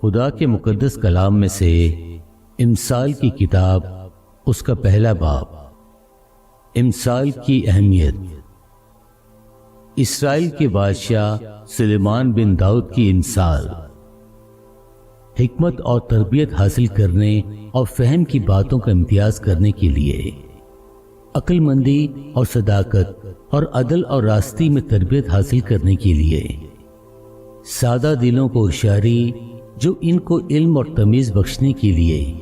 خدا کے مقدس کلام میں سے امثال کی کتاب، اس کا پہلا باب، امثال کی اہمیت۔ اسرائیل کے بادشاہ سلیمان بن داؤد کی امثال۔ حکمت اور تربیت حاصل کرنے اور فہم کی باتوں کا امتیاز کرنے کے لیے، عقل مندی اور صداقت اور عدل اور راستی میں تربیت حاصل کرنے کے لیے، سادہ دلوں کو ہوشیاری جو ان کو علم اور تمیز بخشنے کے لیے،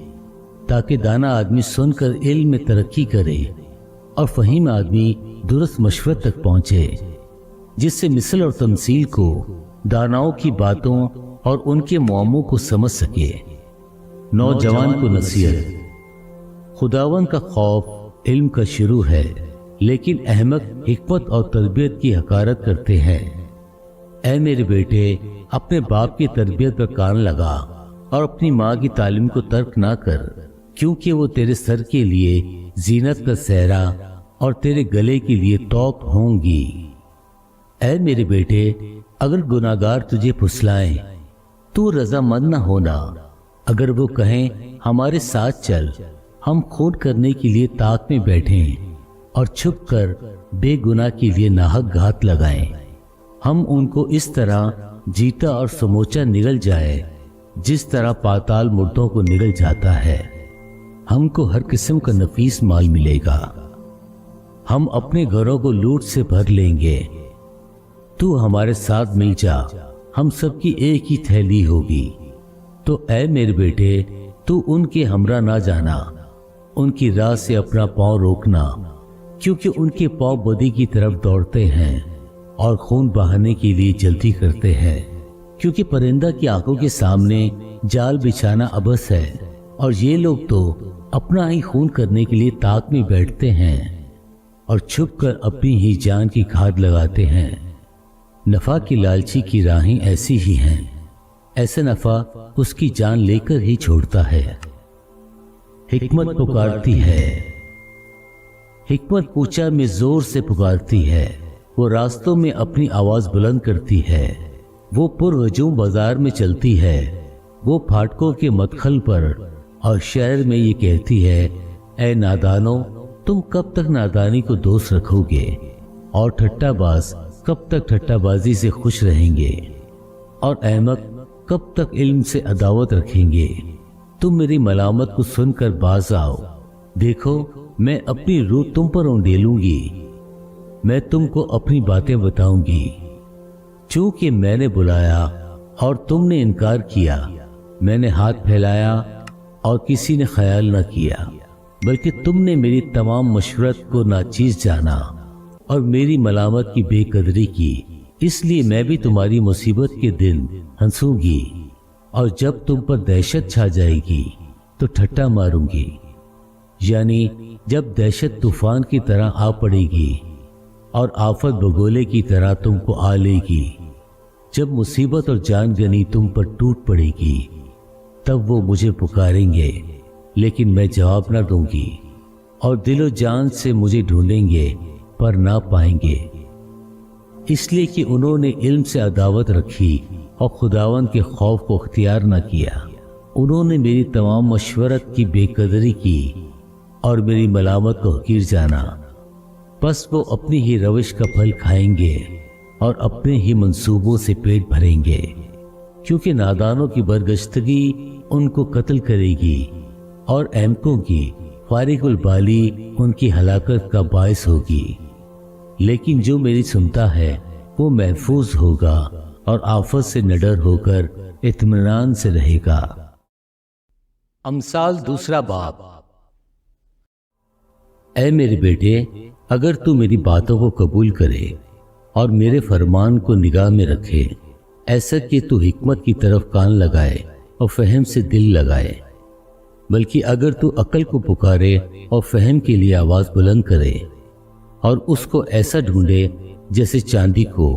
تاکہ دانا آدمی سن کر علم میں ترقی کرے اور فہیم آدمی درست مشورت تک پہنچے، جس سے مثل اور تمثیل کو، داناؤں کی باتوں اور ان کے معاموں کو سمجھ سکے۔ نوجوان کو نصیحت۔ خداوند کا خوف علم کا شروع ہے، لیکن احمق حکمت اور تربیت کی حقارت کرتے ہیں۔ اے میرے بیٹے، اپنے باپ کی تربیت پر کان لگا اور اپنی ماں کی تعلیم کو ترک نہ کر، کیونکہ وہ تیرے سر کے لیے زینت کا سہرا اور تیرے گلے کے لیے توق ہوں گی۔ اے میرے بیٹے، اگر گناہگار تجھے پھسلائیں تو رضامند نہ ہونا۔ اگر وہ کہیں ہمارے ساتھ چل، ہم خون کرنے کے لیے طاق میں بیٹھیں اور چھپ کر بے گناہ کے لیے ناحق گھات لگائیں، ہم ان کو اس طرح جیتا اور سموچا نگل جائے جس طرح پاتال مردوں کو نگل جاتا ہے۔ ہم کو ہر قسم کا نفیس مال ملے گا، ہم اپنے گھروں کو لوٹ سے بھر لیں گے۔ تو ہمارے ساتھ مل جا، ہم سب کی ایک ہی تھیلی ہوگی۔ تو اے میرے بیٹے، تو ان کے ہمراہ نہ جانا، ان کی راہ سے اپنا پاؤں روکنا، کیونکہ ان کے پاؤں بدی کی طرف دوڑتے ہیں اور خون بہانے کے لیے جلدی کرتے ہیں۔ کیونکہ پرندہ کی آنکھوں کے سامنے جال بچھانا عبث ہے، اور یہ لوگ تو اپنا ہی خون کرنے کے لیے طاق میں بیٹھتے ہیں اور چھپ کر اپنی ہی جان کی کھاد لگاتے ہیں۔ نفع کی لالچی کی راہیں ایسی ہی ہیں، ایسا نفع اس کی جان لے کر ہی چھوڑتا ہے۔ حکمت پکارتی ہے۔ حکمت کوچہ میں زور سے پکارتی ہے، وہ راستوں میں اپنی آواز بلند کرتی ہے، وہ پر ہجوم بازار میں چلتی ہے، وہ پھاٹکوں کے مدخل پر اور شہر میں یہ کہتی ہے، اے نادانو، تم کب تک نادانی کو دوست رکھو گے، اور ٹھٹا باز کب تک ٹھٹا بازی سے خوش رہیں گے، اور احمق کب تک علم سے عداوت رکھیں گے۔ تم میری ملامت کو سن کر باز آؤ، دیکھو میں اپنی روح تم پر انڈیلوں گی، میں تم کو اپنی باتیں بتاؤں گی۔ چونکہ میں نے بلایا اور تم نے انکار کیا، میں نے ہاتھ پھیلایا اور کسی نے خیال نہ کیا، بلکہ تم نے میری تمام مشورت کو ناچیز جانا اور میری ملامت کی بے قدری کی۔ اس لیے میں بھی تمہاری مصیبت کے دن ہنسوں گی، اور جب تم پر دہشت چھا جائے گی تو ٹھٹا ماروں گی، یعنی جب دہشت طوفان کی طرح آ پڑے گی اور آفت بگولے کی طرح تم کو آ لے گی، جب مصیبت اور جان گنی تم پر ٹوٹ پڑے گی، تب وہ مجھے پکاریں گے لیکن میں جواب نہ دوں گی، اور دل و جان سے مجھے ڈھونڈیں گے پر نہ پائیں گے، اس لیے کہ انہوں نے علم سے عداوت رکھی اور خداوند کے خوف کو اختیار نہ کیا۔ انہوں نے میری تمام مشورت کی بے قدری کی اور میری ملامت کو حقیر جانا، پس وہ اپنی ہی روش کا پھل کھائیں گے اور اپنے ہی منصوبوں سے پیٹ بھریں گے، کیونکہ نادانوں کی برگشتگی ان کو قتل کرے گی اور احمقوں کی فارغ البالی ان کی ہلاکت کا باعث ہوگی۔ لیکن جو میری سنتا ہے وہ محفوظ ہوگا اور آفت سے نڈر ہو کر اطمینان سے رہے گا۔ امثال دوسرا باب۔ اے میرے بیٹے، اگر تو میری باتوں کو قبول کرے اور میرے فرمان کو نگاہ میں رکھے، ایسا کہ تو حکمت کی طرف کان لگائے اور فہم سے دل لگائے، بلکہ اگر تو عقل کو پکارے اور فہم کے لیے آواز بلند کرے، اور اس کو ایسا ڈھونڈے جیسے چاندی کو،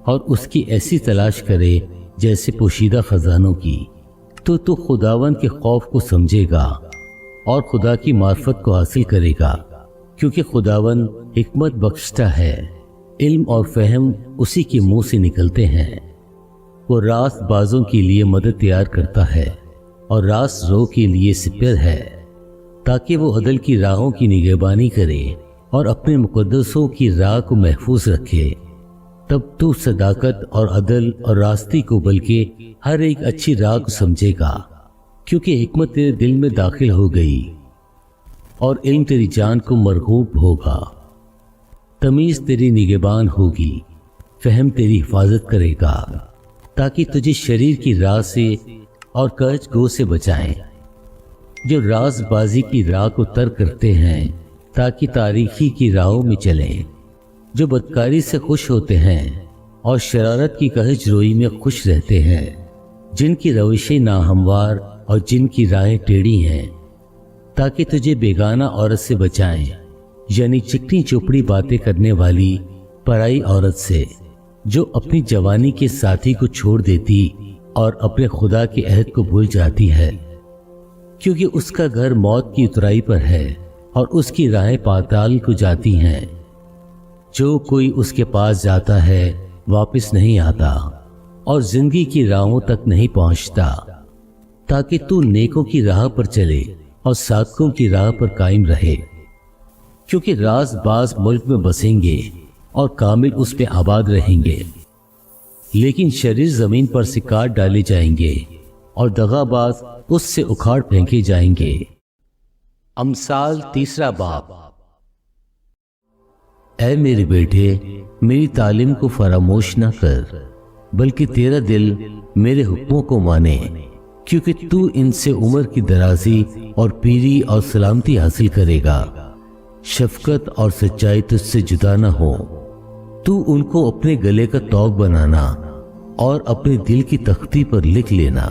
اور اس کی ایسی تلاش کرے جیسے پوشیدہ خزانوں کی، تو خداوند کے خوف کو سمجھے گا اور خدا کی معرفت کو حاصل کرے گا، کیونکہ خداوند حکمت بخشتا ہے، علم اور فہم اسی کے منہ سے نکلتے ہیں۔ وہ راست بازوں کے لیے مدد تیار کرتا ہے اور راست رو کے لیے سپر ہے، تاکہ وہ عدل کی راہوں کی نگہبانی کرے اور اپنے مقدسوں کی راہ کو محفوظ رکھے۔ تب تو صداقت اور عدل اور راستی کو بلکہ ہر ایک اچھی راہ کو سمجھے گا، کیونکہ حکمت تیرے دل میں داخل ہو گئی اور علم تیری جان کو مرغوب ہوگا۔ تمیز تیری نگہبان ہوگی، فہم تیری حفاظت کرے گا، تاکہ تجھے شریر کی راہ سے اور کرچ گو سے بچائیں، جو راز بازی کی راہ کو ترک کرتے ہیں تاکہ تاریخی کی راہوں میں چلیں، جو بدکاری سے خوش ہوتے ہیں اور شرارت کی کہج روئی میں خوش رہتے ہیں، جن کی روشیں ناہموار اور جن کی راہیں ٹیڑھی ہیں، تاکہ تجھے بیگانہ عورت سے بچائیں، یعنی چکنی چوپڑی باتیں کرنے والی پرائی عورت سے، جو اپنی جوانی کے ساتھی کو چھوڑ دیتی اور اپنے خدا کے عہد کو بھول جاتی ہے، کیونکہ اس کا گھر موت کی اترائی پر ہے اور اس کی راہیں پاتال کو جاتی ہیں۔ جو کوئی اس کے پاس جاتا ہے واپس نہیں آتا اور زندگی کی راہوں تک نہیں پہنچتا، تاکہ تو نیکوں کی راہ پر چلے اور صادقوں کی راہ پر قائم رہے، کیونکہ راز باز ملک میں بسیں گے اور کامل اس پہ آباد رہیں گے، لیکن شریر زمین پر سے کاٹ ڈالے جائیں گے اور دغا باز اس سے اکھاڑ پھینکے جائیں گے۔ امثال 3 باب۔ اے میرے بیٹے، میری تعلیم کو فراموش نہ کر، بلکہ تیرا دل میرے حکموں کو مانے، کیونکہ تو ان سے عمر کی درازی اور پیری اور سلامتی حاصل کرے گا۔ شفقت اور سچائی تجھ سے جدا نہ ہو، تو ان کو اپنے گلے کا توق بنانا اور اپنے دل کی تختی پر لکھ لینا۔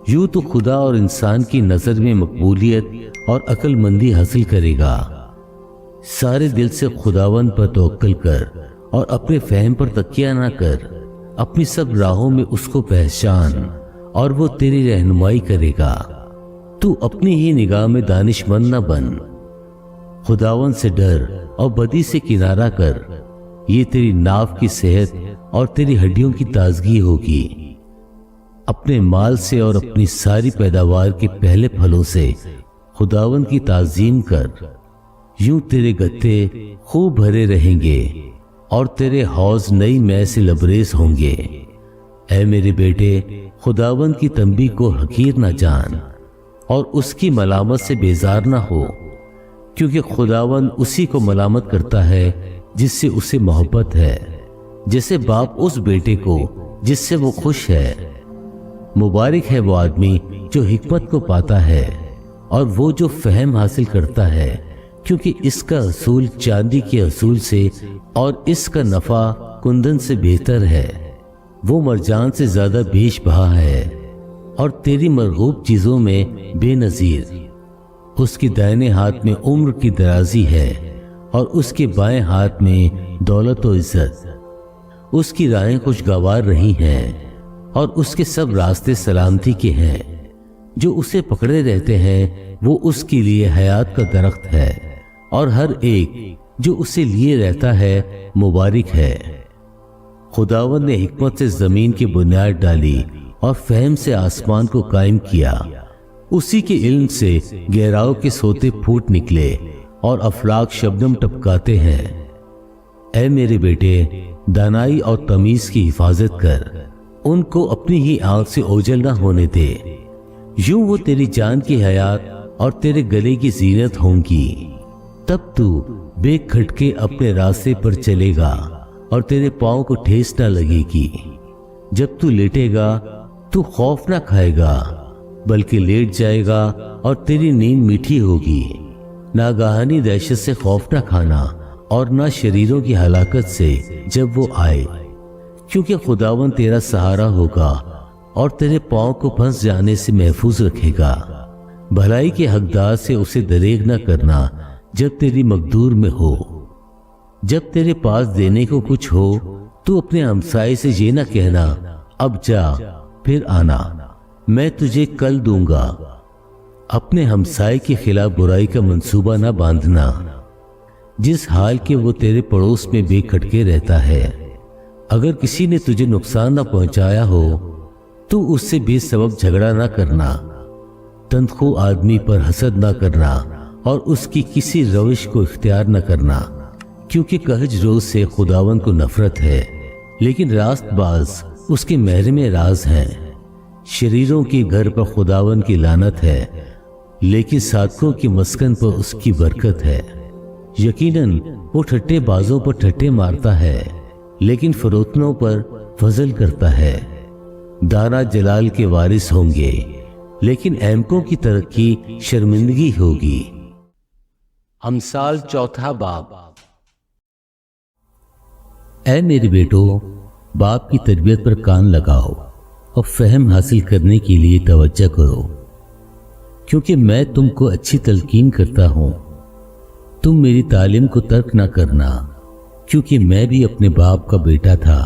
یوں تو خدا اور انسان کی نظر میں مقبولیت اور عقل مندی حاصل کرے گا۔ سارے دل سے خداوند پر توکل کر اور اپنے فہم پر تکیہ نہ کر، اپنی سب راہوں میں اس کو پہچان اور وہ تیری رہنمائی کرے گا۔ تو اپنی ہی نگاہ میں دانش مند نہ بن، خداوند سے ڈر اور بدی سے کنارہ کر، یہ تیری ناف کی صحت اور تیری ہڈیوں کی تازگی ہوگی۔ اپنے مال سے اور اپنی ساری پیداوار کے پہلے پھلوں سے خداوند کی تعظیم کر، یوں تیرے گتے خوب بھرے رہیں گے اور تیرے حوض نئی مے سے لبریز ہوں گے۔ اے میرے بیٹے، خداوند کی تنبیہ کو حقیر نہ جان اور اس کی ملامت سے بیزار نہ ہو، کیونکہ خداوند اسی کو ملامت کرتا ہے جس سے اسے محبت ہے، جیسے باپ اس بیٹے کو جس سے وہ خوش ہے۔ مبارک ہے وہ آدمی جو حکمت کو پاتا ہے اور وہ جو فہم حاصل کرتا ہے، کیونکہ اس کا اصول چاندی کے اصول سے اور اس کا نفع کندن سے بہتر ہے۔ وہ مرجان سے زیادہ بیش بہا ہے اور تیری مرغوب چیزوں میں بے نظیر۔ اس کے دائنے ہاتھ میں عمر کی درازی ہے اور اس کے بائیں ہاتھ میں دولت و عزت۔ اس کی راہیں خوشگوار رہی ہیں اور اس کے سب راستے سلامتی کے ہیں۔ جو اسے پکڑے رہتے ہیں وہ اس کے لیے حیات کا درخت ہے، اور ہر ایک جو اسے لیے رہتا ہے مبارک ہے۔ خداوند نے حکمت سے زمین کی بنیاد ڈالی اور فہم سے آسمان کو قائم کیا۔ اسی کے علم سے گہراؤں کے سوتے پھوٹ نکلے اور افلاک شبنم ٹپکاتے ہیں۔ اے میرے بیٹے، دانائی اور تمیز کی حفاظت کر، ان کو اپنی ہی آنکھ سے اوجھل نہ ہونے دے، یوں وہ تیری جان کی حیات اور تیرے گلے کی زینت ہوں گی۔ تب تو بے کھٹکے اپنے راستے پر چلے گا اور تیرے پاؤں کو ٹھیس نہ لگے گی۔ جب تو لیٹے گا تو خوف نہ کھائے گا، بلکہ لیٹ جائے گا اور تیری نیند میٹھی ہوگی۔ ناگہانی دہشت سے خوف نہ کھانا اور نہ شریروں کی ہلاکت سے جب وہ آئے، کیونکہ خداوند تیرا سہارا ہوگا اور تیرے پاؤں کو پھنس جانے سے محفوظ رکھے گا۔ بھلائی کے حقدار سے اسے دریغ نہ کرنا جب تیری مقدور میں ہو۔ جب تیرے پاس دینے کو کچھ ہو تو اپنے ہمسائے سے یہ نہ کہنا اب جا پھر آنا، میں تجھے کل دوں گا۔ اپنے ہمسائے کے خلاف برائی کا منصوبہ نہ باندھنا جس حال کے وہ تیرے پڑوس میں بے کھٹکے رہتا ہے۔ अगर किसी ने तुझे नुकसान न पहुंचाया हो तो उससे बेसबब झगड़ा न करना, तनख्वाह आदमी पर हसद न करना और उसकी किसी रविश को इख्तियार न करना, क्योंकि कहज रोज से खुदावन को नफरत है, लेकिन रास्तबाज उसके महरमे राज हैं। शरीरों के घर पर खुदावन की लानत है, लेकिन साधकों की मस्कन पर उसकी बरकत है। यकीनन वो ठट्टे बाजों पर ठट्टे मारता है, लेकिन फरोतनों पर फजल करता है। दाना जलाल के वारिस होंगे, लेकिन अहमकों की तरक्की शर्मिंदगी होगी। अमसाल चौथा बाब। ऐ मेरे बेटो, बाप की तरबियत पर कान लगाओ और फहम हासिल करने के लिए तवज्जो करो, क्योंकि मैं तुमको अच्छी तलकीन करता हूँ। तुम मेरी तालीम को तर्क ना करना, क्योंकि मैं भी अपने बाप का बेटा था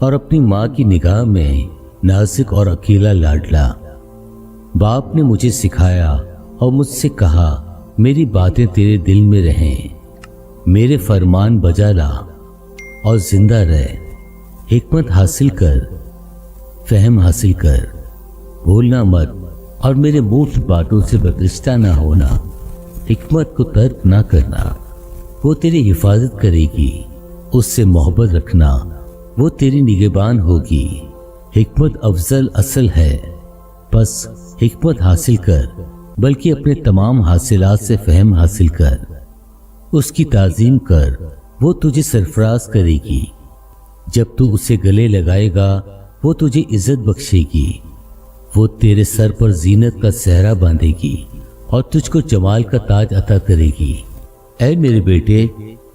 और अपनी माँ की निगाह में नाजुक और अकेला लाडला। बाप ने मुझे सिखाया और मुझसे कहा, मेरी बातें तेरे दिल में रहें, मेरे फरमान बजा ला और जिंदा रह। हिकमत हासिल कर, फहम हासिल कर, भूलना मत और मेरे मुफ्त बातों से बरगश्ता ना होना। हिकमत को तर्क ना करना, वो तेरी हिफाजत करेगी। उससे मोहब्बत रखना, वो तेरी निगहबान होगी। हिकमत अफजल असल है, बस हिकमत हासिल कर, बल्कि अपने तमाम हासिलात से फहम हासिल कर। उसकी ताज़ीम कर, वो तुझे सरफराज करेगी। जब तू उसे गले लगाएगा वो तुझे इज्जत बख्शेगी। वो तेरे सर पर जीनत का सहरा बांधेगी और तुझको जमाल का ताज अता करेगी। ऐ मेरे बेटे,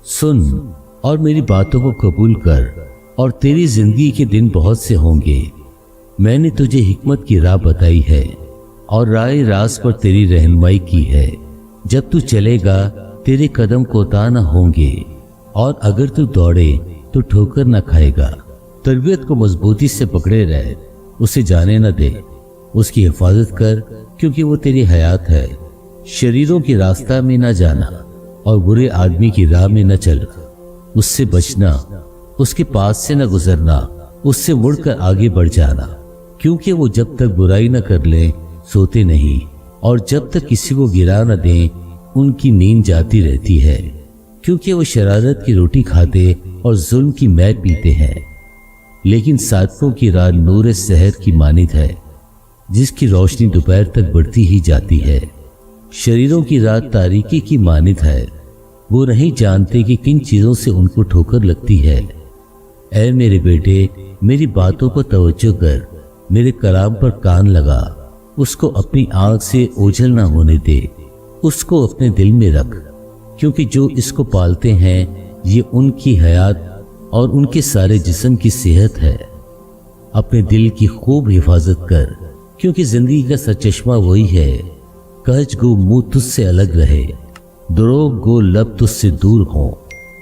सुन और मेरी बातों को कबूल कर, और तेरी जिंदगी के दिन बहुत से होंगे। मैंने तुझे हिकमत की राह बताई है और राह रास पर तेरी रहनुमाई की है। जब तू चलेगा तेरे कदम कोताह न होंगे, और अगर तू दौड़े तो ठोकर न खाएगा। तरबियत को मजबूती से पकड़े रह, उसे जाने न दे, उसकी हिफाजत कर, क्योंकि वो तेरी हयात है। शरीरों की रास्ता में न जाना और बुरे आदमी की राह में न चल। उससे बचना, उसके पास से न गुजरना, उससे मुड़कर आगे बढ़ जाना, क्योंकि वो जब तक बुराई न कर ले सोते नहीं, और जब तक किसी को गिरा न दें उनकी नींद जाती रहती है, क्योंकि वो शरारत की रोटी खाते और जुल्म की मै पीते हैं। लेकिन साधकों की राह नूर सहर की मानित है, जिसकी रोशनी दोपहर तक बढ़ती ही जाती है। शरीरों की राह तारीकी की मानित है, वो नहीं जानते कि किन चीज़ों से उनको ठोकर लगती है। ऐ मेरे बेटे, मेरी बातों पर तवज्जो कर, मेरे कलाम पर कान लगा, उसको अपनी आँख से ओझल ना होने दे, उसको अपने दिल में रख, क्योंकि जो इसको पालते हैं ये उनकी हयात और उनके सारे जिस्म की सेहत है। अपने दिल की खूब हिफाजत कर, क्योंकि जिंदगी का सरचश्मा वही है। कहज गो मुंह तुझसे अलग रहे, दरोग गो लब तुझसे दूर हो।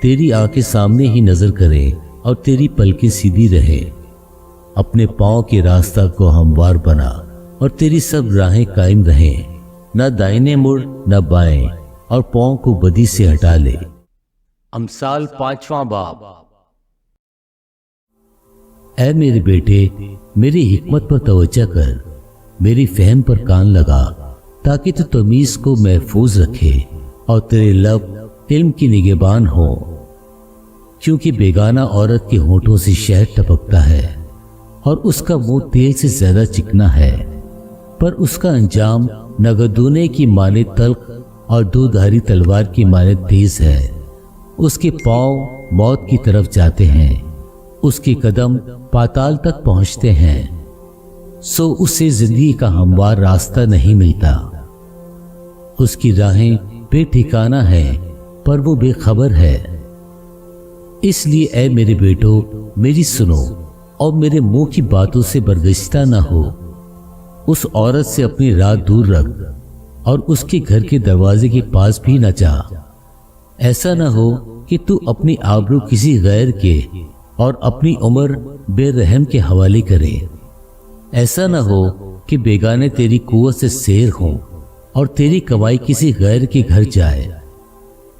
तेरी आंखें सामने ही नजर करें और तेरी पलकें सीधी रहे। अपने पाँव के रास्ता को हमवार बना और तेरी सब राहें कायम रहें। न दाहिने मुड़ न बाएं, और पाँव को बदी से हटा ले। अमसाल पांचवां बाब। ऐ मेरे बेटे, मेरी हिकमत पर तवज्जो कर, मेरी फहम पर कान लगा, ताकि तू तमीज को महफूज रखे और तेरे लब इल्म की निगहबान हो। क्योंकि बेगाना औरत के होठों से शहद टपकता है और उसका मुंह तेल से ज्यादा चिकना है, पर उसका अंजाम नगदूने की माने तल्ख और दो धारी तलवार की माने तेज है। उसके पांव मौत की तरफ जाते हैं, उसके कदम पाताल तक पहुंचते हैं, सो उसे जिंदगी का हमवार रास्ता नहीं मिलता। उसकी राहें बेठिकाना है, पर वो बेखबर है। इसलिए ऐ मेरे बेटो, मेरी सुनो और मेरे मुंह की बातों से बरगश्ता ना हो। उस औरत से अपनी राह दूर रख और उसके घर के दरवाजे के पास भी न जा। ऐसा ना हो कि तू अपनी आबरू किसी गैर के और अपनी उम्र बेरहम के हवाले करे। ऐसा ना हो कि बेगाने तेरी कुव्वत से सेर हों और तेरी कमाई किसी गैर के घर जाए,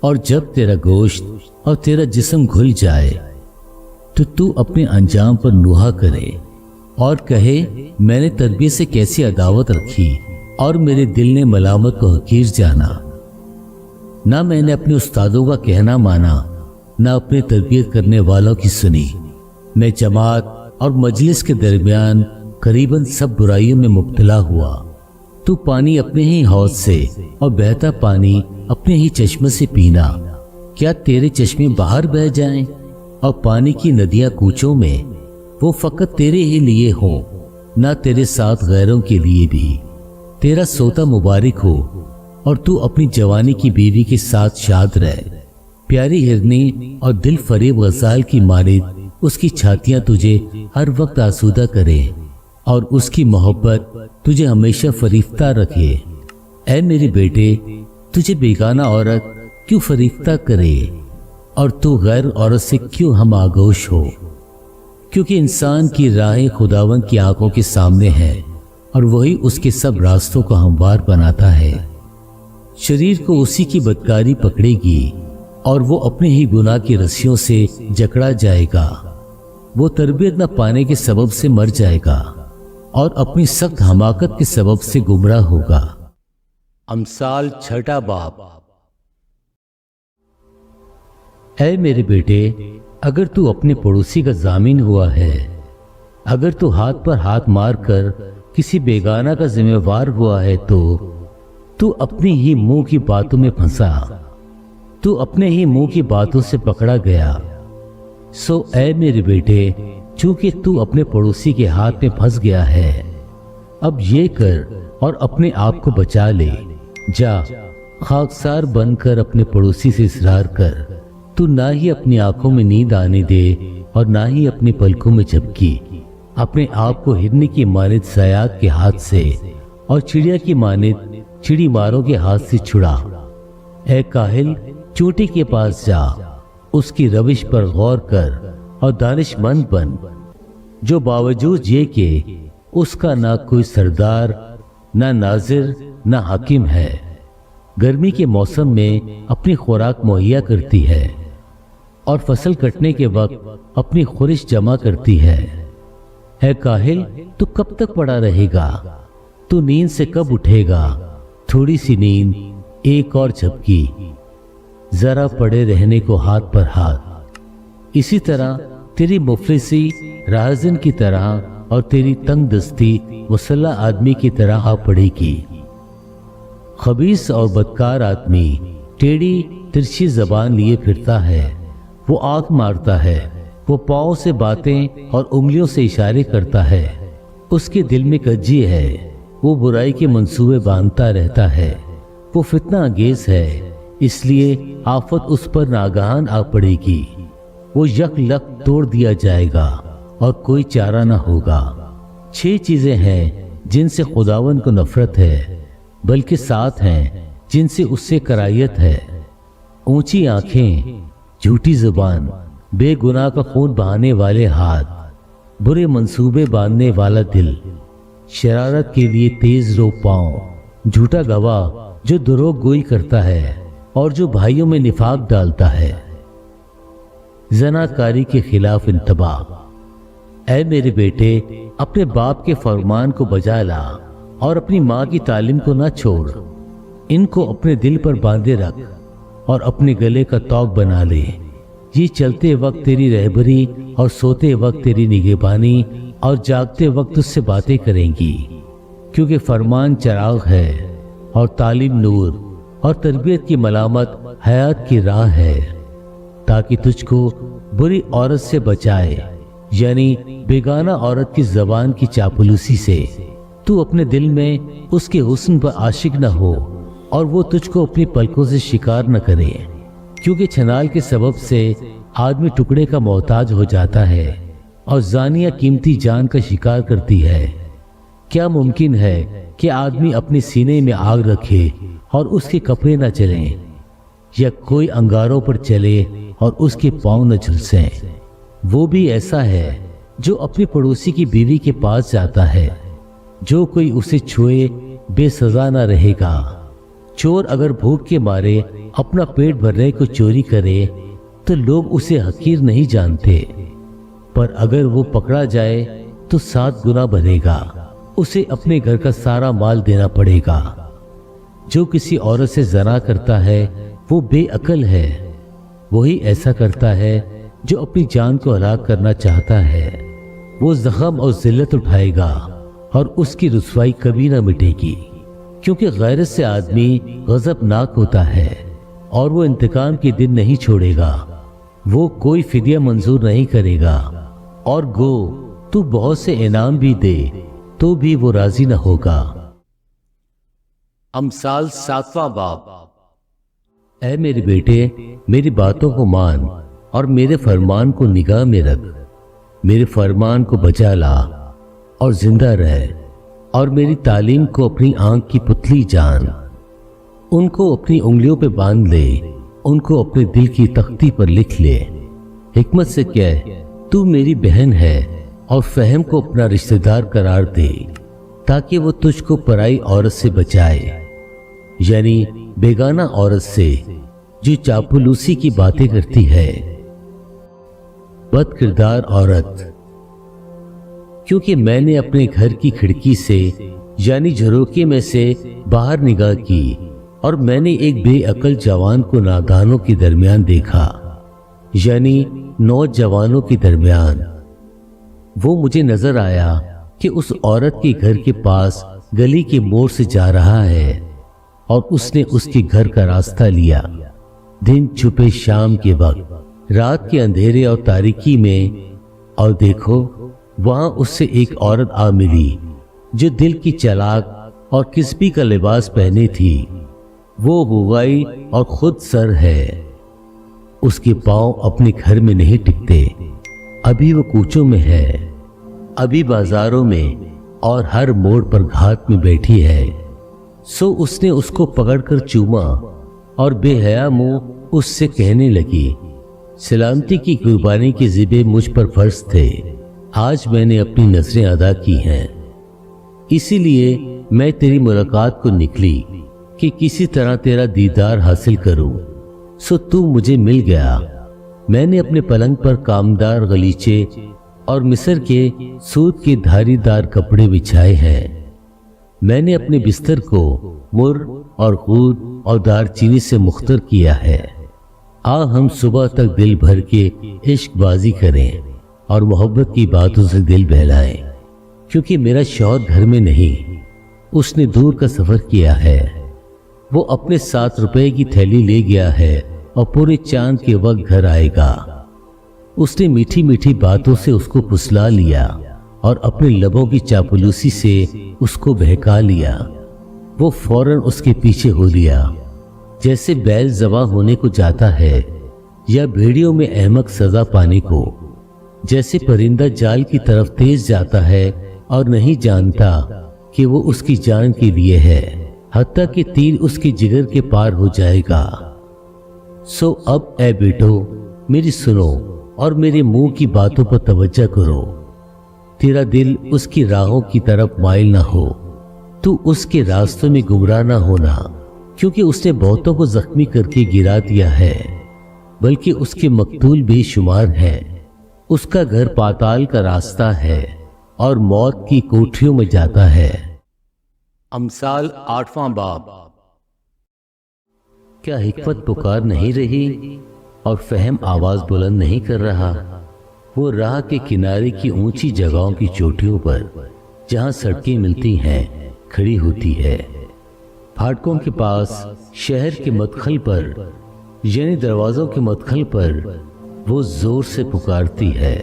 और जब तेरा गोश्त और तेरा जिस्म घुल जाए تو اپنے انجام پر نوحہ کرے اور کہے میں نے تربیت سے کیسی عداوت رکھی اور میرے دل نے ملامت کو حقیر جانا۔ نہ میں نے اپنے استادوں کا کہنا مانا، نہ اپنے تربیت کرنے والوں کی سنی۔ میں جماعت اور مجلس کے درمیان قریباً سب برائیوں میں مبتلا ہوا۔ تو پانی اپنے ہی حوض سے اور بہتا پانی اپنے ہی چشمے سے پینا۔ کیا تیرے چشمے باہر بہہ جائیں اور پانی کی ندیاں کوچوں میں وہ فقط تیرے ہی لیے ہوں، نہ تیرے ساتھ غیروں کے لیے بھی؟ تیرا سوتا مبارک ہو اور تو اپنی جوانی کی بیوی کے ساتھ شاد رہ۔ پیاری ہرنی اور دل فریب غزال کی مانند اس کی چھاتیاں تجھے ہر وقت آسودہ کرے اور اس کی محبت تجھے ہمیشہ فریفتہ رکھے۔ اے میرے بیٹے، تجھے بیگانہ عورت کیوں فریفتہ کرے اور تو غیر عورت سے کیوں ہم آگوش ہو؟ کیونکہ انسان کی راہیں خداوند کی آنکھوں کے سامنے ہے اور وہی اس کے سب راستوں کو ہموار بناتا ہے۔ شریر کو اسی کی بدکاری پکڑے گی اور وہ اپنے ہی گناہ کی رسیوں سے جکڑا جائے گا۔ وہ تربیت نہ پانے کے سبب سے مر جائے گا اور اپنی سخت حماقت کے سبب سے گمراہ ہوگا۔ امثال 6 باب۔ اے میرے بیٹے، اگر تو اپنے پڑوسی کا ضامن ہوا ہے، اگر تو ہاتھ پر ہاتھ مار کر کسی بیگانہ کا ذمہ وار ہوا ہے تو اپنی ہی منہ کی باتوں میں پھنسا، تو اپنے ہی منہ کی باتوں سے پکڑا گیا۔ سو اے میرے بیٹے، چونکہ تو اپنے پڑوسی کے ہاتھ میں پھنس گیا ہے، اب یہ کر اور اپنے آپ کو بچا لے۔ جا خاکسار بن کر اپنے پڑوسی سے اصرار کر۔ تو نہ ہی اپنی آنکھوں میں نیند آنے دے اور نہ ہی اپنی پلکوں میں جھپکی۔ اپنے آپ کو ہرنی کی مانند زیات کے ہاتھ سے اور چڑیا کی مانند چڑی ماروں کے ہاتھ سے چھڑا۔ اے کاہل، چوٹی کے پاس جا، اس کی روش پر غور کر اور دانش مند بن، جو باوجود یہ کہ اس کا نہ کوئی سردار، نہ ناظر، نہ حاکم ہے، گرمی کے موسم میں اپنی خوراک مہیا کرتی ہے اور فصل کٹنے کے وقت اپنی خورش جمع کرتی ہے۔ اے کاہل، تو کب تک پڑا رہے گا؟ تو نیند سے کب اٹھے گا؟ تھوڑی سی نیند، ایک اور جھپکی، ذرا پڑے رہنے کو ہاتھ پر ہاتھ۔ اسی طرح تیری مفلسی راہزن کی طرح اور تیری تنگ دستی مسلح آدمی کی طرح آ پڑے گی۔ خبیث اور بدکار آدمی ٹیڑھی ترچھی زبان لیے پھرتا ہے، وہ آنکھ مارتا ہے، وہ پاؤں سے باتیں اور انگلیوں سے اشارے کرتا ہے، اس کے دل میں کجی ہے، وہ برائی کے منصوبے باندھتا رہتا ہے، وہ فتنہ انگیز ہے، اس لیے آفت اس پر ناگہان آ پڑے گی، وہ یک لک توڑ دیا جائے گا اور کوئی چارہ نہ ہوگا۔ 6 چیزیں ہیں جن سے خداوند کو نفرت ہے، بلکہ 7 ہیں جن سے اس سے کرائیت ہے: اونچی آنکھیں، جھوٹی زبان، بے گناہ کا خون بہانے والے ہاتھ، برے منصوبے باندھنے والا دل، شرارت کے لیے تیز رو پاؤں، جھوٹا گواہ جو دروغ گوئی کرتا ہے اور جو بھائیوں میں نفاق ڈالتا ہے، زناکاری کے خلاف انتباہ۔ اے میرے بیٹے، اپنے باپ کے فرمان کو بجا لا اور اپنی ماں کی تعلیم کو نہ چھوڑ، ان کو اپنے دل پر باندھے رکھ اور اپنے گلے کا توق بنا لے۔ یہ چلتے وقت تیری رہبری اور سوتے وقت تیری نگہبانی اور جاگتے وقت اس سے باتیں کریں گی، کیونکہ فرمان چراغ ہے اور تعلیم نور اور تربیت کی ملامت حیات کی راہ ہے، تاکہ تجھ کو بری عورت سے بچائے، یعنی بیگانہ عورت کی زبان کی چاپلوسی سے۔ تو اپنے دل میں اس کے حسن پر عاشق نہ ہو اور وہ تجھ کو اپنی پلکوں سے شکار نہ کرے، کیونکہ چھنال کے سبب سے آدمی ٹکڑے کا محتاج ہو جاتا ہے اور زانیہ قیمتی جان کا شکار کرتی ہے۔ کیا ممکن ہے کہ آدمی اپنے سینے میں آگ رکھے اور اس کے کپڑے نہ چلیں، یا کوئی انگاروں پر چلے اور اس کے پاؤں نہ جھلسیں؟ وہ بھی ایسا ہے جو اپنے پڑوسی کی بیوی کے پاس جاتا ہے، جو کوئی اسے چھوئے بے سزا نہ رہے گا۔ چور اگر بھوک کے مارے اپنا پیٹ بھرنے کو چوری کرے تو لوگ اسے حقیر نہیں جانتے، पर अगर वो पकड़ा जाए तो 7 गुना बनेगा। उसे अपने घर का सारा माल देना पड़ेगा। जो किसी औरत से ज़ना करता है वो बेअकल है। वही ऐसा करता है जो अपनी जान को हलाक करना चाहता है। वो जख्म और जिल्लत उठाएगा और उसकी रुसवाई कभी ना मिटेगी, क्योंकि गैरत से आदमी गज़बनाक होता है और वो इंतकाम के दिन नहीं छोड़ेगा। वो कोई फिदिया मंजूर नहीं करेगा और गो तू बहुत से इनाम भी दे तो भी वो राजी न होगा। अमसाल 7वां बाब। ऐ मेरे बेटे, मेरी बातों को मान और मेरे फरमान को निगाह में रख। मेरे फरमान को बचा ला और जिंदा रह, और मेरी तालीम को अपनी आंख की पुतली जान। उनको अपनी उंगलियों पे बांध ले, उनको अपने दिल की तख्ती पर लिख ले। हिकमत से कह, तू मेरी बहन है, और फहम को अपना रिश्तेदार करार दे, ताकि वो तुझको पराई औरत से बचाए, यानी बेगाना औरत से जो चापलूसी की बातें करती है, बद किरदार औरत। क्योंकि मैंने अपने घर की खिड़की से यानी झरोके में से बाहर निगाह की और मैंने एक बेअकल जवान को नादानों के दरमियान देखा, यानी नौजवानों के दरमियान। वो मुझे नजर आया कि उस औरत के घर के पास गली के मोड़ से जा रहा है और उसने उसके घर का रास्ता लिया। दिन छुपे शाम के वक्त, रात के अंधेरे और तारीकी में, और देखो वहां उससे एक औरत आ मिली जो दिल की चालाक और किस्बी का लिबास पहने थी। वो बुगाई और खुद सर है। उसके पांव अपने घर में नहीं टिकते। अभी वो कूचों में है, अभी बाजारों में और हर मोड़ पर घात में बैठी है। सो उसने उसको पकड़कर चूमा और बेहया मुंह उससे कहने लगी, सलामती की कुर्बानी के ज़िबे मुझ पर फर्ज थे। आज मैंने अपनी नजरें अदा की हैं, इसीलिए मैं तेरी मुलाकात को निकली कि किसी तरह तेरा दीदार हासिल करूं। सो तू मुझे मिल गया। मैंने अपने पलंग पर कामदार गलीचे और मिस्र के सूत के धारीदार कपड़े बिछाए हैं। मैंने अपने बिस्तर को मुर और खूद और दारचीनी से मुख्तर किया है। आ हम सुबह तक दिल भर के इश्कबाजी करें और मोहब्बत की बातों से दिल बहलाएं, क्योंकि मेरा शौहर घर में नहीं, उसने दूर का सफर किया है। वो अपने 7 रुपए की थैली ले गया है और पूरे चांद के वक्त घर आएगा। उसने मीठी मीठी बातों से उसको फुसला लिया और अपने लबों की चापलूसी से उसको बहका लिया। वो फौरन उसके पीछे हो लिया, जैसे बैल ज़बा होने को जाता है या भेड़ियों में अहमक सजा पाने को। जैसे परिंदा जाल की तरफ तेज जाता है और नहीं जानता कि वो उसकी जान के लिए है, हत्ता कि तीर उसके जिगर के पार हो जाएगा। सो अब ऐ बेटो मेरी सुनो और मेरे मुंह की बातों पर तवज्जो करो। तेरा दिल उसकी राहों की तरफ माइल ना हो, तू उसके रास्तों में गुमराह ना होना, क्योंकि उसने बहुतों को जख्मी करके गिरा दिया है, बल्कि उसके मकतूल बेशुमार हैं। उसका घर पाताल का रास्ता है और मौत की कोठरियों में जाता है। अमसाल 8वां बाब। क्या हिकमत पुकार नहीं रही और फहम आवाज बुलंद नहीं कर रहा? वो राह के किनारे की ऊंची जगहों की चोटियों पर, जहां सड़कें मिलती हैं, खड़ी होती है। फाटकों के पास, शहर के मदखल पर, यानी दरवाजों के मदखल पर वो जोर से पुकारती है,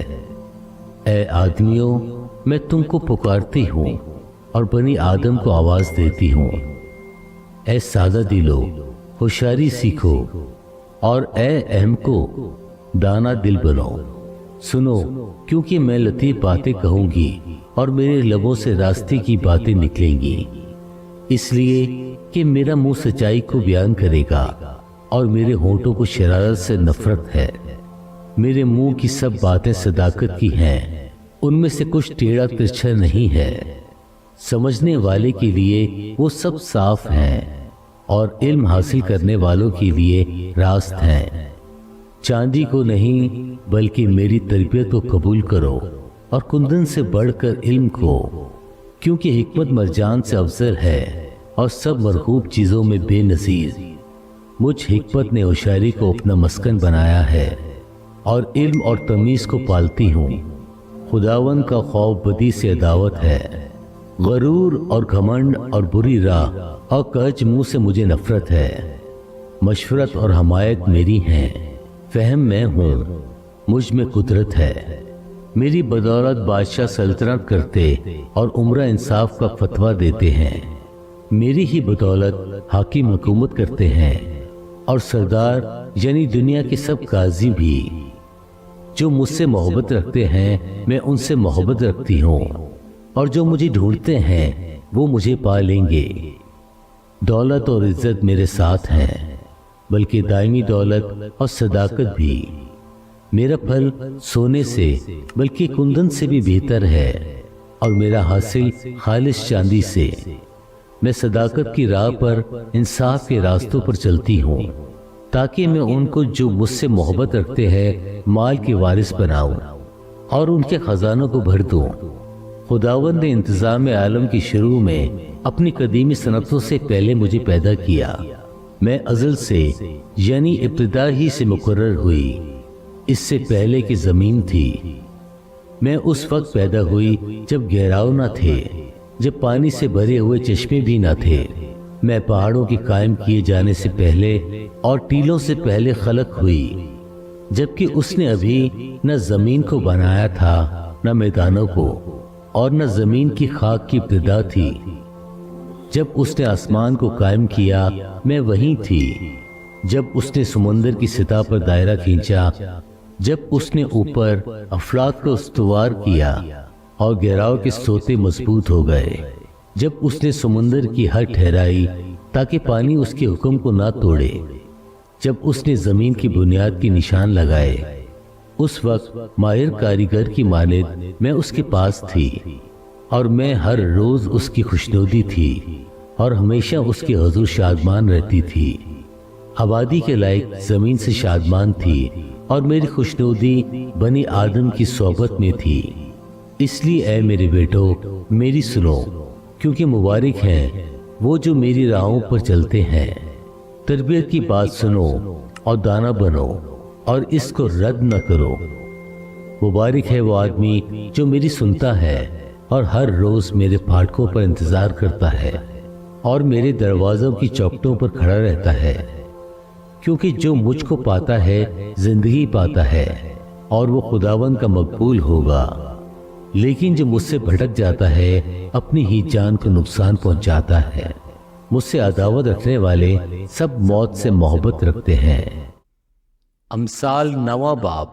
ऐ आदमियों मैं तुमको पुकारती हूँ और बनी आदम को आवाज देती हूँ। ऐ सादा दिलो होशियारी सीखो और ऐ अहम को दाना दिल बनो। सुनो, क्योंकि मैं लतीफ बातें कहूंगी और मेरे लबों से रास्ते की बातें निकलेंगी, इसलिए कि मेरा मुंह सच्चाई को बयान करेगा और मेरे होंठों को शरारत से नफरत है। मेरे मुंह की सब बातें सदाकत की हैं, उनमें से कुछ टेढ़ा तिरछा नहीं है। समझने वाले के लिए वो सब साफ हैं और इल्म हासिल करने वालों के लिए रास्त हैं। चांदी को नहीं बल्कि मेरी तरबियत को कबूल करो और कुंदन से बढ़कर इल्म को, क्योंकि हिकमत मरजान से अफजल है और सब मरगूब चीज़ों में बेनज़ीर। मुझ हिकमत ने होशियारी को अपना मस्कन बनाया है और इल्म और तमीज़ को पालती हूँ। खुदावन का खौफ बदी से अदावत है। गरूर और घमंड और बुरी राह और कच मुँह से मुझे नफरत है। मशवरत और हमायत मेरी हैं, फहम मैं हूँ, मुझ में कुदरत है। मेरी बदौलत बादशाह सल्तनत करते और उम्रा इंसाफ का फतवा देते हैं। मेरी ही बदौलत हाकिम हुकूमत करते हैं और सरदार यानी दुनिया के सब काजी भी। जो मुझसे मोहब्बत रखते हैं मैं उनसे मोहब्बत रखती हूँ, और जो मुझे ढूंढते हैं वो मुझे पा लेंगे। दौलत और इज्जत मेरे साथ हैं, बल्कि दायमी दौलत और सदाकत भी। मेरा फल सोने से बल्कि कुंदन से भी बेहतर है, और मेरा हासिल खालिश चांदी से। मैं सदाकत की राह पर इंसाफ के रास्तों पर चलती हूँ, ताकि मैं उनको जो मुझसे मोहब्बत रखते हैं माल के वारिस बनाऊं और उनके खजानों को भर दूं। खुदावंद ने इंतजाम आलम की शुरू में अपनी कदीमी सनतों से पहले मुझे पैदा किया। मैं अज़ल से यानी इब्तिदा ही से मुकर्रर हुई, इससे पहले की ज़मीन थी। मैं उस वक्त पैदा हुई जब गहराव न थे, जब पानी से भरे हुए चश्मे भी न थे। मैं पहाड़ों के कायम किए जाने से पहले और टीलों से पहले खलक हुई, जबकि उसने अभी न ज़मीन को बनाया था न मैदानों को, और न ज़मीन की खाक की इब्तिदा थी। जब उसने आसमान को कायम किया मैं वहीं थी। जब उसने समुंदर की सतह पर दायरा खींचा, जब उसने ऊपर अफलाक को उस्तवार किया और गहराव के सोते मजबूत हो गए, जब उसने समुंदर की हद ठहराई ताकि पानी उसके हुक्म को ना तोड़े, जब उसने जमीन की बुनियाद की निशान लगाए, उस वक्त माहिर कारीगर की मानद मैं उसके पास थी, और मैं हर रोज उसकी खुशनुदी थी और हमेशा उसके हुजूर शादमान रहती थी। आबादी के लायक जमीन से शादमान थी और मेरी खुशनुदी बनी आदम की सोबत में थी। इसलिए ऐ मेरे बेटो मेरी सुनो, क्योंकि मुबारक हैं वो जो मेरी राहों पर चलते हैं। तरबियत की बात सुनो और दाना बनो और इसको रद्द न करो। मुबारक है वो आदमी जो मेरी सुनता है और हर रोज मेरे फाटकों पर इंतजार करता है और मेरे दरवाजों की चौखटों पर खड़ा रहता है, क्योंकि जो मुझको पाता है जिंदगी पाता है और वो खुदावंद का मकबूल होगा। लेकिन जो मुझसे भटक जाता है अपनी ही जान को नुकसान पहुंचाता है। मुझसे अदावत रखने वाले सब मौत से मोहब्बत रखते हैं। अमसाल नवा बाब।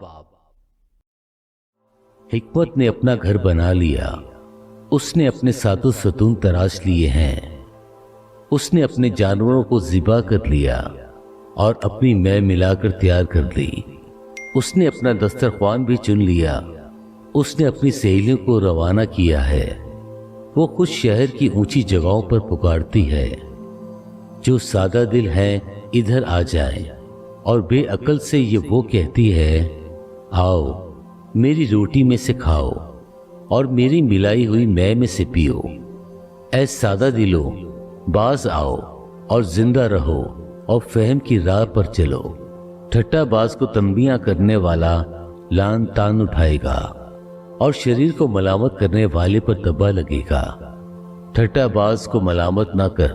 हिकमत ने अपना घर बना लिया, उसने अपने सातों सतून तराश लिए हैं, उसने अपने जानवरों को ज़िबा कर लिया और अपनी मैं मिलाकर तैयार कर ली। उसने अपना दस्तरख्वान भी चुन लिया, उसने अपनी सहेलियों को रवाना किया है। वो कुछ शहर की ऊंची जगहों पर पुकारती है, जो सादा दिल हैं इधर आ जाएं, और बेअकल से ये वो कहती है, आओ मेरी रोटी में से खाओ और मेरी मिलाई हुई मैं में से पियो। ऐ सादा दिलो बाज आओ और जिंदा रहो और फहम की राह पर चलो। ठट्टाबाज को तंबियां करने वाला लान तान उठाएगा और शरीर को मलामत करने वाले पर दबा लगेगा। ठट्टाबाज को मलामत ना कर,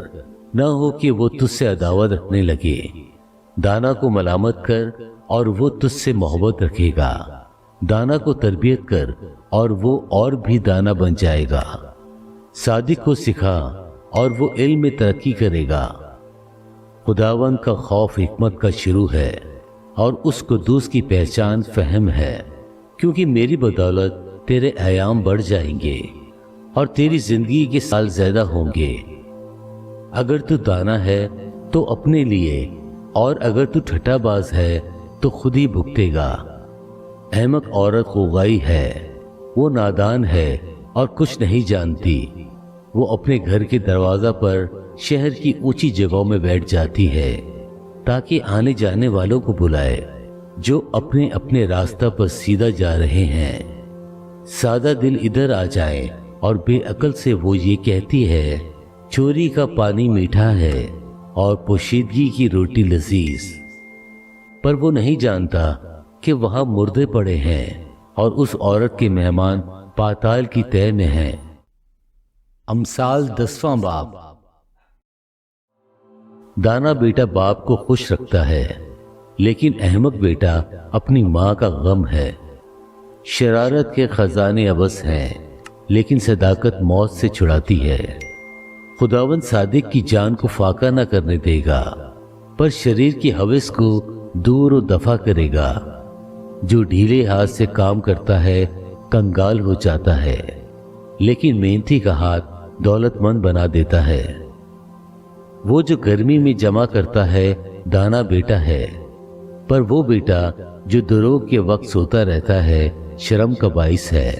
न हो कि वो तुझसे अदावत रखने लगे। दाना को मलामत कर और वो तुझसे मोहब्बत रखेगा। दाना को तरबियत कर और वो और भी दाना बन जाएगा। सादिक को सिखा और वो इल्म में तरक्की करेगा। खुदावंद का खौफ हिकमत का शुरू है और उस कुद्दूस की पहचान फहम है, क्योंकि मेरी बदौलत तेरे अयाम बढ़ जाएंगे और तेरी जिंदगी के साल ज्यादा होंगे। अगर तू दाना है तो अपने लिए, और अगर तू ठट्टाबाज है तो खुद ही भुगतेगा। अहमक औरत खुगाई है, वो नादान है और कुछ नहीं जानती। वो अपने घर के दरवाजा पर शहर की ऊंची जगहों में बैठ जाती है ताकि आने जाने वालों को बुलाए। जो अपने अपने रास्ता पर सीधा जा रहे हैं। सादा दिल इधर आ जाए और बेअकल से वो ये कहती है, चोरी का पानी मीठा है और पोशीदगी की रोटी लजीज। पर वो नहीं जानता कि वहां मुर्दे पड़े हैं और उस औरत के मेहमान पाताल की तह में हैं। अमसाल 10वां बाब। दाना बेटा बाप को खुश रखता है, लेकिन अहमक बेटा अपनी माँ का गम है। शरारत के खजाने अबस हैं, लेकिन सदाकत मौत से छुड़ाती है। खुदावंद सादिक की जान को फाका न करने देगा, पर शरीर की हवस को दूर और दफा करेगा। जो ढीले हाथ से काम करता है कंगाल हो जाता है, लेकिन मेहनती का हाथ दौलतमंद बना देता है। वो जो गर्मी में जमा करता है दाना बेटा है, पर वो बेटा जो दुरूह के वक्त सोता रहता है शर्म का बाइस है।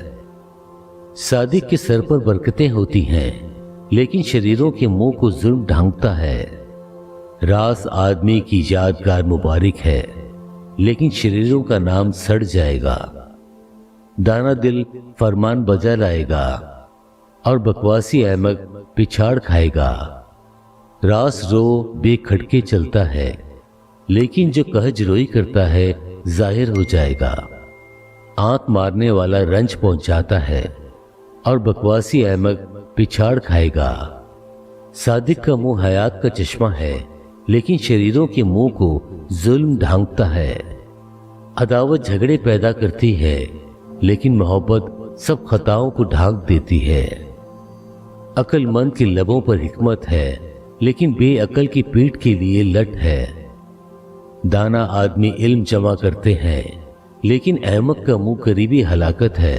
सादिक के सर पर बरकतें होती हैं, लेकिन शरीरों के मुंह को जुल्म ढांकता है। रास आदमी की यादगार मुबारक है, लेकिन शरीरों का नाम सड़ जाएगा। दाना दिल फरमान बजा लाएगा और बकवासी अहमक पिछाड़ खाएगा। रास रो बेखटके चलता है, लेकिन जो कहज रोई करता है जाहिर हो जाएगा। आंख मारने वाला रंज पहुंचाता है और बकवासी अहमक पिछाड़ खाएगा। सादिक का मुंह हयात का चश्मा है, लेकिन शरीरों के मुंह को जुल्म ढांकता है। अदावत झगड़े पैदा करती है, लेकिन मोहब्बत सब खताओं को ढांक देती है। अक्लमंद के लबों पर हिकमत है, लेकिन बेअकल की पीठ के लिए लट है। दाना आदमी इल्म जमा करते हैं, लेकिन अहमक का मुंह करीबी हलाकत है।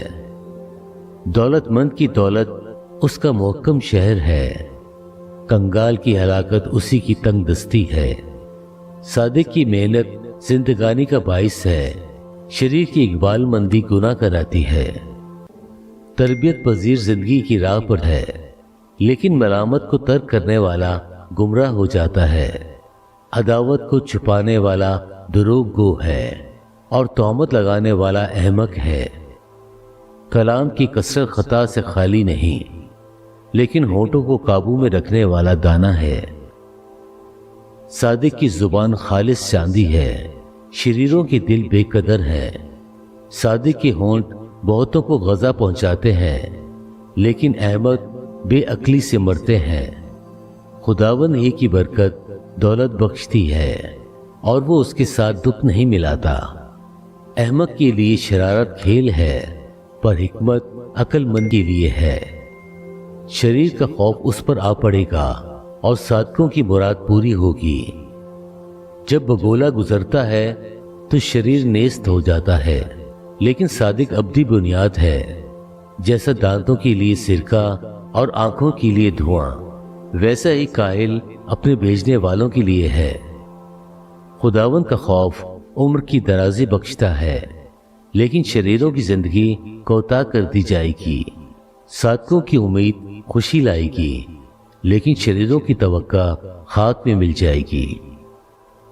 दौलतमंद की दौलत उसका मुहक्कम शहर है, कंगाल की हलाकत उसी की तंग दस्ती है। सादिक की मेहनत जिंदगानी का बाइस है, शरीर की इकबाल मंदी गुनाह कराती है। तरबियत पजीर जिंदगी की राह पर है, लेकिन मलामत को तर्क करने वाला गुमराह हो जाता है। अदावत को छुपाने वाला दुरूह गो है और तोहमत लगाने वाला अहमक है। कलाम की कसरत खता से खाली नहीं, लेकिन होठों को काबू में रखने वाला दाना है। सादिक की जुबान खालिस चांदी है, शरीरों के दिल बेकदर है। सादिक के होंठ बहुतों को गजा पहुंचाते हैं, लेकिन अहमक बेअक्ली से मरते हैं। खुदावन ही की बरकत दौलत बख्शती है और वो उसके साथ दुख नहीं मिलाता। अहमक के लिए शरारत खेल है, पर हिकमत अक्लमंद के लिए है। शरीर का खौफ उस पर आ पड़ेगा और सादकों की मुराद पूरी होगी। जब बगोला गुजरता है तो शरीर नेस्त हो जाता है, लेकिन सादिक अब्दी बुनियाद है। जैसा दांतों के लिए सिरका और आंखों के लिए धुआं, वैसा ही काहिल अपने भेजने वालों के लिए है। खुदावन का खौफ उम्र की दराजी बख्शता है, लेकिन शरीरों की जिंदगी कोताह कर दी जाएगी। सादकों की उम्मीद खुशी लाएगी, लेकिन शरीरों की तवक्का खाक में मिल जाएगी।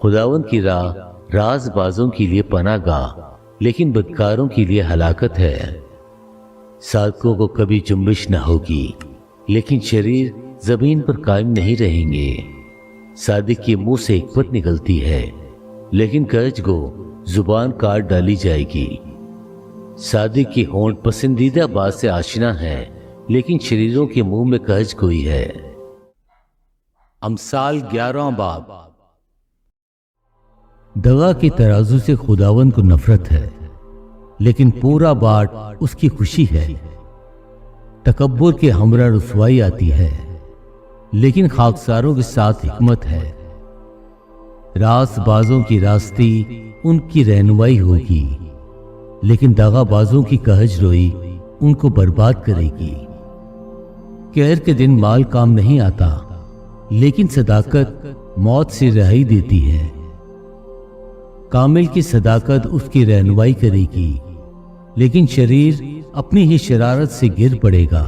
खुदावन की राह राजबाजों के लिए पनागाह, लेकिन बदकारों के लिए हलाकत है। सादकों को कभी जुम्बिश न होगी, लेकिन शरीर जमीन पर कायम नहीं रहेंगे। सादिक के मुंह से हिकमत निकलती है, लेकिन कर्ज को जुबान काट डाली जाएगी। सादिक की होंठ पसंदीदा बात से आशिना है, लेकिन शरीरों के मुंह में कर्ज कोई है। अमसाल 11वां बाब। दगा की तराजू से खुदावन को नफरत है, लेकिन पूरा बाट उसकी खुशी है। तकब्बुर के हमरा रुसवाई आती है, लेकिन खाकसारों के साथ हिकमत है। रासबाजों की रास्ती उनकी रहनुमाई होगी, लेकिन दगाबाजों की कहज रोई उनको बर्बाद करेगी। कहर के दिन माल काम नहीं आता, लेकिन सदाकत मौत से रिहाई देती है। कामिल की सदाकत उसकी रहनुमाई करेगी, लेकिन शरीर अपनी ही शरारत से गिर पड़ेगा।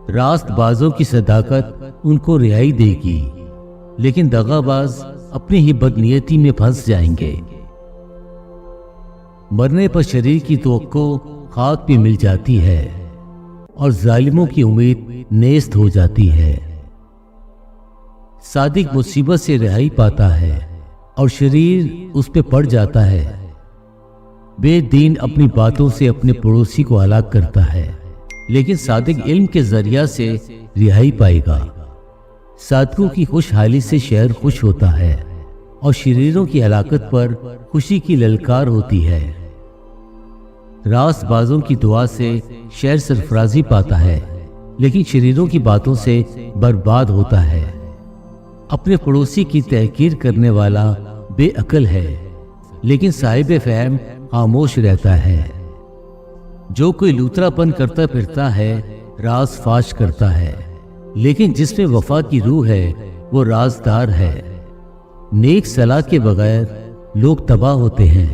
रास्तबाजों की सदाकत उनको रिहाई देगी, लेकिन दगाबाज अपनी ही बदनीयती में फंस जाएंगे। मरने पर शरीर की तवक्को खाक पे मिल जाती है और जालिमों की उम्मीद नेस्त हो जाती है। सादिक मुसीबत से रिहाई पाता है और शरीर उस पे पड़ जाता है। बेदीन अपनी बातों से अपने पड़ोसी को हलाक करता है, लेकिन सादिक इल्म के जरिया से रिहाई पाएगा। सादिकों की खुशहाली से शहर खुश होता है और शरीरों की हलाकत पर खुशी की ललकार होती है। रासबाजों की दुआ से शहर सरफराजी पाता है, लेकिन शरीरों की बातों से बर्बाद होता है। अपने पड़ोसी की तहकीर करने वाला बेअकल है, लेकिन साहिब फहम खामोश रहता है। जो कोई लूतरापन करता फिरता है राज फाश करता है, लेकिन जिसमें वफा की रूह है वो राजदार है। नेक सलाह के बगैर लोग तबाह होते हैं,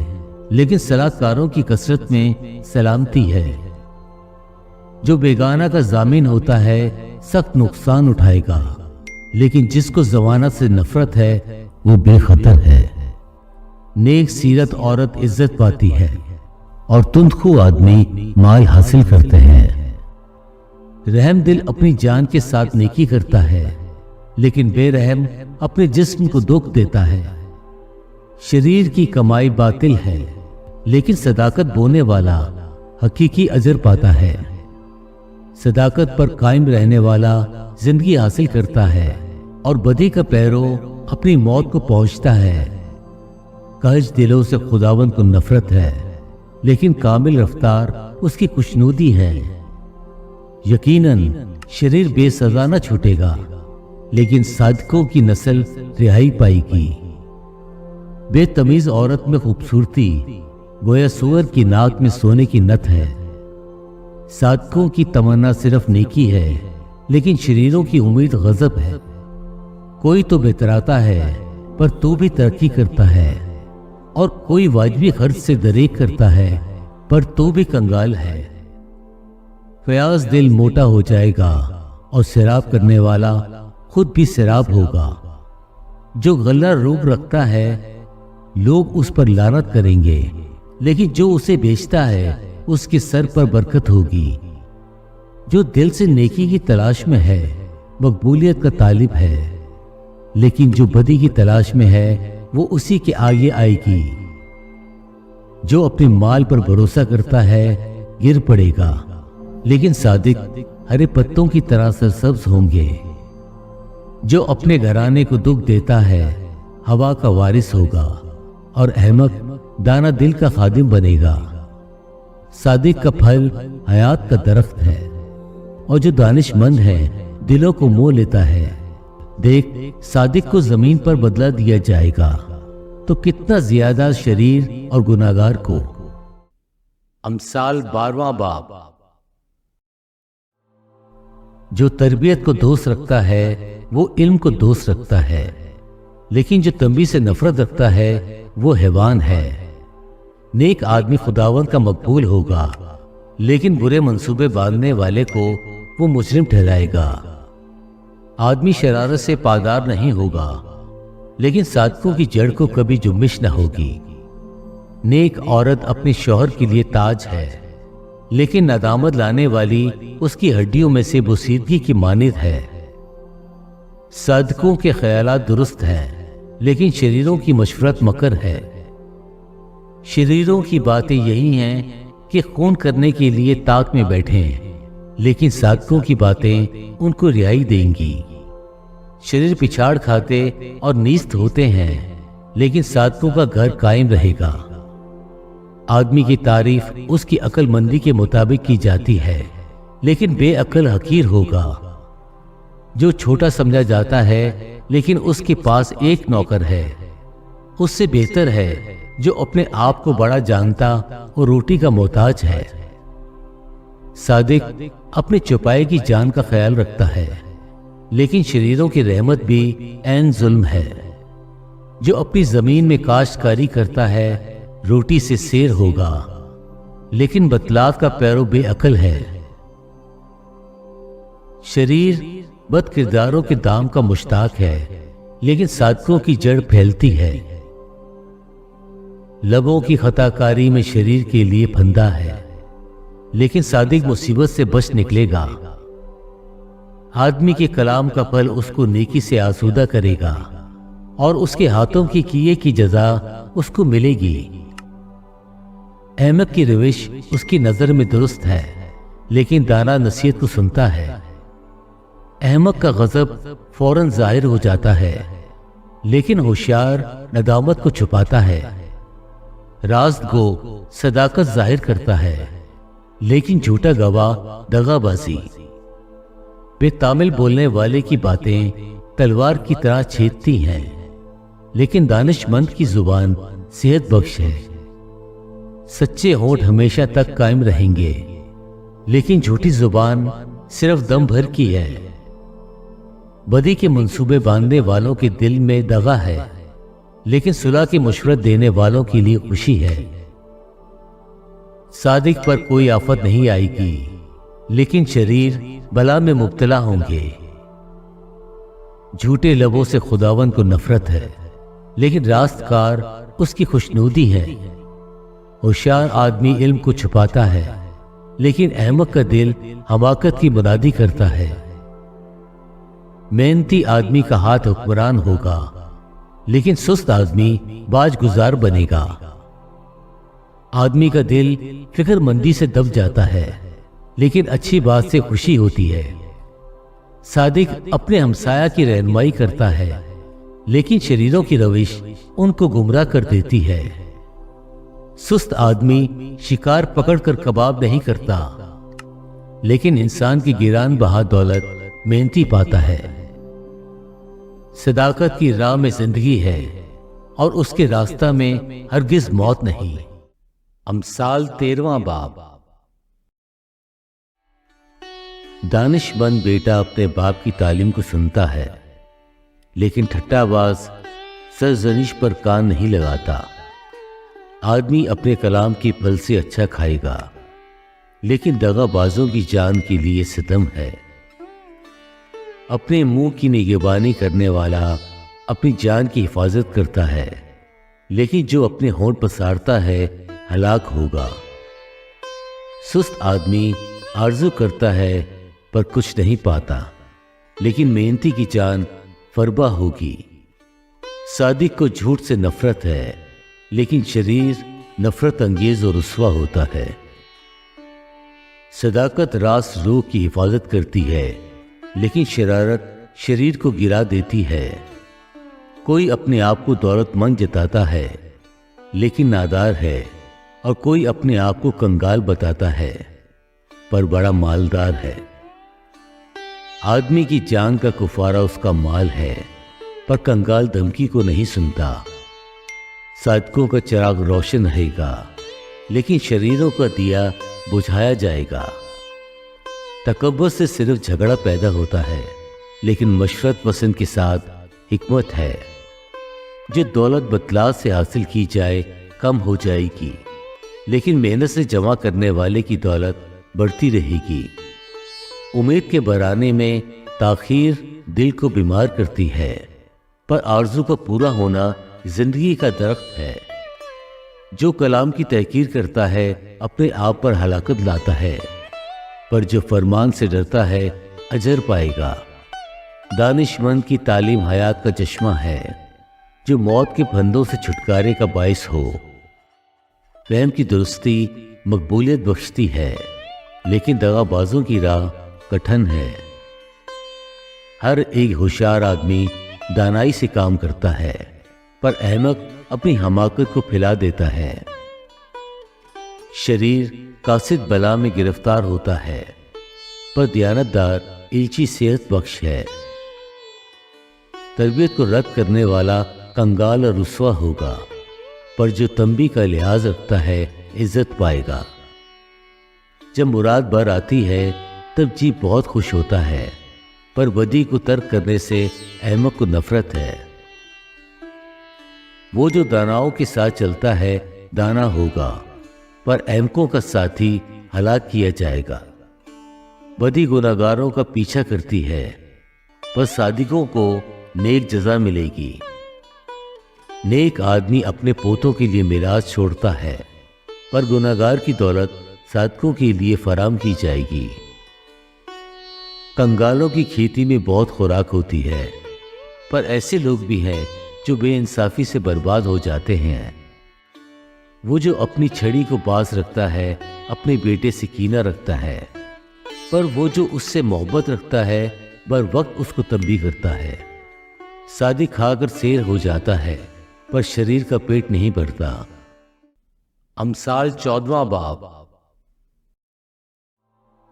लेकिन सलाहकारों की कसरत में सलामती है। जो बेगाना का जामीन होता है सख्त नुकसान उठाएगा, लेकिन जिसको जमानत से नफरत है वो बेखतर है। नेक सीरत औरत इज्जत पाती है और तुंदखू आदमी माल हासिल करते हैं। रहम दिल अपनी जान के साथ नेकी करता है, लेकिन बेरहम अपने जिस्म को दुख देता है। शरीर की कमाई बातिल है, लेकिन सदाकत बोने वाला हकीकी अजर पाता है। सदाकत पर कायम रहने वाला जिंदगी हासिल करता है और बदी का पैरो अपनी मौत को पहुंचता है। कज दिलों से खुदावंद को नफरत है, लेकिन कामिल रफ्तार उसकी खुशनूदी है। यकीनन शरीर बेसजा न छूटेगा, लेकिन सादिकों की नस्ल रिहाई पाएगी। बेतमीज औरत में खूबसूरती गोया सुअर की नाक में सोने की नत है। सादिकों की तमन्ना सिर्फ नेकी है, लेकिन शरीरों की उम्मीद गजब है। कोई तो बेतराता है पर तू भी तरक्की करता है, और कोई वाजिबी खर्च से दरेक करता है पर तू भी कंगाल है। फयाज दिल मोटा हो जाएगा और शराब करने वाला खुद भी शराब होगा। जो गला रोग रखता है लोग उस पर लानत करेंगे, लेकिन जो उसे बेचता है उसके सर पर बरकत होगी। जो दिल से नेकी की तलाश में है मकबूलियत का तालिब है, लेकिन जो बदी की तलाश में है वो उसी के आगे आएगी। जो अपने माल पर भरोसा करता है गिर पड़ेगा, लेकिन सादिक हरे पत्तों की तरह सरसब्ज होंगे। जो अपने घराने को दुख देता है हवा का वारिस होगा, और अहमक दाना दिल का खादिम बनेगा। सादिक का फल हयात का दरख्त है, और जो दानिशमंद है दिलों को मोह लेता है। देख, सादिक को जमीन पर बदला दिया जाएगा, तो कितना ज्यादा शरीर और गुनाहगार को। अमसाल 12वां बाब। जो तरबियत को दोस्त रखता है वो इल्म को दोस्त रखता है, लेकिन जो तंबी से नफरत रखता है वो हैवान है। नेक आदमी खुदावंद का मकबूल होगा, लेकिन बुरे मंसूबे बांधने वाले को वो मुजरिम ठहराएगा। आदमी शरारत से पादार नहीं होगा, लेकिन सादिकों की जड़ को कभी जुम्बिश न होगी। नेक औरत अपने शौहर के लिए ताज है, लेकिन नदामत लाने वाली उसकी हड्डियों में से बोसीदगी की मानिद है। सादिकों के ख्यालात दुरुस्त हैं, लेकिन शरीरों की मशवरत मकर है। शरीरों की बातें यही हैं कि खून करने के लिए ताक में बैठें, लेकिन सादिकों की बातें उनको रिहाई देंगी। शरीर पिछाड़ खाते और नीस्त होते हैं, लेकिन सादिकों का घर कायम रहेगा। आदमी की तारीफ उसकी अक्लमंदी के मुताबिक की जाती है, लेकिन बेअक्ल हकीर होगा। जो छोटा समझा जाता है लेकिन उसके पास एक नौकर है, उससे बेहतर है जो अपने आप को बड़ा जानता और रोटी का मोहताज है। सादिक अपने चौपाए की जान का ख्याल रखता है, लेकिन शरीरों की रहमत भी ऐन जुल्म है। जो अपनी जमीन में काश्तकारी करता है रोटी से सेर होगा, लेकिन बतलाव का पैरो बेअक्ल है। शरीर बद किरदारों के दाम का मुश्ताक है, लेकिन सादिकों की जड़ फैलती है। लबों की खताकारी में शरीर के लिए फंदा है, लेकिन सादिक मुसीबत से बच निकलेगा। आदमी के कलाम का फल उसको नेकी से आसूदा करेगा और उसके हाथों की किए की जजा उसको मिलेगी। अहमक की रविश उसकी नजर में दुरुस्त है, लेकिन दाना नसीहत को सुनता है। अहमक का गजब फौरन जाहिर हो जाता है, लेकिन होशियार नदामत को छुपाता है। राज़गो सदाकत जाहिर करता है, लेकिन झूठा गवाह दगाबाजी। बेतामिल बोलने वाले की बातें तलवार की तरह छेदती हैं, लेकिन दानिशमंद की जुबान सेहत बख्श है। सच्चे होंठ हमेशा तक कायम रहेंगे, लेकिन झूठी जुबान सिर्फ दम भर की है। बदी के मंसूबे बांधने वालों के दिल में दगा है, लेकिन सुलह की मशवरत देने वालों के लिए खुशी है। सादिक पर कोई आफत नहीं आएगी, लेकिन शरीर बला में मुब्तला होंगे। झूठे लबों से खुदावन को नफरत है, लेकिन रास्तकार उसकी खुशनूदी है। होशियार आदमी इल्म को छुपाता है, लेकिन अहमक का दिल हमाकत की मुनादी करता है। मेहनती आदमी का हाथ हुक्मरान होगा, लेकिन सुस्त आदमी बाज गुजार बनेगा। आदमी का दिल फिक्रमंदी से दब जाता है, लेकिन अच्छी बात से खुशी होती है। सादिक अपने हमसाया की रहनुमाई करता है, लेकिन शरीरों की रविश उनको गुमराह कर देती है। सुस्त आदमी शिकार पकड़कर कबाब नहीं करता, लेकिन इंसान की गिरान बहा दौलत मेहनती पाता है। सदाकत की राह में जिंदगी है और उसके रास्ता में हरगिज मौत नहीं। अमसाल 13वां बाब। दानिशमंद बेटा अपने बाप की तालीम को सुनता है, लेकिन ठट्टाबाज सरजनिश पर कान नहीं लगाता। आदमी अपने कलाम के फल से अच्छा खाएगा, लेकिन दगाबाजों की जान के लिए सितम है। अपने मुंह की निगहबानी करने वाला अपनी जान की हिफाजत करता है, लेकिन जो अपने होंठ पसारता है हलाक होगा। सुस्त आदमी आरज़ू करता है पर कुछ नहीं पाता, लेकिन मेहनती की जान फरबा होगी। सादिक को झूठ से नफरत है, लेकिन शरीर नफरत अंगेज और रुस्वा होता है। सदाकत रास रूह की हिफाजत करती है, लेकिन शरारत शरीर को गिरा देती है। कोई अपने आप को दौलतमंद जताता है, लेकिन नादार है, और कोई अपने आप को कंगाल बताता है, पर बड़ा मालदार है। आदमी की जान का कुफारा उसका माल है, पर कंगाल धमकी को नहीं सुनता। सादकों का चिराग रोशन रहेगा, लेकिन शरीरों का दिया बुझाया जाएगा। तकब्बुर से सिर्फ झगड़ा पैदा होता है, लेकिन मशरत पसंद के साथ हिकमत है। जो दौलत बतला से हासिल की जाए कम हो जाएगी, लेकिन मेहनत से जमा करने वाले की दौलत बढ़ती रहेगी। उम्मीद के बराने में ताखीर दिल को बीमार करती है, पर आरज़ू का पूरा होना जिंदगी का दरख्त है। जो कलाम की तहकीर करता है अपने आप पर हलाकत लाता है, पर जो फरमान से डरता है अजर पाएगा। दानिशमंद की तालीम हयात का चश्मा है, जो मौत के फंदों से छुटकारे का बाइस हो। फहम की दुरुस्ती मकबूलियत बख्शती है, लेकिन दगाबाजों की राह कठिन है। हर एक होशियार आदमी दानाई से काम करता है, पर अहमक अपनी हमाकत को फैला देता है। शरीर कासिद बला में गिरफ्तार होता है, पर दयानतदार इल्ची सेहत बख्श है। तरबियत को रद्द करने वाला कंगाल और रुस्वा होगा, पर जो तंबी का लिहाज रखता है इज्जत पाएगा। जब मुराद बर आती है तब जी बहुत खुश होता है, पर बदी को तर्क करने से अहमक को नफरत है। वो जो दानाओं के साथ चलता है दाना होगा, पर अहमकों का साथी हलाक किया जाएगा। बदी गुनाहगारों का पीछा करती है, पर सादिकों को नेक जजा मिलेगी। नेक आदमी अपने पोतों के लिए मिराज छोड़ता है, पर गुनाहगार की दौलत साधकों के लिए फराम की जाएगी। कंगालों की खेती में बहुत खुराक होती है, पर ऐसे लोग भी हैं जो बेइंसाफी से बर्बाद हो जाते हैं। वो जो अपनी छड़ी को पास रखता है, अपने बेटे से कीना रखता है, पर वो जो उससे मोहब्बत रखता है बर वक्त उसको तंबीह करता है। सादी खाकर शेर हो जाता है, पर शरीर का पेट नहीं भरता। अमसाल 14वां बाब।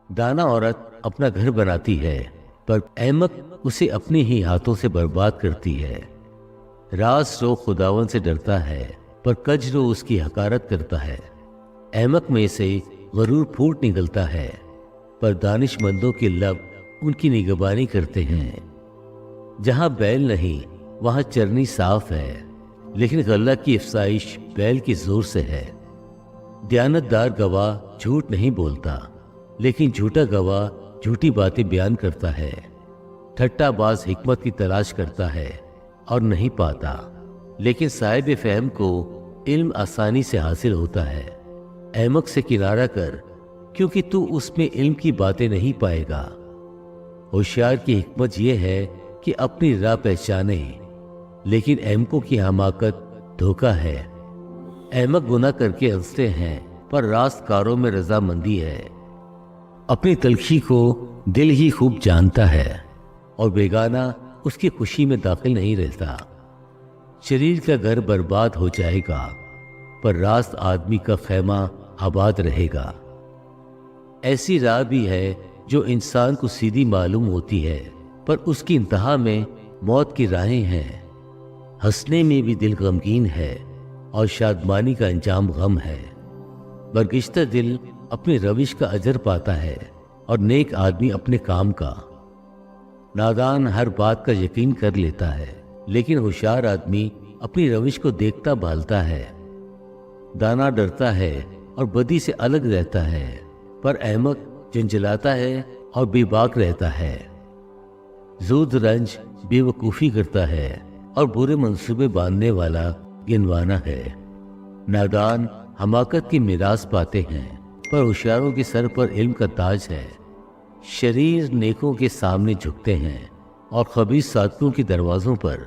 दाना औरत अपना घर बनाती है, पर अहमक उसे अपने ही हाथों से बर्बाद करती है। रास रो खुदावन से डरता है, पर कजरो उसकी हकारत करता है। अहमक में से गरूर फूट निकलता है, पर दानिशमंदों के लब उनकी निगरानी करते हैं। जहां बैल नहीं वहां चरनी साफ है, लेकिन गल्ला की अफसाइश बैल के जोर से है। दयानतदार गवाह झूठ नहीं बोलता, लेकिन झूठा गवाह झूठी बातें बयान करता है। ठट्टाबाज हिकमत की तलाश करता है और नहीं पाता, लेकिन साहिब फहम को इल्म आसानी से हासिल होता है। अहमक से किनारा कर, क्योंकि तू उसमें इल्म की बातें नहीं पाएगा। होशियार की हिकमत यह है कि अपनी राह पहचाने, लेकिन अहमकों की हमाकत धोखा है। अहमक गुनाह करके हंसते हैं, पर रास्तकारों में रजामंदी है। अपनी तलखी को दिल ही खूब जानता है, और बेगाना उसकी खुशी में दाखिल नहीं रहता। शरीर का घर बर्बाद हो जाएगा, पर रास्त आदमी का खैमा आबाद रहेगा। ऐसी राह भी है जो इंसान को सीधी मालूम होती है, पर उसकी इंतहा में मौत की राहें हैं। हंसने में भी दिल गमगीन है, और शादमानी का अंजाम गम है। बरगिश्ता दिल अपनी रविश का अजर पाता है, और नेक आदमी अपने काम का। नादान हर बात का यकीन कर लेता है, लेकिन होशियार आदमी अपनी रविश को देखता भालता है। दाना डरता है और बदी से अलग रहता है, पर अहमक झंझलाता है और बेबाक रहता है। जूद रंज बेवकूफ़ी करता है, और बुरे मंसूबे बांधने वाला गिनवाना है। नादान हमाकत की मिरास पाते हैं, पर होशियारों के सर पर इल्म का ताज है। शरीर नेकों के सामने झुकते हैं, और खबीस साधकों के दरवाजों पर।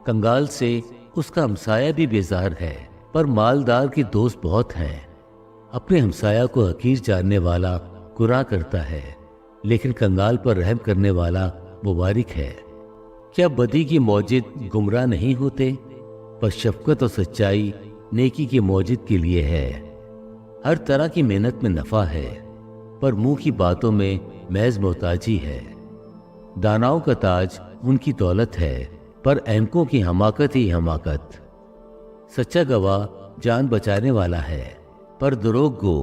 कंगाल से उसका हमसाया भी बेजार है, पर मालदार के दोस्त बहुत हैं। अपने हमसाया को हकीर जानने वाला गुनाह करता है, लेकिन कंगाल पर रहम करने वाला मुबारक है। क्या बदी की मौजिद गुमराह नहीं होते, पर शफकत और सच्चाई नेकी के मौजिद के लिए है। हर तरह की मेहनत में नफा है, पर मुंह की बातों में महज मोहताजी है। दानाओं का ताज उनकी दौलत है, पर अहमकों की हमाकत ही हमाकत। सच्चा गवाह जान बचाने वाला है, पर दरोग को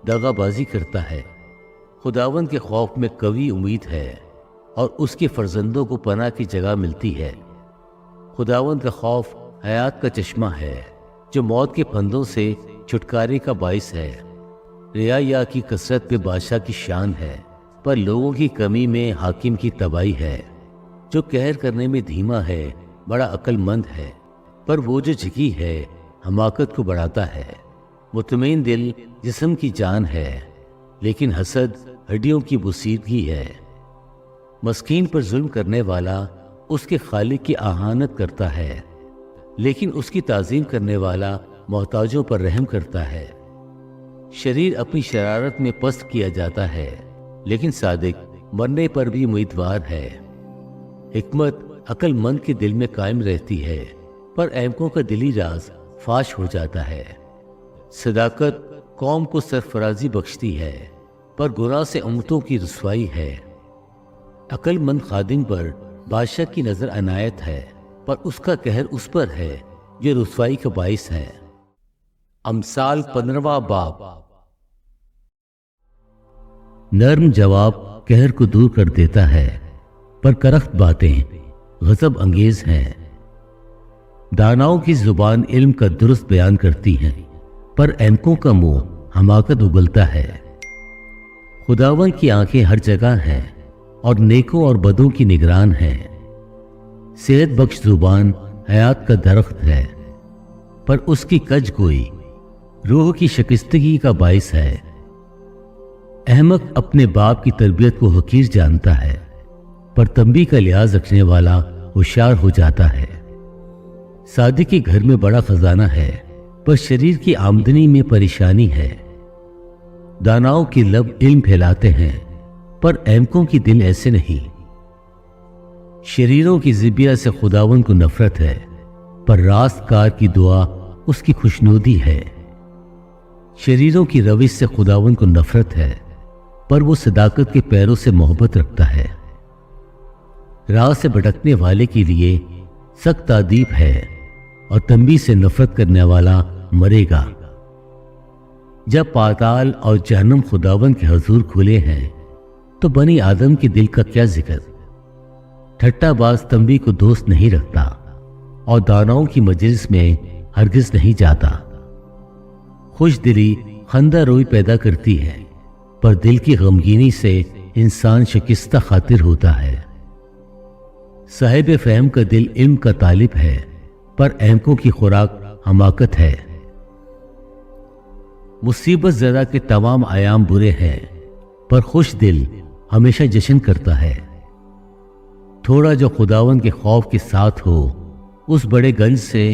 दगाबाजी करता है। खुदावंद के खौफ में कवी उम्मीद है, और उसके फर्जंदों को पनाह की जगह मिलती है। खुदावंद का खौफ हयात का चश्मा है, जो मौत के फंदों से छुटकारे का बाइस है। रियाया की कसरत पे बादशाह की शान है, पर लोगों की कमी में हाकिम की तबाही है। जो कहर करने में धीमा है बड़ा अक्लमंद है, पर वो जो झिकी है हमाकत को बढ़ाता है। मुतमईन दिल जिस्म की जान है, लेकिन हसद हड्डियों की बुसीदगी है। मस्कीन पर जुल्म करने वाला उसके खालिक की आहानत करता है, लेकिन उसकी ताज़ीम करने वाला मोहताजों पर रहम करता है। शरीर अपनी शरारत में पस्त किया जाता है, लेकिन सादिक मरने पर भी उम्मीदवार है। हिकमत अक्लमंद के दिल में कायम रहती है, पर अहमकों का दिली राज फाश हो जाता है। सदाकत कौम को सरफराजी बख्शती है, पर गुनाह से उम्मतों की रुसवाई है। अक्लमंद खादिम पर बादशाह की नजर अनायत है, पर उसका कहर उस पर है जो रुसवाई का बाइस है। अमसाल 15वां बाब। नर्म जवाब कहर को दूर कर देता है, पर करख्त बातें गजब अंगेज हैं। दानाओं की जुबान इल्म का दुरुस्त बयान करती हैं, पर अहमकों का मुंह हमाकत उगलता है। खुदावन की आंखें हर जगह हैं, और नेकों और बदों की निगरान है। सेहत बख्श जुबान हयात का दरख्त है, पर उसकी कज गोई रूह की शिकस्तगी का बाइस है। अहमक अपने बाप की तरबियत को हकीर जानता है, पर तंबी का लिहाज रखने वाला होशियार हो जाता है। सादिक के घर में बड़ा खजाना है, पर शरीर की आमदनी में परेशानी है। दानाओं की लब इल्म फैलाते हैं, पर अहमकों की दिल ऐसे नहीं। शरीरों की जिबिया से खुदावन को नफरत है, पर रास्तकार की दुआ उसकी खुशनुदी है। शरीरों की रविश से खुदावन को नफरत है, पर वो सदाकत के पैरों से मोहब्बत रखता है। राह से भटकने वाले के लिए सख्त तादीब है, और तंबी से नफरत करने वाला मरेगा। जब पाताल और जहन्नम खुदावन के हजूर खुले हैं, तो बनी आदम के दिल का क्या जिक्र। ठट्टाबाज तंबी को दोस्त नहीं रखता, और दानाओं की मजलिस में हरगिज नहीं जाता। खुश दिली खंदा रोई पैदा करती है, पर दिल की गमगीनी से इंसान शिकस्ता खातिर होता है। साहिब फहम का दिल इल्म का तालिब है, पर अहमकों की खुराक हमाकत है। मुसीबत ज़रा के तमाम आयाम बुरे हैं, पर खुश दिल हमेशा जश्न करता है। थोड़ा जो खुदावन के खौफ के साथ हो, उस बड़े गंज से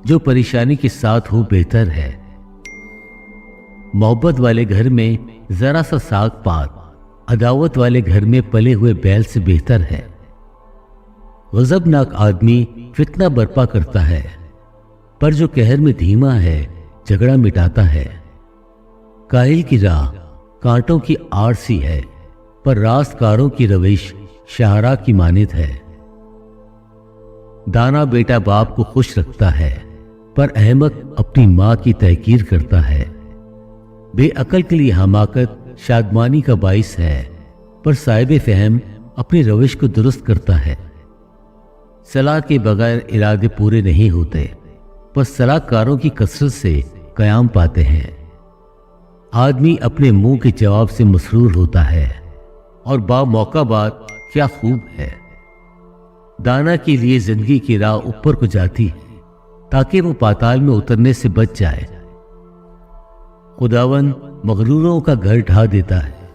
जो परेशानी के साथ हो बेहतर है। मोहब्बत वाले घर में जरा सा साग पात अदावत वाले घर में पले हुए बैल से बेहतर है। गजबनाक आदमी फितना बर्पा करता है, पर जो कहर में धीमा है झगड़ा मिटाता है। काहिल की राह कांटों की आड़ सी है, पर रास्तकारों की रविश शाहरा की मानित है। दाना बेटा बाप को खुश रखता है, पर अहमक अपनी मां की तहकीर करता है। बेअकल के लिए हमाकत शादमानी का बाइस है, पर साहिब फहम अपनी रविश को दुरुस्त करता है। सलाह के बगैर इरादे पूरे नहीं होते, पर सलाहकारों की कसरत से कयाम पाते हैं। आदमी अपने मुंह के जवाब से मसरूर होता है, और बा मौका बात क्या खूब है। दाना के लिए जिंदगी की राह ऊपर को जाती है, ताकि वो पाताल में उतरने से बच जाए। खुदावन मगरूरों का घर ढा देता है,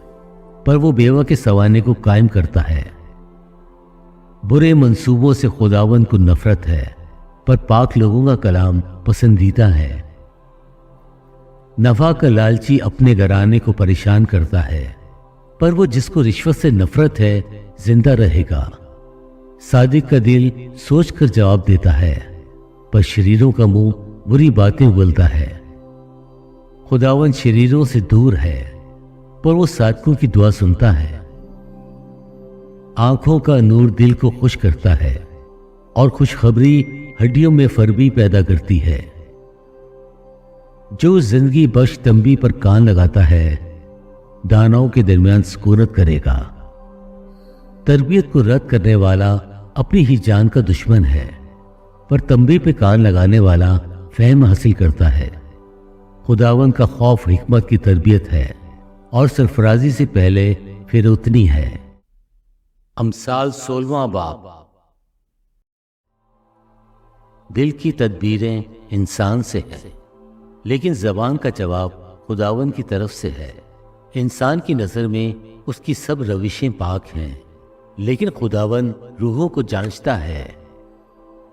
पर वो बेवा के सवाने को कायम करता है। बुरे मंसूबों से खुदावन को नफरत है, पर पाक लोगों का कलाम पसंदीदा है। नफा का लालची अपने घराने को परेशान करता है, पर वो जिसको रिश्वत से नफरत है जिंदा रहेगा। सादिक का दिल सोचकर जवाब देता है, पर शरीरों का मुंह बुरी बातें उगलता है। खुदावन शरीरों से दूर है, पर वो सादकों की दुआ सुनता है। आंखों का नूर दिल को खुश करता है, और खुशखबरी हड्डियों में फरबी पैदा करती है। जो जिंदगी बख्श तंबी पर कान लगाता है, दानाओं के दरमियान सुकूनत करेगा। तरबियत को रद्द करने वाला अपनी ही जान का दुश्मन है, पर तंबी पे कान लगाने वाला फहम हासिल करता है। खुदावन का खौफ हिकमत की तरबियत है, और सरफराजी से पहले फिर उतनी है। अमसाल 16वां बाब। दिल की तदबीरें इंसान से है, लेकिन जबान का जवाब खुदावन की तरफ से है। इंसान की नजर में उसकी सब रविशें पाक हैं, लेकिन खुदावन रूहों को जांचता है।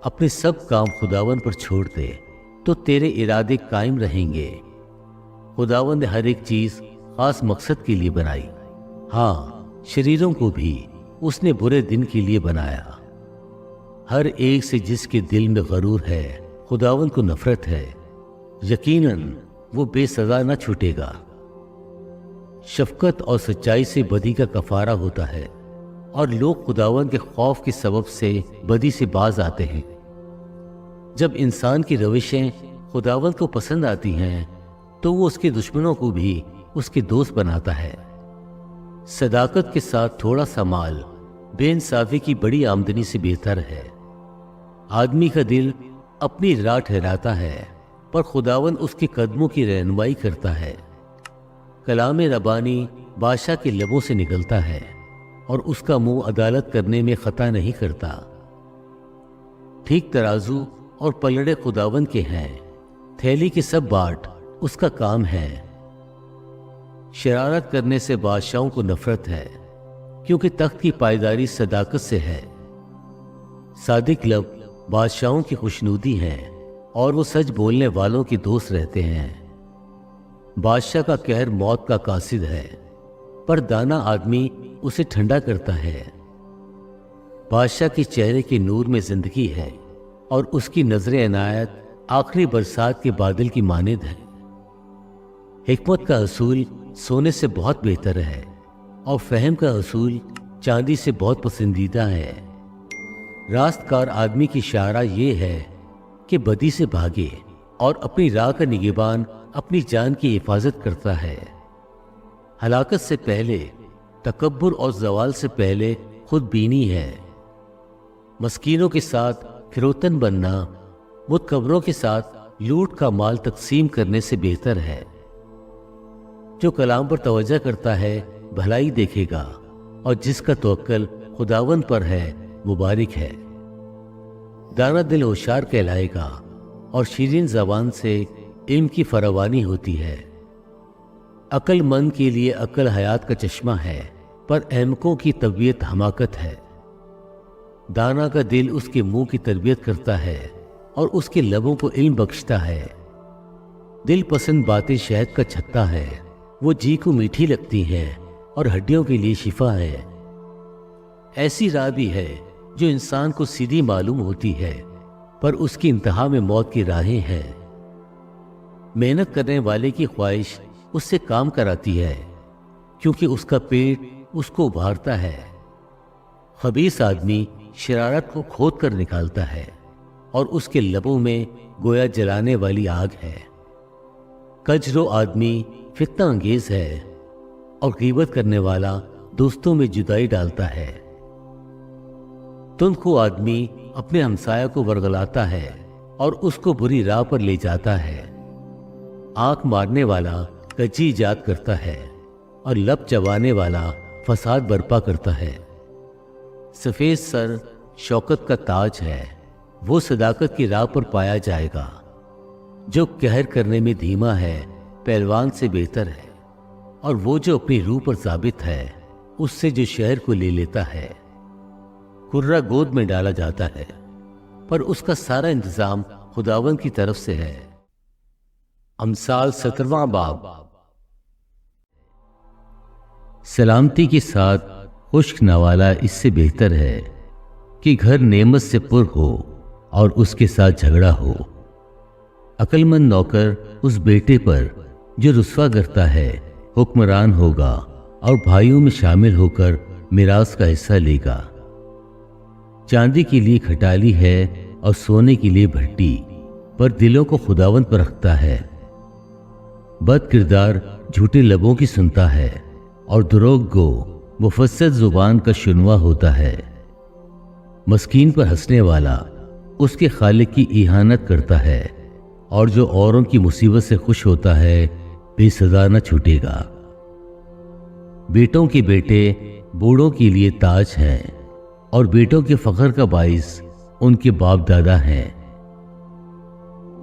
अपने सब काम खुदावन पर छोड़ दे, तो तेरे इरादे कायम रहेंगे। खुदावन ने हर एक चीज खास मकसद के लिए बनाई। हाँ, शरीरों को भी उसने बुरे दिन के लिए बनाया। हर एक से जिसके दिल में गरूर है, खुदावन को नफरत है, यकीनन वो बेसजा न छूटेगा। शफकत और सच्चाई से बदी का कफारा होता है, और लोग खुदावन के खौफ के सबब से बदी से बाज आते हैं। जब इंसान की रविशें खुदावन को पसंद आती हैं, तो वो उसके दुश्मनों को भी उसके दोस्त बनाता है। सदाकत के साथ थोड़ा सा माल बेइंसाफी की बड़ी आमदनी से बेहतर है। आदमी का दिल अपनी राह ठहराता है, पर खुदावन उसके कदमों की रहनुमाई करता है। कलाम रबानी बादशाह के लबों से निकलता है, और उसका मुंह अदालत करने में खता नहीं करता। ठीक तराजू और पलड़े खुदावन के हैं, थैली के सब बांट उसका काम है। शरारत करने से बादशाहों को नफरत है, क्योंकि तख्त की पायदारी सदाकत से है। सादिक लब बादशाहों की खुशनुदी हैं और वो सच बोलने वालों के दोस्त रहते हैं। बादशाह का कहर मौत का कासिद है, पर दाना आदमी उसे ठंडा करता है। बादशाह के चेहरे के नूर में जिंदगी है और उसकी नजर इनायत आखिरी बरसात के बादल की मानिद है। हिकमत का असूल सोने से बहुत बेहतर है और फहम का असूल चांदी से बहुत पसंदीदा है। रास्तकार आदमी की शारा ये है कि बदी से भागे और अपनी राह का निगहबान अपनी जान की हिफाजत करता है। हलाकत से पहले तकब्बुर और जवाल से पहले खुद बीनी है। मस्कीनों के साथ फिरोतन बनना मुतकब्बरों के साथ लूट का माल तकसीम करने से बेहतर है। जो कलाम पर तवज्जो करता है भलाई देखेगा और जिसका तवक्कल खुदावंद पर है मुबारक है। दाना दिल होशियार कहलाएगा और शीरीन ज़बान से इल्म की फरावानी होती है। अक्लमंद के लिए अक्ल हयात का चश्मा है, पर अहमकों की तबीयत हमाकत है। दाना का दिल उसके मुंह की तरबियत करता है और उसके लबों को इल्म बख्शता है। दिल पसंद बातें शहद का छत्ता है, वो जी को मीठी लगती हैं और हड्डियों के लिए शिफा है। ऐसी राह भी है जो इंसान को सीधी मालूम होती है, पर उसकी इंतहा में मौत की राहें हैं। मेहनत करने वाले की ख्वाहिश उससे काम कराती है, क्योंकि उसका पेट उसको उभारता है। खबीस आदमी शरारत को खोद कर निकालता है और उसके लबों में गोया जलाने वाली आग है। कजरो आदमी फितना अंगेज है और गीबत करने वाला दोस्तों में जुदाई डालता है। तुंदखो आदमी अपने हमसाया को वरगलाता है और उसको बुरी राह पर ले जाता है। आंख मारने वाला कच्ची इजाद करता है और लब चबाने वाला फसाद बर्पा करता है। सफेद सर शौकत का ताज है, वो सदाकत की राह पर पाया जाएगा। जो कहर करने में धीमा है पहलवान से बेहतर है, और वो जो अपनी रूह पर साबित है उससे जो शहर को ले लेता है। कुर्रा गोद में डाला जाता है, पर उसका सारा इंतजाम खुदावंद की तरफ से है। अमसाल 17वां बाब। सलामती के साथ खुश्क नवाला इससे बेहतर है कि घर नेमत से पुर हो और उसके साथ झगड़ा हो। अक्लमंद नौकर उस बेटे पर जो रुस्वा करता है हुक्मरान होगा और भाइयों में शामिल होकर मिरास का हिस्सा लेगा। चांदी के लिए खटाली है और सोने के लिए भट्टी, पर दिलों को खुदावंद पर रखता है। बद किरदार झूठे लबों की सुनता है और दुरोग गो मुफस्सद जुबान का शुनवा होता है। मस्कीन पर हंसने वाला उसके खालिक की इहानत करता है, और जो औरों की मुसीबत से खुश होता है बेसजा न छूटेगा। बेटों के बेटे बूढ़ों के लिए ताज हैं और बेटों के फख्र का बाइस उनके बाप दादा हैं।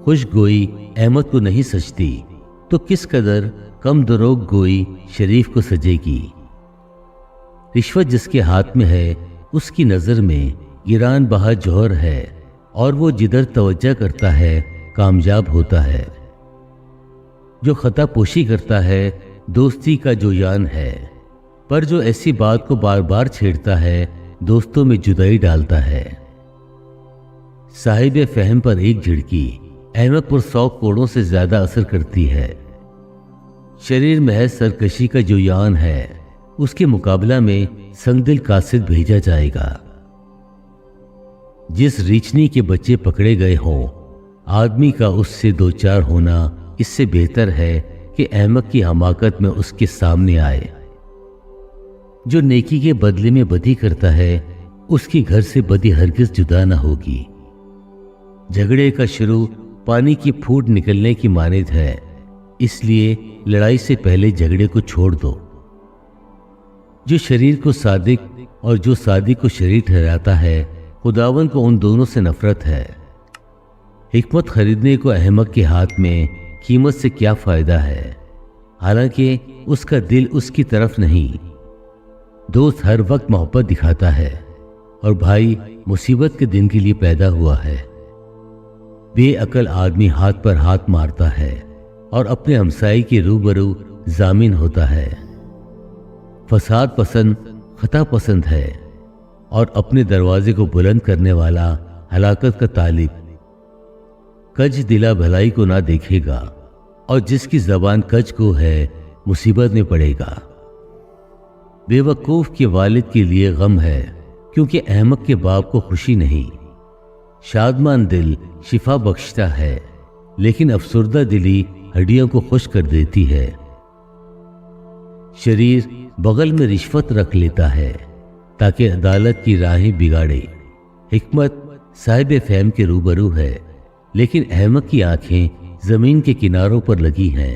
खुशगोई अहमद को नहीं सजती, तो किस कदर कम दरोग गोई शरीफ को सजेगी। रिश्वत जिसके हाथ में है उसकी नजर में गिरान बहा जौहर है, और वो जिधर तवज्जो करता है कामयाब होता है। जो खता पोशी करता है दोस्ती का जो यान है, पर जो ऐसी बात को बार बार छेड़ता है दोस्तों में जुदाई डालता है। साहिब फहम पर एक झिड़की अहमद पर 100 कोड़ों से ज्यादा असर करती है। शरीर महज सरकशी का जो यान है उसके मुकाबला में संगदिल कासिद भेजा जाएगा। जिस रीछनी के बच्चे पकड़े गए हों, आदमी का उससे दो चार होना इससे बेहतर है कि अहमक की हमाकत में उसके सामने आए। जो नेकी के बदले में बदी करता है उसकी घर से बदी हरगिज जुदा न होगी। झगड़े का शुरू पानी की फूट निकलने की मानिद है, इसलिए लड़ाई से पहले झगड़े को छोड़ दो। जो शरीर को सादिक और जो सादिक को शरीर ठहराता है, खुदावन को उन दोनों से नफरत है। حکمت خریدنے کو احمق کے ہاتھ میں قیمت سے کیا فائدہ ہے، حالانکہ اس کا دل اس کی طرف نہیں۔ دوست ہر وقت محبت دکھاتا ہے اور بھائی مصیبت کے دن کے لیے پیدا ہوا ہے۔ بے عقل آدمی ہاتھ پر ہاتھ مارتا ہے اور اپنے ہمسائے کے روبرو ضامن ہوتا ہے۔ فساد پسند خطا پسند ہے اور اپنے دروازے کو بلند کرنے والا ہلاکت کا طالب کج دلا بھلائی کو نہ دیکھے گا، اور جس کی زبان کج کو ہے مصیبت میں پڑے گا۔ بے وقوف کے والد کے لیے غم ہے کیونکہ احمق کے باپ کو خوشی نہیں۔ شادمان دل شفا بخشتا ہے لیکن افسردہ دلی ہڈیوں کو خشک کر دیتی ہے۔ شریر بغل میں رشوت رکھ لیتا ہے تاکہ عدالت کی راہیں بگاڑے۔ حکمت صاحب فہم کے روبرو ہے لیکن احمق کی آنکھیں زمین کے کناروں پر لگی ہیں۔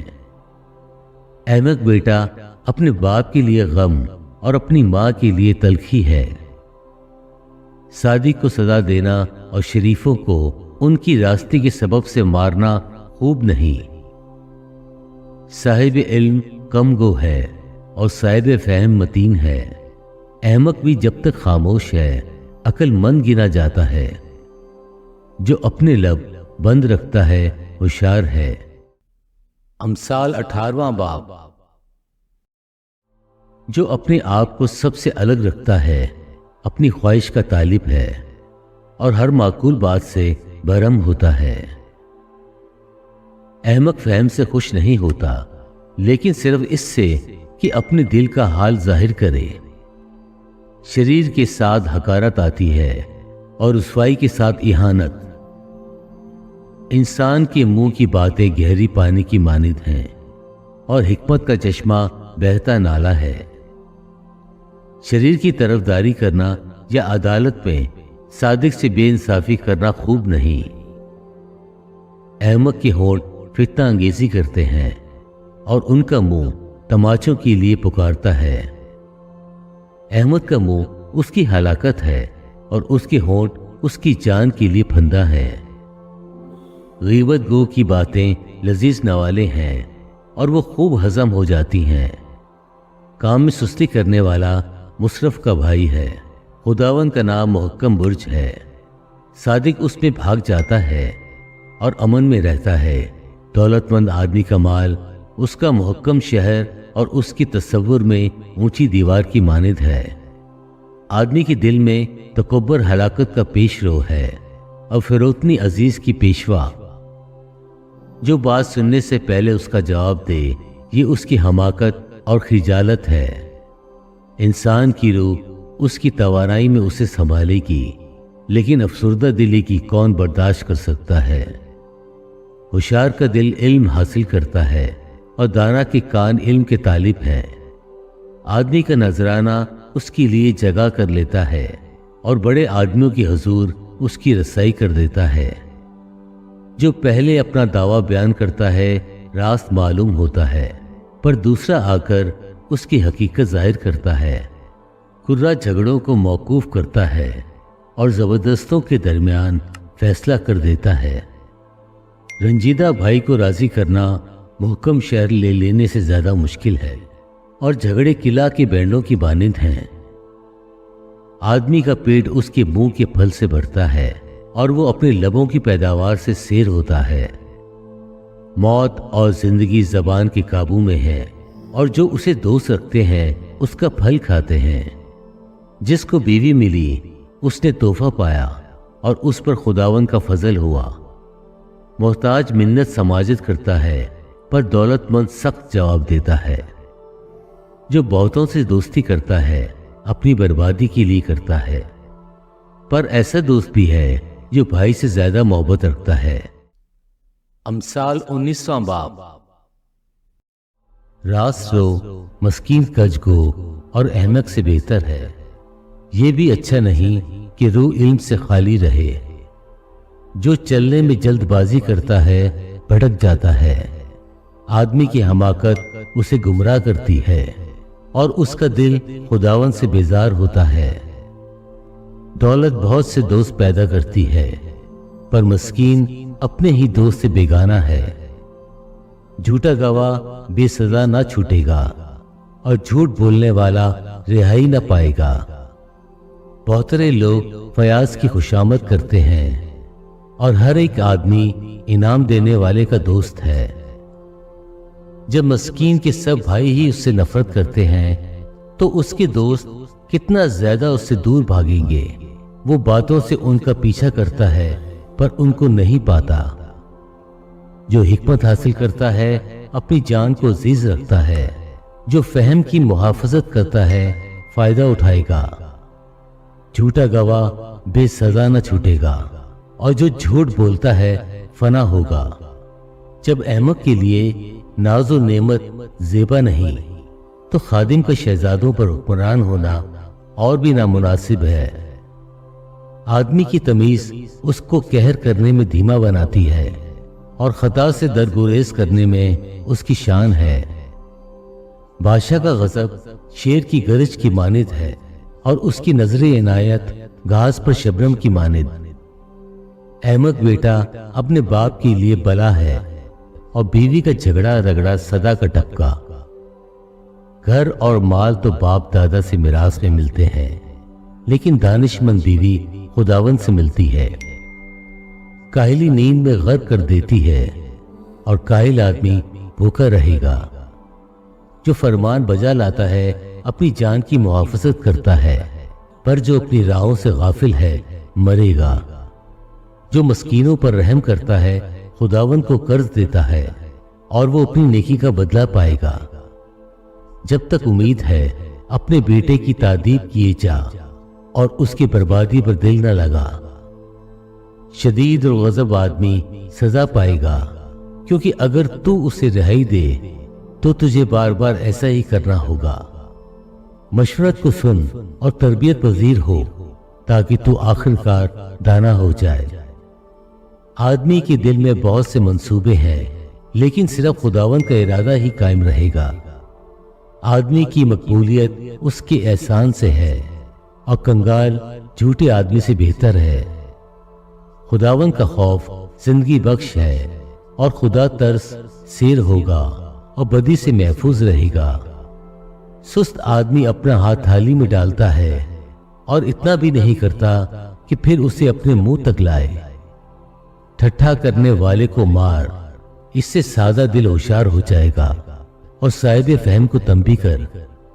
احمق بیٹا اپنے باپ کے لیے غم اور اپنی ماں کے لیے تلخی ہے۔ صادق کو سزا دینا اور شریفوں کو ان کی راستے کے سبب سے مارنا خوب نہیں۔ صاحب علم کم گو ہے اور صاحب فہم متین ہے۔ احمق بھی جب تک خاموش ہے عقل مند گنا جاتا ہے۔ جو اپنے لب بند رکھتا ہے ہوشیار ہے۔ امثال 18واں باب۔ جو اپنے آپ کو سب سے الگ رکھتا ہے اپنی خواہش کا طالب ہے اور ہر معقول بات سے برہم ہوتا ہے۔ احمق فہم سے خوش نہیں ہوتا لیکن صرف اس سے کہ اپنے دل کا حال ظاہر کرے۔ شریر کے ساتھ حقارت آتی ہے اور رسوائی کے ساتھ اہانت۔ انسان کے منہ کی باتیں گہری پانی کی مانند ہیں اور حکمت کا چشمہ بہتا نالا ہے۔ شریر کی طرفداری کرنا یا عدالت میں صادق سے بے انصافی کرنا خوب نہیں۔ احمق کے ہونٹ فتنہ انگیزی کرتے ہیں اور ان کا منہ تماچوں کے لیے پکارتا ہے۔ احمق کا منہ اس کی ہلاکت ہے اور اس کے ہونٹ اس کی جان کے لیے پھندا ہے۔ غیبت گو کی باتیں لذیذ نوالے ہیں اور وہ خوب ہضم ہو جاتی ہیں۔ کام میں سستی کرنے والا مصرف کا بھائی ہے۔ خداون کا نام محکم برج ہے، صادق اس میں بھاگ جاتا ہے اور امن میں رہتا ہے۔ دولت مند آدمی کا مال اس کا محکم شہر اور اس کی تصور میں اونچی دیوار کی مانند ہے۔ آدمی کے دل میں تکبر ہلاکت کا پیش رو ہے اور فروتنی عزیز کی پیشوا۔ جو بات سننے سے پہلے اس کا جواب دے یہ اس کی حماقت اور خجالت ہے۔ انسان کی روح اس کی توانائی میں اسے سنبھالے گی لیکن افسردہ دلی کی کون برداشت کر سکتا ہے۔ ہوشیار کا دل علم حاصل کرتا ہے اور دانا کے کان علم کے طالب ہیں۔ آدمی کا نذرانہ اس کے لیے جگہ کر لیتا ہے اور بڑے آدمیوں کی حضور اس کی رسائی کر دیتا ہے۔ جو پہلے اپنا دعویٰ بیان کرتا ہے راست معلوم ہوتا ہے پر دوسرا آ کر اس کی حقیقت ظاہر کرتا ہے۔ کرہ جھگڑوں کو موقوف کرتا ہے اور زبردستوں کے درمیان فیصلہ کر دیتا ہے۔ رنجیدہ بھائی کو راضی کرنا محکم شہر لے لینے سے زیادہ مشکل ہے اور جھگڑے قلعہ کے بینڈوں کی مانند ہیں۔ آدمی کا پیٹ اس کے منہ کے پھل سے بھرتا ہے اور وہ اپنے لبوں کی پیداوار سے سیر ہوتا ہے۔ موت اور زندگی زبان کے قابو میں ہے اور جو اسے دوست رکھتے ہیں اس کا پھل کھاتے ہیں۔ جس کو بیوی ملی اس نے تحفہ پایا اور اس پر خداون کا فضل ہوا۔ محتاج منت سماجت کرتا ہے پر دولت مند سخت جواب دیتا ہے۔ جو بہتوں سے دوستی کرتا ہے اپنی بربادی کے لیے کرتا ہے، پر ایسا دوست بھی ہے جو بھائی سے زیادہ محبت رکھتا ہے۔ امثال 19واں باب۔ راست رو مسکین کج کو اور احمق سے بہتر ہے۔ یہ بھی اچھا نہیں کہ روح علم سے خالی رہے۔ جو چلنے میں جلد بازی کرتا ہے بھٹک جاتا ہے۔ آدمی کی حماقت اسے گمراہ کرتی ہے اور اس کا دل خداون سے بیزار ہوتا ہے۔ دولت بہت سے دوست پیدا کرتی ہے پر مسکین अपने ही दोस्त से बेगाना है। झूठा गवाह बेसजा ना छूटेगा और झूठ बोलने वाला रिहाई ना पाएगा। बहुतरे लोग फयाज की खुशामद करते हैं और हर एक आदमी इनाम देने वाले का दोस्त है। जब मस्कीन के सब भाई ही उससे नफरत करते हैं तो उसके दोस्त कितना ज्यादा उससे दूर भागेंगे। वो बातों से उनका पीछा करता है पर उनको नहीं पाता। जो हिकमत हासिल करता है अपनी जान को अजीज रखता है। जो फहम की मुहाफजत करता है फायदा उठाएगा। झूठा गवाह बेसजा न छूटेगा और जो झूठ बोलता है फना होगा। जब अहमक के लिए नाज़ो नेमत जेबा नहीं तो खादिम का शहजादों पर हुक्मरान होना और भी नामुनासिब है। आदमी की तमीज उसको कहर करने में धीमा बनाती है और खता से दरगुरेज करने में उसकी शान है। बादशाह का गजब शेर की गरज की मानिद है और उसकी नजर इनायत घास पर शबनम की मानिद। अहमक बेटा अपने बाप के लिए बला है और बीवी का झगड़ा रगड़ा सदा का टपका। घर और माल तो बाप दादा से मिरास में मिलते हैं लेकिन दानिशमंद बीवी खुदावन से मिलती है। काहिली नींद में गर्क कर देती है और काहिल आदमी भूखा रहेगा। जो फरमान बजा लाता है अपनी जान की मुहाफजत करता है पर जो अपनी राहों से गाफिल है मरेगा। जो मस्कीनों पर रहम करता है खुदावन को कर्ज देता है और वो अपनी नेकी का बदला पाएगा। जब तक उम्मीद है अपने बेटे की तादीब किए जा और उसकी बर्बादी पर दिल न लगा। शदीद और गजब आदमी सजा पाएगा क्योंकि अगर तू उसे रिहाई दे तो तुझे बार बार ऐसा ही करना होगा। मशवरत को सुन और तरबियत पजीर हो ताकि तू आखिरकार दाना हो जाए। आदमी के दिल में बहुत से मंसूबे हैं लेकिन सिर्फ खुदावन का इरादा ही कायम रहेगा। आदमी की मकबूलियत उसके एहसान से है और कंगाल झूठे आदमी से बेहतर है। खुदावन का खौफ जिंदगी बख्श है और खुदा तरस शेर होगा और बदी से महफूज रहेगा। सुस्त आदमी अपना हाथ थाली में डालता है और इतना भी नहीं करता कि फिर उसे अपने मुंह तक लाए। ठट्ठा करने वाले को मार, इससे सादा दिल होशियार हो जाएगा और साहिब फहम को तंबी कर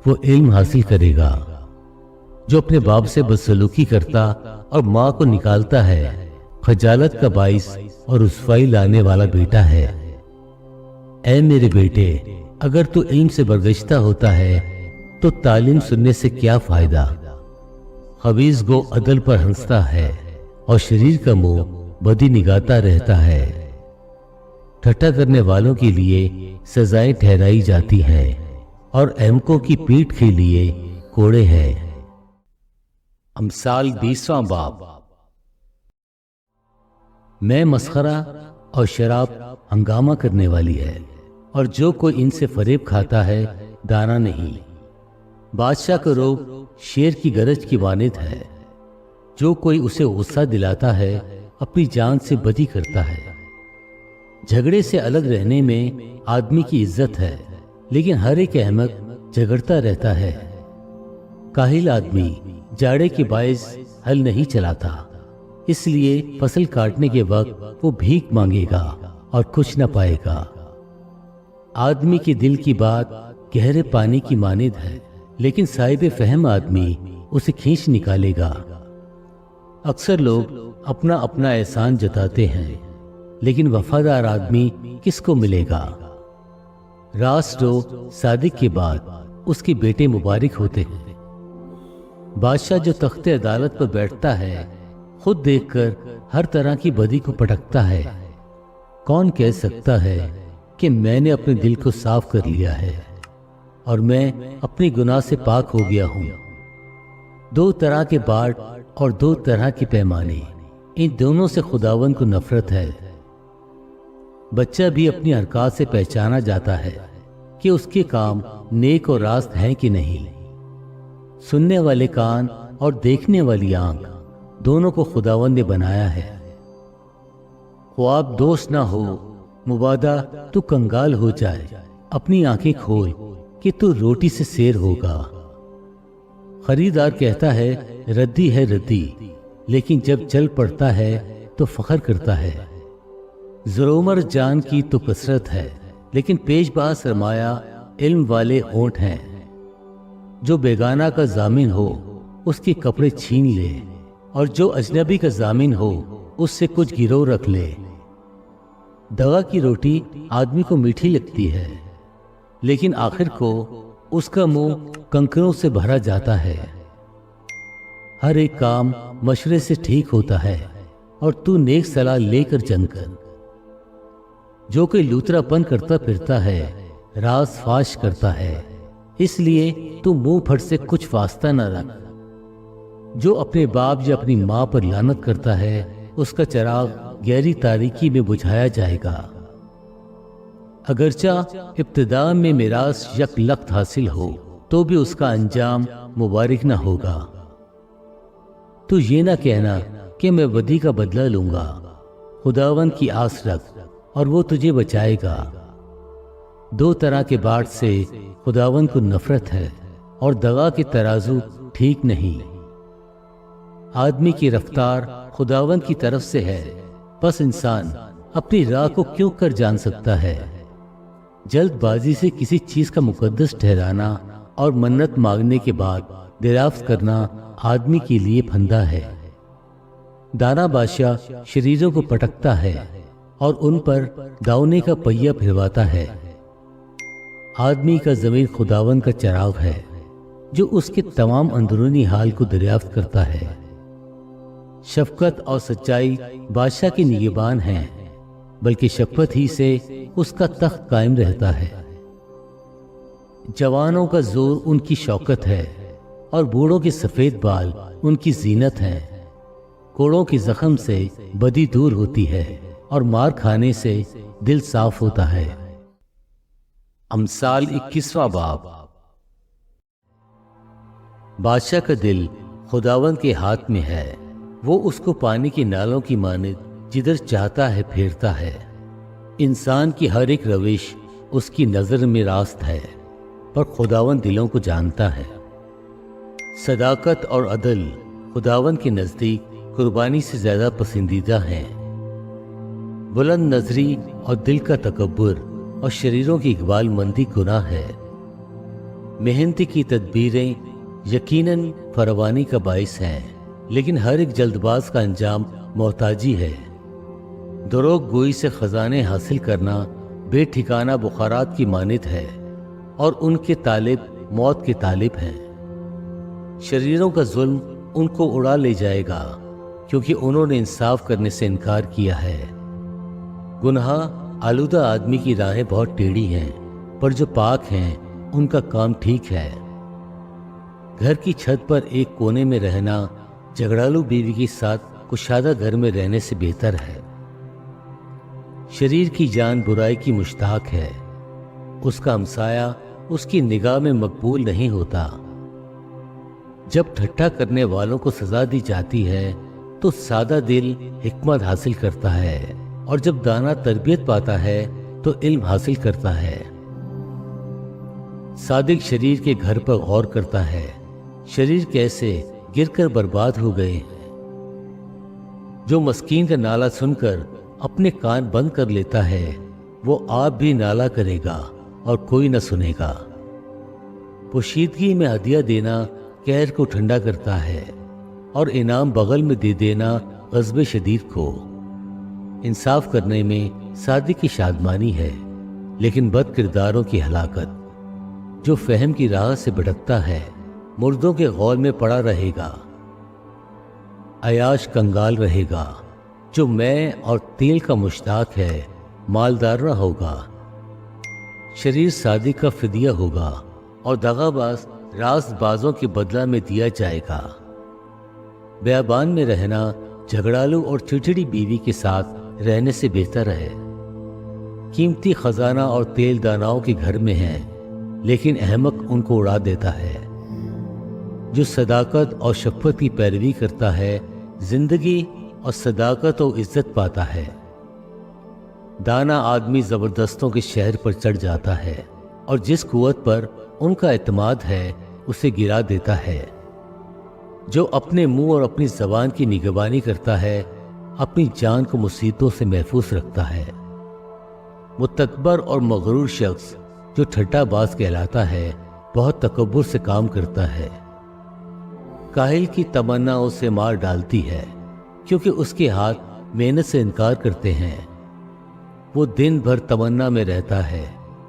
वो इल्म हासिल करेगा। जो अपने बाप से बदसलूकी करता और माँ को निकालता है खजालत का बाइस और रुसवाई लाने वाला बेटा है। ऐ मेरे बेटे, अगर तू इल्म से बरगश्ता होता है तो तालीम सुनने से क्या फायदा। खबीज गो अदल पर हंसता है और शरीर का मुंह बदी निगाहता रहता है। ठट्ठा करने वालों के लिए सजाएं ठहराई जाती हैं और अहमकों की पीठ के लिए कोड़े हैं। अमसाल 20वां बाब। मैं मस्खरा और शराब हंगामा करने वाली है और जो कोई इनसे फरेब खाता है दाना नहीं। बादशाह का रोब शेर की गरज की वानिद है। जो कोई उसे गुस्सा दिलाता है अपनी जान से बदी करता है। झगड़े से अलग रहने में आदमी की इज्जत है लेकिन हर एक अहमक झगड़ता रहता है। काहिल आदमी जाड़े के बायस हल नहीं चलाता, इसलिए फसल काटने के वक्त वो भीख मांगेगा और कुछ न पाएगा। आदमी के दिल की बात गहरे पानी की मानिद है लेकिन साहिब फहम आदमी उसे खींच निकालेगा। अक्सर लोग अपना अपना एहसान जताते हैं लेकिन वफादार आदमी किसको मिलेगा। रास्टो सादिक के बाद उसके बेटे मुबारक होते हैं। बादशाह जो तख्ते अदालत पर बैठता है खुद देखकर हर तरह की बदी को पटकता है। कौन कह सकता है कि मैंने अपने दिल को साफ कर लिया है और मैं अपने गुनाह से पाक हो गया हूं। दो तरह के बाट और दो तरह के पैमाने, इन दोनों से खुदावन को नफरत है। बच्चा भी अपनी हरकत से पहचाना जाता है कि उसके काम नेक और रास्त हैं कि नहीं। सुनने वाले कान और देखने वाली आंख दोनों को खुदावन ने बनाया है। ख्वाब दोस्त ना हो, मुबादा तू कंगाल हो जाए, अपनी आंखें खोल कि तू रोटी से शेर होगा। खरीदार कहता है रद्दी है रद्दी, लेकिन जब चल पड़ता है तो फख्र करता है। ज़रोमर जान की तो कसरत है, लेकिन पेशबा सरमाया इल्म वाले होंठ हैं। जो बेगाना का जामिन हो उसके कपड़े छीन ले, और जो अजनबी का जामिन हो उससे कुछ गिरोह रख ले। दगा की रोटी आदमी को मीठी लगती है, लेकिन आखिर को उसका मुंह कंकरों से भरा जाता है। हर एक काम मशवरे से ठीक होता है, और तू नेक सलाह लेकर जंग कर। जो कोई लूतरापन करता फिरता है, राज फाश करता है, इसलिए तू मुंह फट से कुछ वास्ता न रख। जो अपने बाप या अपनी माँ पर लानत करता है, उसका चिराग गहरी तारीकी में बुझाया जाएगा। अगरचा इब्तिदा में मिरास यकलख्त हासिल हो, तो भी उसका अंजाम मुबारक न होगा। तू ये ना कहना कि मैं वदी का बदला लूंगा। खुदावन की आस रख और वो तुझे बचाएगा। दो तरह के बाट से खुदावन को नफरत है, और दगा के तराजू ठीक नहीं। आदमी की रफ्तार खुदावन की तरफ से है, बस इंसान अपनी राह को क्यों कर जान सकता है। जल्दबाजी से किसी चीज का मुकद्दस ठहराना और मन्नत मांगने के बाद दरियाफ्त करना आदमी के लिए फंदा है। दाना बादशाह शरीरों को पटकता है और उन पर दावने का पहिया फिरवाता है। आदमी का ज़मीर खुदावन का चिराग है, जो उसके तमाम अंदरूनी हाल को दरियाफ्त करता है। शफकत और सच्चाई बादशाह के निगहबान हैं, बल्कि शफकत ही से उसका तख्त कायम रहता है। जवानों का जोर उनकी शौकत है, और बूढ़ों के सफेद बाल उनकी जीनत हैं। कोड़ों के जख्म से बदी दूर होती है, और मार खाने से दिल साफ होता है। अमसाल 21वां बाब। बादशाह का दिल खुदावंद के हाथ में है, वो उसको पानी के नालों की मानिद जिधर चाहता है फेरता है। इंसान की हर एक रविश उसकी नजर में रास्त है, पर खुदावंद दिलों को जानता है। सदाकत और अदल खुदावंद के नजदीक कुर्बानी से ज्यादा पसंदीदा हैं। बुलंद नजरी और दिल का तकब्बुर और शरीरों की इकबाल मंदी गुनाह है। मेहनती की तदबीरें यकीनन फरवानी का बाइस हैं, लेकिन हर एक जल्दबाज का अंजाम मोहताजी है। दरोग गोई से खजाने हासिल करना बेठिकाना बुखारात की मानित है, और उनके तालिब मौत के तालिब हैं। शरीरों का जुल्म उनको उड़ा ले जाएगा, क्योंकि उन्होंने इंसाफ करने से इनकार किया है। गुनाह आलूदा आदमी की राहें बहुत टेढ़ी हैं, पर जो पाक हैं उनका काम ठीक है। घर की छत पर एक कोने में रहना झगड़ालू बीवी के साथ कुशादा घर में रहने से बेहतर है। शरीर की जान बुराई की मुश्ताक है, उसका हमसाया उसकी निगाह में मकबूल नहीं होता। जब ठट्ठा करने वालों को सजा दी जाती है तो सादा दिल हिकमत हासिल करता है, और जब दाना तरबियत पाता है तो इल्म हासिल करता है। सादिक शरीर के घर पर गौर करता है, शरीर कैसे गिरकर बर्बाद हो गए हैं। जो मस्कीन का नाला सुनकर अपने कान बंद कर लेता है, वो आप भी नाला करेगा और कोई न सुनेगा। पोशीदगी में हदिया देना कहर को ठंडा करता है, और इनाम बगल में दे देना ग़ज़्ब शदीद को। इंसाफ करने में सादिक की शादमानी है, लेकिन बद किरदारों की हलाकत। जो फहम की राह से भटकता है मुर्दों के गौल में पड़ा रहेगा। अयाश कंगाल रहेगा, जो मैं और तेल का मुश्ताक है मालदार न होगा। शरीर सादिक का फिदिया होगा, और दगाबाज रास्तबाजों के बदला में दिया जाएगा। बेयाबान में रहना झगड़ालू और चिड़चिड़ी बीवी के साथ रहने से बेहतर है। कीमती खजाना और तेल दानाओं के घर में है, लेकिन अहमक उनको उड़ा देता है। जो सदाकत और शफ़क़त की पैरवी करता है जिंदगी और सदाकत और इज्जत पाता है। दाना आदमी जबरदस्तों के शहर पर चढ़ जाता है और जिस कुव्वत पर उनका एतमाद है उसे गिरा देता है। जो अपने मुंह और अपनी जबान की निगरानी करता है अपनी जान को मुसीबतों से महफूज रखता है। मुतकब्बर और मगरूर शख्स जो ठट्टाबाज कहलाता है बहुत तकब्बुर से काम करता है। काहिल की तमन्ना उसे मार डालती है क्योंकि उसके हाथ मेहनत से इनकार करते हैं। वो दिन भर तमन्ना में रहता है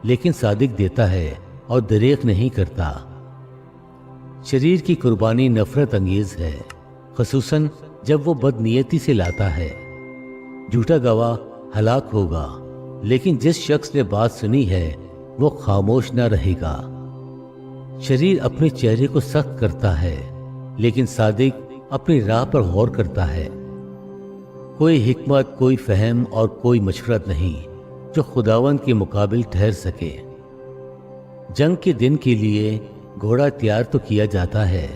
लेकिन सादिक देता है और दरेक नहीं करता। शरीर की कुर्बानी नफरत अंगेज है, खसूसन जब वो बदनीयती से लाता है। झूठा गवाह हलाक होगा, लेकिन जिस शख्स ने बात सुनी है वो खामोश ना रहेगा। शरीर अपने चेहरे को सख्त करता है, लेकिन सादिक अपनी राह पर गौर करता है। कोई हिकमत, कोई फहम और कोई मशवरत नहीं जो खुदावंद के मुकाबिल ठहर सके। जंग के दिन के लिए घोड़ा तैयार तो किया जाता है,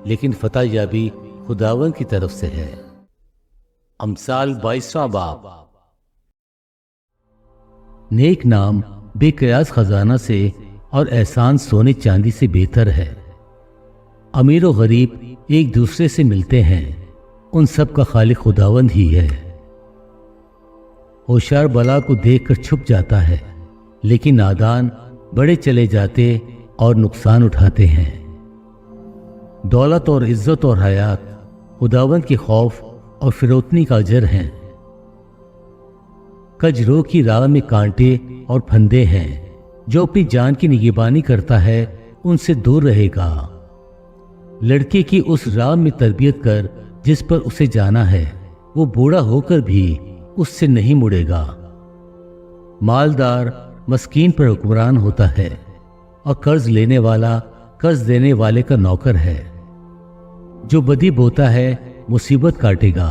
लेकिन फतह याबी खुदावंद की तरफ से है। अमसाल 22वां बाब। नेक नाम बेकयास खजाना से और एहसान सोने चांदी से बेहतर है। अमीर और गरीब एक दूसरे से मिलते हैं, उन सब का खालिक खुदावंद ही है। होशियार बला को देखकर छुप जाता है, लेकिन नादान बड़े चले जाते और नुकसान उठाते हैं। दौलत और इज्जत और हयात खुदावंद के खौफ और फिरौतनी का अजर हैं। कजरो की राह में कांटे और फंदे हैं, जो अपनी जान की निगरानी करता है उनसे दूर रहेगा। लड़के की उस राह में तरबियत कर जिस पर उसे जाना है, वो बूढ़ा होकर भी उससे नहीं मुड़ेगा। मालदार मस्कीन पर हुक्मरान होता है और कर्ज लेने वाला कर्ज देने वाले का नौकर है। जो बदी बोता है मुसीबत काटेगा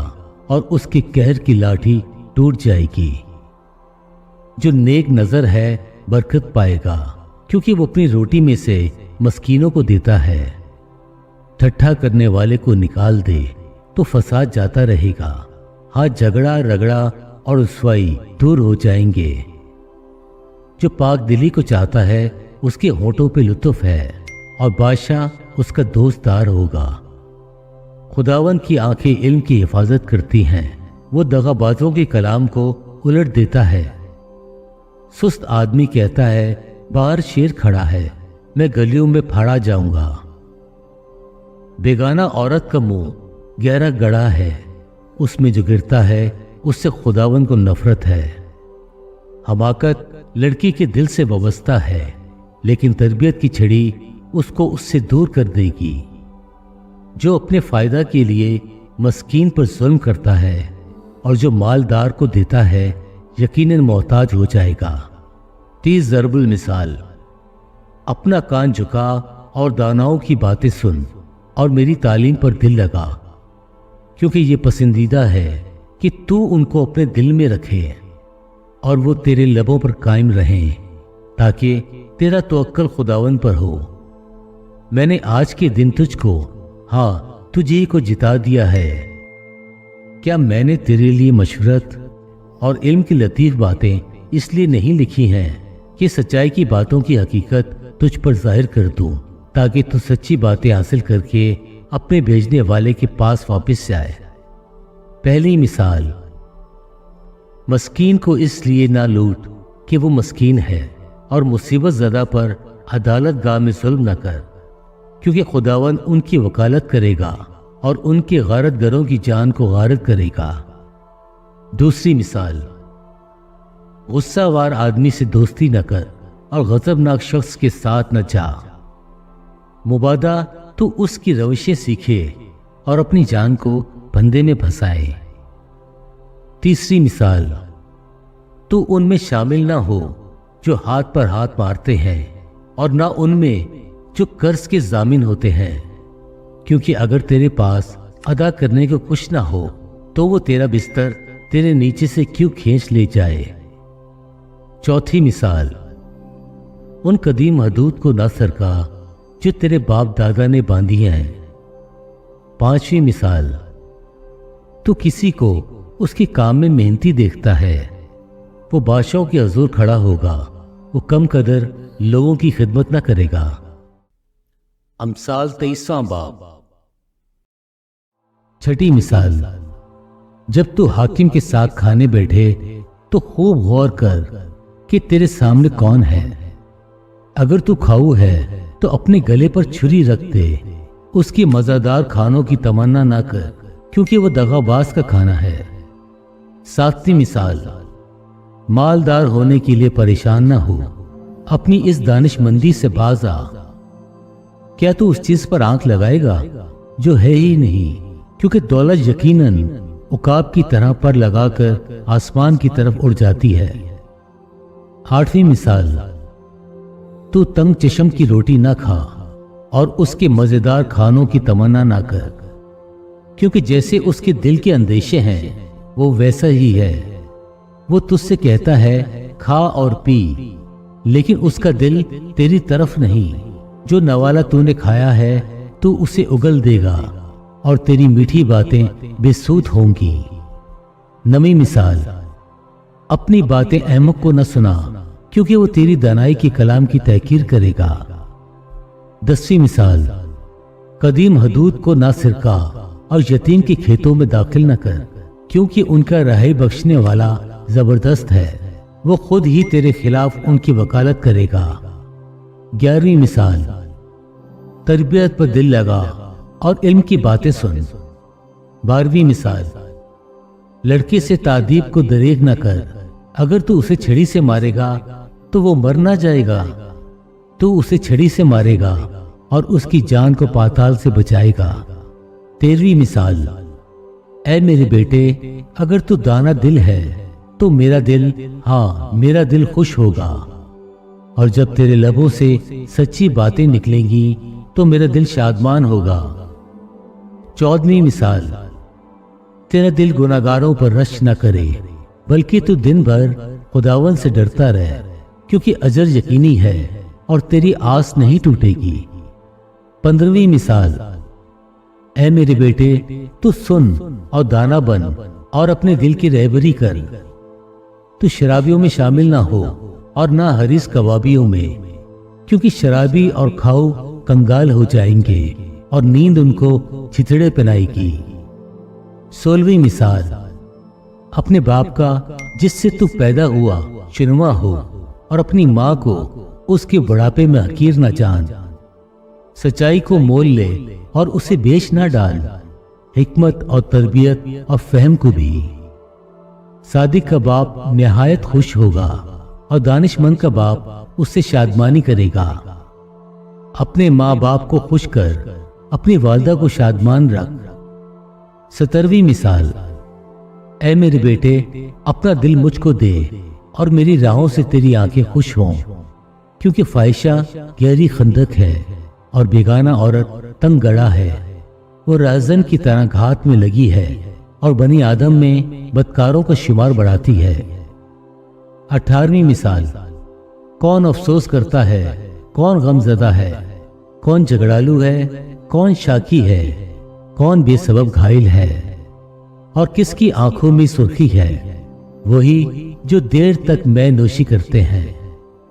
और उसके कहर की लाठी टूट जाएगी। जो नेक नजर है बरकत पाएगा, क्योंकि वो अपनी रोटी में से मस्कीनों को देता है। ठट्ठा करने वाले को निकाल दे तो फसाद जाता रहेगा। हाँ, झगड़ा रगड़ा और रुसवाई दूर हो जाएंगे। जो पाक दिली को चाहता है उसके होठों पे लुत्फ है और बादशाह उसका दोस्तदार होगा। खुदावंद की आंखें इल्म की हिफाजत करती हैं, वो दगाबाजों के कलाम को उलट देता है। सुस्त आदमी कहता है बाहर शेर खड़ा है, मैं गलियों में फाड़ा जाऊंगा। बेगाना औरत का मुंह गहरा गड़ा है, उसमें जो गिरता है उससे खुदावंद को नफरत है। हमाकत लड़की के दिल से वाबस्ता है, लेकिन तरबियत की छड़ी उसको उससे दूर कर देगी। जो अपने फायदा के लिए मस्कीन पर जुल्म करता है और जो मालदार को देता है यकीनन मोहताज हो जाएगा। 30 ज़रबुल मिसाल। अपना कान झुका और दानाओं की बातें सुन और मेरी तालीम पर दिल लगा, क्योंकि ये पसंदीदा है कि तू उनको अपने दिल में रखे और वो तेरे लबों पर कायम रहें, ताकि तेरा तवक्कल खुदावंद पर हो। मैंने आज के दिन तुझको, हाँ तुझे को जिता दिया है। क्या मैंने तेरे लिए मशवरत और इल्म की लतीफ बातें इसलिए नहीं लिखी हैं कि सच्चाई की बातों की हकीकत तुझ पर जाहिर कर दूं, ताकि तू सच्ची बातें हासिल करके अपने भेजने वाले के पास वापस जाए। पहली मिसाल, मस्कीन को इसलिए ना लूट कि वो मस्कीन है, और मुसीबत ज़दा पर अदालत गाह में जुल्म न कर, क्योंकि खुदावंद उनकी वकालत करेगा और उनके गारतगरों की जान को गारत करेगा। दूसरी मिसाल, गुस्सावार आदमी से दोस्ती न कर और गज़बनाक शख्स के साथ न जा। मुबादा तो उसकी रविशें सीखे और अपनी जान को फंदे में फंसाए। तीसरी मिसाल, तू उनमें शामिल ना हो जो हाथ पर हाथ मारते हैं और ना उनमें जो कर्ज के जामिन होते हैं, क्योंकि अगर तेरे पास अदा करने को कुछ ना हो तो वो तेरा बिस्तर तेरे नीचे से क्यों खींच ले जाए। चौथी मिसाल, उन कदीम हदूद को ना सरका जो तेरे बाप दादा ने बांधी हैं। पांचवी मिसाल, तू किसी को उसके काम में मेहनती देखता है, وہ बादशाहों के हजूर खड़ा होगा, वो कम कदर लोगों की खिदमत न करेगा। अमसाल 23वां बाब। छठी मिसाल, जब तू हाकिम के साथ खाने बैठे तो खूब गौर कर कि तेरे सामने कौन है। अगर तू खाऊ है तो अपने गले पर छुरी रख दे, उसकी मज़ेदार खानों की तमन्ना ना कर, क्योंकि वो दगाबाज का खाना है। 7वीं मिसाल, मालदार होने के लिए परेशान ना हो, अपनी इस दानिशमंदी से बाज आ। क्या तू उस चीज पर आंख लगाएगा जो है ही नहीं, क्योंकि दौलत यकीनन उकाब की तरह पर लगाकर आसमान की तरफ उड़ जाती है। 8वीं मिसाल, तू तंग चश्म की रोटी ना खा और उसके मजेदार खानों की तमन्ना ना कर, क्योंकि जैसे उसके दिल के अंदेशे हैं वो वैसा ही है। वो तुझसे कहता है खा और पी, लेकिन उसका दिल तेरी तरफ नहीं। जो नवाला तूने खाया है तू उसे उगल देगा और तेरी मीठी बातें बेसूद होंगी। 9वीं मिसाल, अपनी बातें अहमक को न सुना, क्योंकि वो तेरी दानाई के कलाम की तहकीर करेगा। 10वीं मिसाल, कदीम हदूद को ना सिरका और यतीम के खेतों में दाखिल न कर, क्योंकि उनका रहाई बख्शने वाला जबरदस्त है, वो खुद ही तेरे खिलाफ उनकी वकालत करेगा। 11वीं मिसाल, तरबियत पर दिल लगा और इल्म की बातें सुन। 12वीं मिसाल, लड़के से तादीब को दरेग न कर, अगर तू उसे छड़ी से मारेगा तो वो मर ना जाएगा। तू उसे छड़ी से मारेगा और उसकी जान को पाताल से बचाएगा। 13वीं मिसाल, ऐ मेरे बेटे, अगर तू दाना दिल है तो मेरा दिल, हाँ मेरा दिल खुश होगा, और जब तेरे लबों से सच्ची बातें निकलेंगी तो मेरा दिल शादमान होगा। 14वीं मिसाल, तेरा दिल गुनाहगारों पर रश न करे, बल्कि तू दिन भर खुदावन से डरता रहे, क्योंकि अजर यकीनी है और तेरी आस नहीं टूटेगी। 15वीं मिसाल, ऐ मेरे बेटे, तू सुन और दाना बन और अपने दिल की रहबरी कर। तू शराबियों में शामिल ना हो और ना हरीस कबाबियों में, क्योंकि शराबी और खाऊ कंगाल हो जाएंगे और नींद उनको छितड़े पहनाएगी। 16वीं मिसाल, अपने बाप का जिससे तू पैदा हुआ चुनवा हो और अपनी माँ को उसके बुढ़ापे में हकीर न जान। सच्चाई को मोल ले और उसे बेच ना डाल, हिकमत और तरबियत और फहम को भी। सादिक का बाप निहायत खुश होगा और दानिशमंद का बाप उससे शादमानी करेगा। अपने माँ बाप को खुश कर, अपनी वालिदा को शादमान रख। 17वीं मिसाल, ऐ मेरे बेटे, अपना दिल मुझको दे और मेरी राहों से तेरी आंखें खुश हों, क्योंकि फाहिशा गहरी खंदक है और बेगाना औरत तंग गड़ा है। वो राजन की तरह घात में लगी है और बनी आदम में बदकारों का शुमार बढ़ाती है। 18वीं मिसाल, कौन अफसोस करता है, कौन गमज़दा है, कौन झगड़ालू है, कौन शाकी है, कौन बेसबब घायल है, और किसकी आंखों में सुर्खी है। वही जो देर तक मै नोशी करते हैं,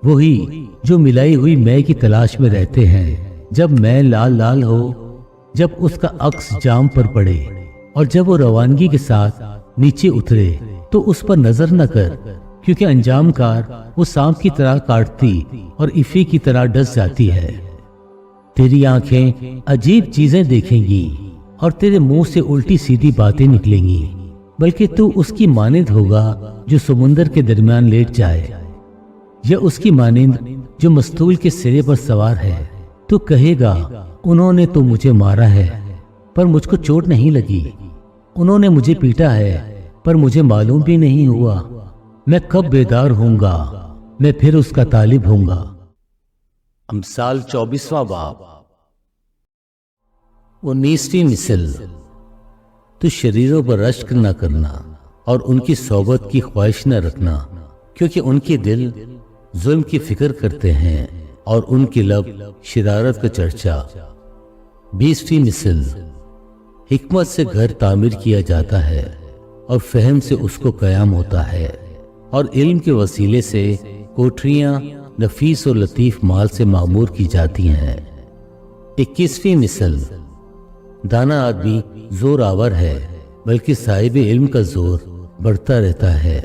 वही जो मिलाई हुई मै की तलाश में रहते हैं। जब मै लाल लाल हो, जब उसका अक्स जाम पर पड़े और जब वो रवानगी के साथ नीचे उतरे तो उस पर नजर न कर, क्योंकि अंजामकार वो सांप की तरह काटती और इफी की तरह डस जाती है। तेरी आंखें अजीब चीजें देखेंगी और तेरे मुंह से उल्टी सीधी बातें निकलेंगी, बल्कि तू उसकी मानिंद होगा जो समुंदर के दरमियान लेट जाए, या उसकी मानिंद जो मस्तूल के सिरे पर सवार है। तू कहेगा, उन्होंने तो मुझे मारा है पर मुझको चोट नहीं लगी, उन्होंने मुझे पीटा है पर मुझे मालूम भी नहीं हुआ। मैं कब बेदार होऊंगा, मैं फिर उसका तालिब होऊंगा। अमसाल 24वां बाब। 19वीं मिसल, तो शरीरों पर रश्क न करना और उनकी सोबत की ख्वाहिश न रखना, क्योंकि उनके दिल जुल्म की फिक्र करते हैं और उनके लब शरारत का चर्चा। 20वीं मिसल, हिकमत से घर तामीर किया जाता है और फहम से उसको कयाम होता है। اور علم کے وسیلے سے کوٹریاں نفیس اور لطیف مال سے معمور کی جاتی ہیں۔ 21ویں مثل، دانا آدمی زور آور ہے بلکہ صاحب علم کا زور بڑھتا رہتا ہے،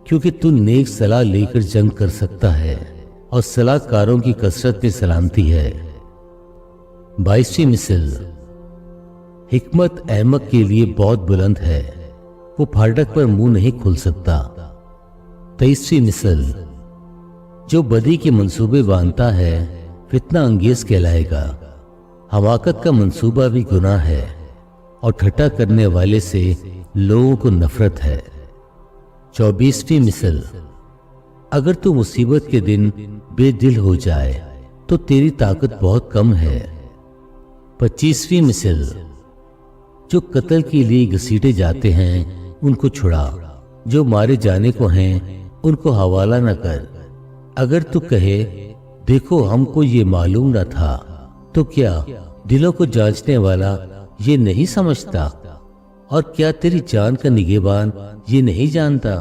کیونکہ تو نیک صلاح لے کر جنگ کر سکتا ہے اور صلاح کاروں کی کثرت میں سلامتی ہے۔ 22ویں مثل، حکمت احمق کے لیے بہت بلند ہے، وہ پھاٹک پر منہ نہیں کھول سکتا۔ 23ویں مثل، جو بدی کے منصوبے باندھتا ہے فتنہ انگیز کہلائے گا، حماقت کا منصوبہ بھی گناہ ہے اور ٹھٹا کرنے والے سے لوگوں کو نفرت ہے۔ 24ویں مثل، اگر تو مصیبت کے دن بے دل ہو جائے تو تیری طاقت بہت کم ہے۔ 25ویں مثل، جو قتل کے لیے گھسیٹے جاتے ہیں ان کو چھڑا، جو مارے جانے کو ہیں ان کو حوالہ نہ کر۔ اگر تو کہے دیکھو ہم کو یہ معلوم نہ تھا، تو کیا دلوں کو جانچنے والا یہ نہیں سمجھتا؟ اور کیا تیری جان کا نگہبان یہ نہیں جانتا؟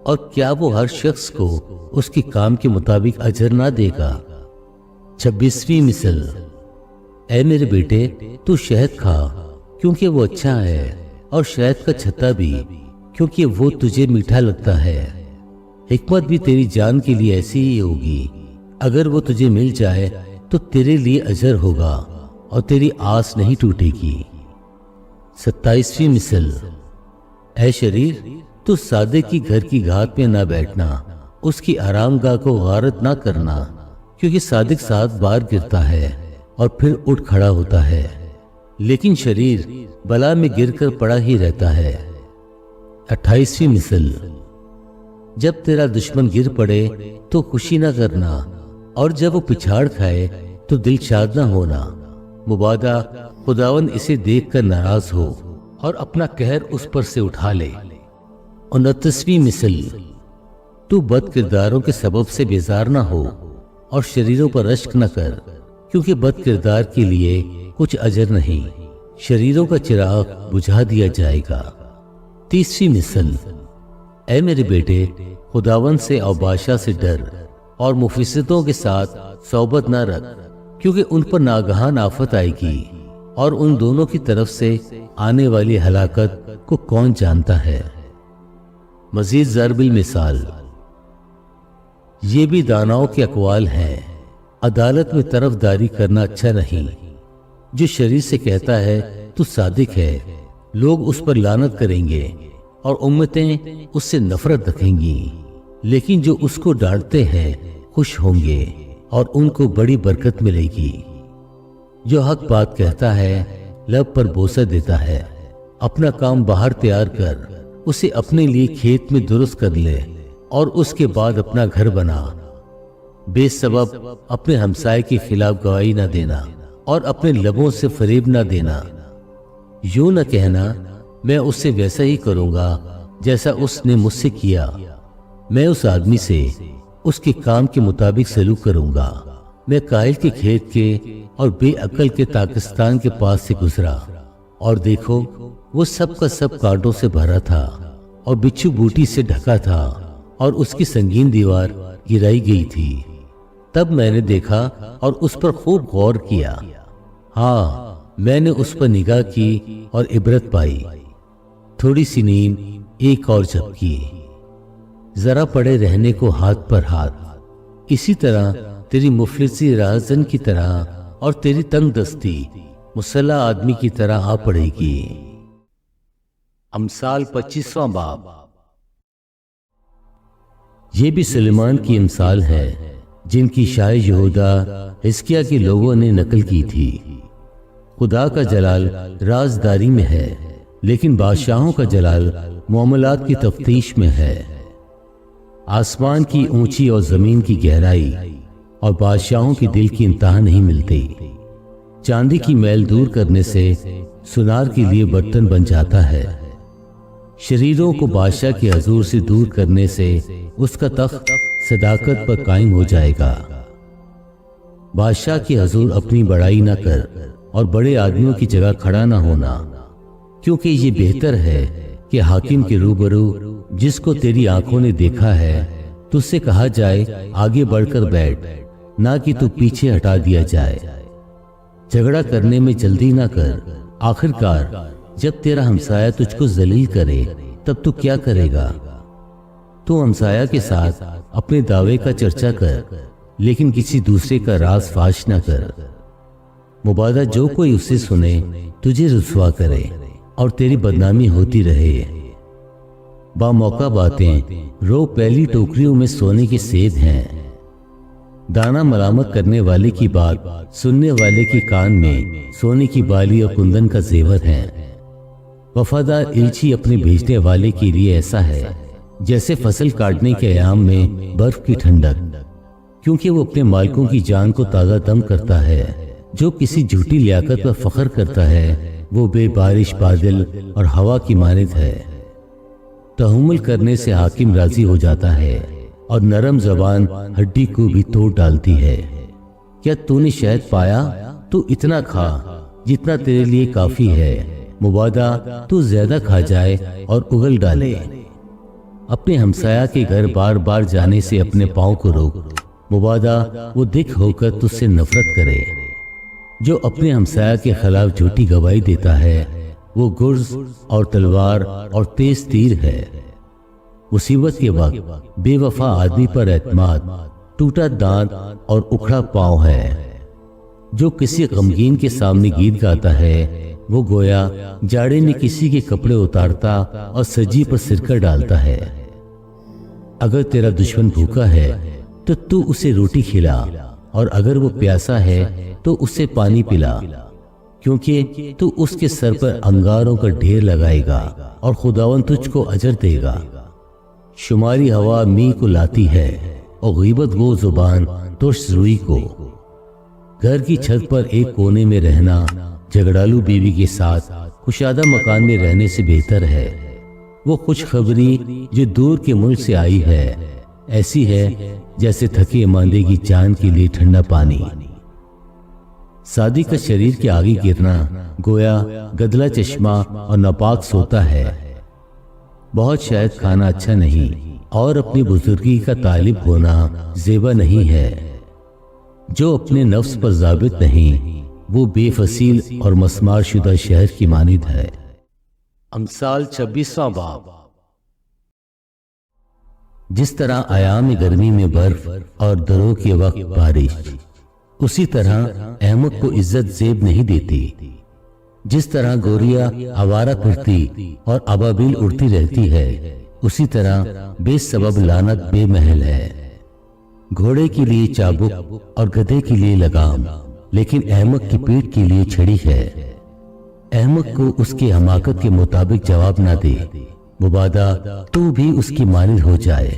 اور کیا وہ ہر شخص کو اس کے کام کے مطابق اجر نہ دے گا؟ 26ویں مثل، اے میرے بیٹے تو شہد کھا کیونکہ وہ اچھا ہے، اور شہد کا چھتا بھی کیونکہ وہ تجھے میٹھا لگتا ہے۔ حکمت بھی تیری جان کے لیے ایسی ہی ہوگی، اگر وہ تجھے مل جائے تو تیرے لیے اجر ہوگا اور تیری آس نہیں ٹوٹے گی۔ 27ویں مثل، اے شریر تو صادق کی گھر کی گھات میں نہ بیٹھنا، اس کی آرام گاہ کو غارت نہ کرنا، کیونکہ صادق 7 بار گرتا ہے اور پھر اٹھ کھڑا ہوتا ہے، لیکن شریر بلا میں گر کر پڑا ہی رہتا ہے۔ 28ویں مثل، جب تیرا دشمن گر پڑے تو خوشی نہ کرنا، اور جب وہ پچھاڑ کھائے تو دل شاد نہ ہونا، مبادا خداوند اسے دیکھ کر ناراض ہو اور اپنا قہر اس پر سے اٹھا لے۔ 29ویں مثل، تو بد کرداروں کے سبب سے بیزار نہ ہو اور شریروں پر رشک نہ کر، کیونکہ بد کردار کے لیے کچھ اجر نہیں، شریروں کا چراغ بجھا دیا جائے گا۔ 30ویں مثل، اے میرے بیٹے خداوند سے اور بادشاہ سے ڈر، اور مفسدوں کے ساتھ صحبت نہ رکھ، کیونکہ ان پر ناگہان آفت آئے گی، اور ان دونوں کی طرف سے آنے والی ہلاکت کو کون جانتا ہے۔ مزید ضرب المثال، یہ بھی داناؤں کے اقوال ہیں، عدالت میں طرف داری کرنا اچھا نہیں۔ جو شریر سے کہتا ہے تو صادق ہے، لوگ اس پر لعنت کریں گے اور امتیں اس سے نفرت رکھیں گی، لیکن جو اس کو ڈانٹتے ہیں خوش ہوں گے اور ان کو بڑی برکت ملے گی۔ جو حق بات کہتا ہے لب پر بوسہ دیتا ہے، اپنا کام باہر تیار کر، اسے اپنے لیے کھیت میں درست کر لے اور اس کے بعد اپنا گھر بنا۔ بے سبب اپنے ہمسائے کے خلاف گواہی نہ دینا اور اپنے لبوں سے فریب نہ دینا۔ یوں نہ کہنا میں اس سے ویسا ہی کروں گا جیسا اس نے مجھ سے کیا، میں اس آدمی سے اس کے کام کے مطابق سلوک کروں گا۔ میں کائل کے کھیت کے اور بے عقل کے پاکستان کے پاس سے گزرا، اور دیکھو وہ سب کا سب کانٹوں سے بھرا تھا اور بچھو بوٹی سے ڈھکا تھا، اور اس کی سنگین دیوار گرائی گئی تھی۔ تب میں نے دیکھا اور اس پر خوب غور کیا، ہاں میں نے اس پر نگاہ کی اور عبرت پائی۔ تھوڑی سی نیند ایک اور جھپکی، ذرا پڑے رہنے کو ہاتھ پر ہاتھ، اسی طرح تیری مفلسی راہزن کی طرح اور تیری تنگ دستی مسلح آدمی کی طرح آ پڑے گی۔ امثال 25واں باب۔ یہ بھی سلیمان کی امثال ہے جن کی شاہ یہودا حزقیہ کے لوگوں نے نقل کی تھی۔ خدا کا جلال رازداری میں ہے، لیکن بادشاہوں کا جلال معاملات کی تفتیش میں ہے۔ آسمان کی اونچی اور زمین کی گہرائی اور بادشاہوں کی دل کی انتہا نہیں ملتی۔ چاندی کی میل دور کرنے سے سنار کے لیے برتن بن جاتا ہے، شریروں کو بادشاہ کے حضور سے دور کرنے سے اس کا تخت صداقت پر قائم ہو جائے گا۔ بادشاہ کے حضور اپنی بڑائی نہ کر اور بڑے آدمیوں کی جگہ کھڑا نہ ہونا، کیونکہ یہ بہتر ہے کہ حاکم کے روبرو جس کو تیری آنکھوں نے دیکھا ہے تجھ سے کہا جائے آگے بڑھ کر بیٹھ، نہ کہ تو پیچھے ہٹا دیا جائے۔ جھگڑا کرنے میں جلدی نہ کر، آخر کار جب تیرا ہمسایہ تجھ کو ذلیل کرے تب تو کیا کرے گا؟ تو ہمسایہ کے ساتھ اپنے دعوے کا چرچا کر، لیکن کسی دوسرے کا راز فاش نہ کر، مبادا جو کوئی اسے سنے تجھے رسوا کرے اور تیری بدنامی ہوتی رہے۔ با موقع باتیں رو پہلی ٹوکریوں میں سونے کے سیب ہیں، دانا ملامت کرنے والے کی بات سننے والے کے کان میں سونے کی بالی اور کندن کا زیور ہے۔ وفادار الچی اپنے بھیجنے والے کے لیے ایسا ہے جیسے فصل کاٹنے کے ایام میں برف کی ٹھنڈک، کیونکہ وہ اپنے مالکوں کی جان کو تازہ دم کرتا ہے۔ جو کسی جھوٹی لیاقت پر فخر کرتا ہے وہ بے بارش بادل اور ہوا کی مانند ہے۔ تحمل کرنے سے حاکم راضی ہو جاتا ہے اور نرم زبان ہڈی کو بھی توڑ ڈالتی ہے۔ کیا تو نے شہد پایا؟ تو اتنا کھا جتنا تیرے لیے کافی ہے، مبادا تو زیادہ کھا جائے اور اگل ڈالے۔ اپنے ہمسایہ کے گھر بار بار جانے سے اپنے پاؤں کو روک، مبادا وہ دکھ ہو کر تجھ سے نفرت کرے۔ جو اپنے ہمسایہ کے خلاف جھوٹی گواہی دیتا ہے وہ گرز اور تلوار اور تیز تیر ہے۔ مصیبت کے وقت بے وفا آدمی پر اعتماد ٹوٹا دانت اور اکھڑا پاؤں ہے۔ جو کسی غمگین کے سامنے گیت گاتا ہے وہ گویا جاڑے میں کسی کے کپڑے اتارتا اور سجی پر سرکہ ڈالتا ہے۔ اگر تیرا دشمن بھوکا ہے تو تو اسے روٹی کھلا، اور اگر وہ پیاسا ہے تو اسے پانی پلا، کیونکہ تو اس کے سر پر انگاروں کا ڈھیر لگائے گا اور خداوند تجھ کو اجر دے گا۔ شمالی ہوا می کو لاتی ہے اور غیبت گو زبان ترش روئی کو۔ گھر کی چھت پر ایک کونے میں رہنا جھگڑالو بیوی کے ساتھ کشادہ مکان میں رہنے سے بہتر ہے۔ وہ خوشخبری جو دور کے ملک سے آئی ہے ایسی ہے جیسے تھکے ماندے کی جان کے لیے ٹھنڈا پانی۔ شادی کا شریر کے آگے گرنا گویا گدلا چشمہ اور ناپاک سوتا ہے۔ بہت شاید کھانا اچھا نہیں اور اپنی بزرگی کا طالب ہونا زیبا نہیں ہے۔ جو اپنے نفس پر ضابط نہیں وہ بے فصیل اور مسمار شدہ شہر کی مانند ہے۔ امثال 26واں باب۔ جس طرح ایام گرمی میں برف اور درو کے وقت بارش، اسی طرح احمق کو عزت زیب نہیں دیتی۔ جس طرح گوریا آوارہ پھرتی اور ابابیل اڑتی رہتی ہے، اسی طرح بے سبب لعنت بے محل ہے۔ گھوڑے کے لیے چابک اور گدھے کے لیے لگام، لیکن احمق کی پیٹھ کے لیے چھڑی ہے۔ احمق کو اس کی حماقت کے مطابق جواب نہ دے، مبادا تو بھی اس کی مانند ہو جائے۔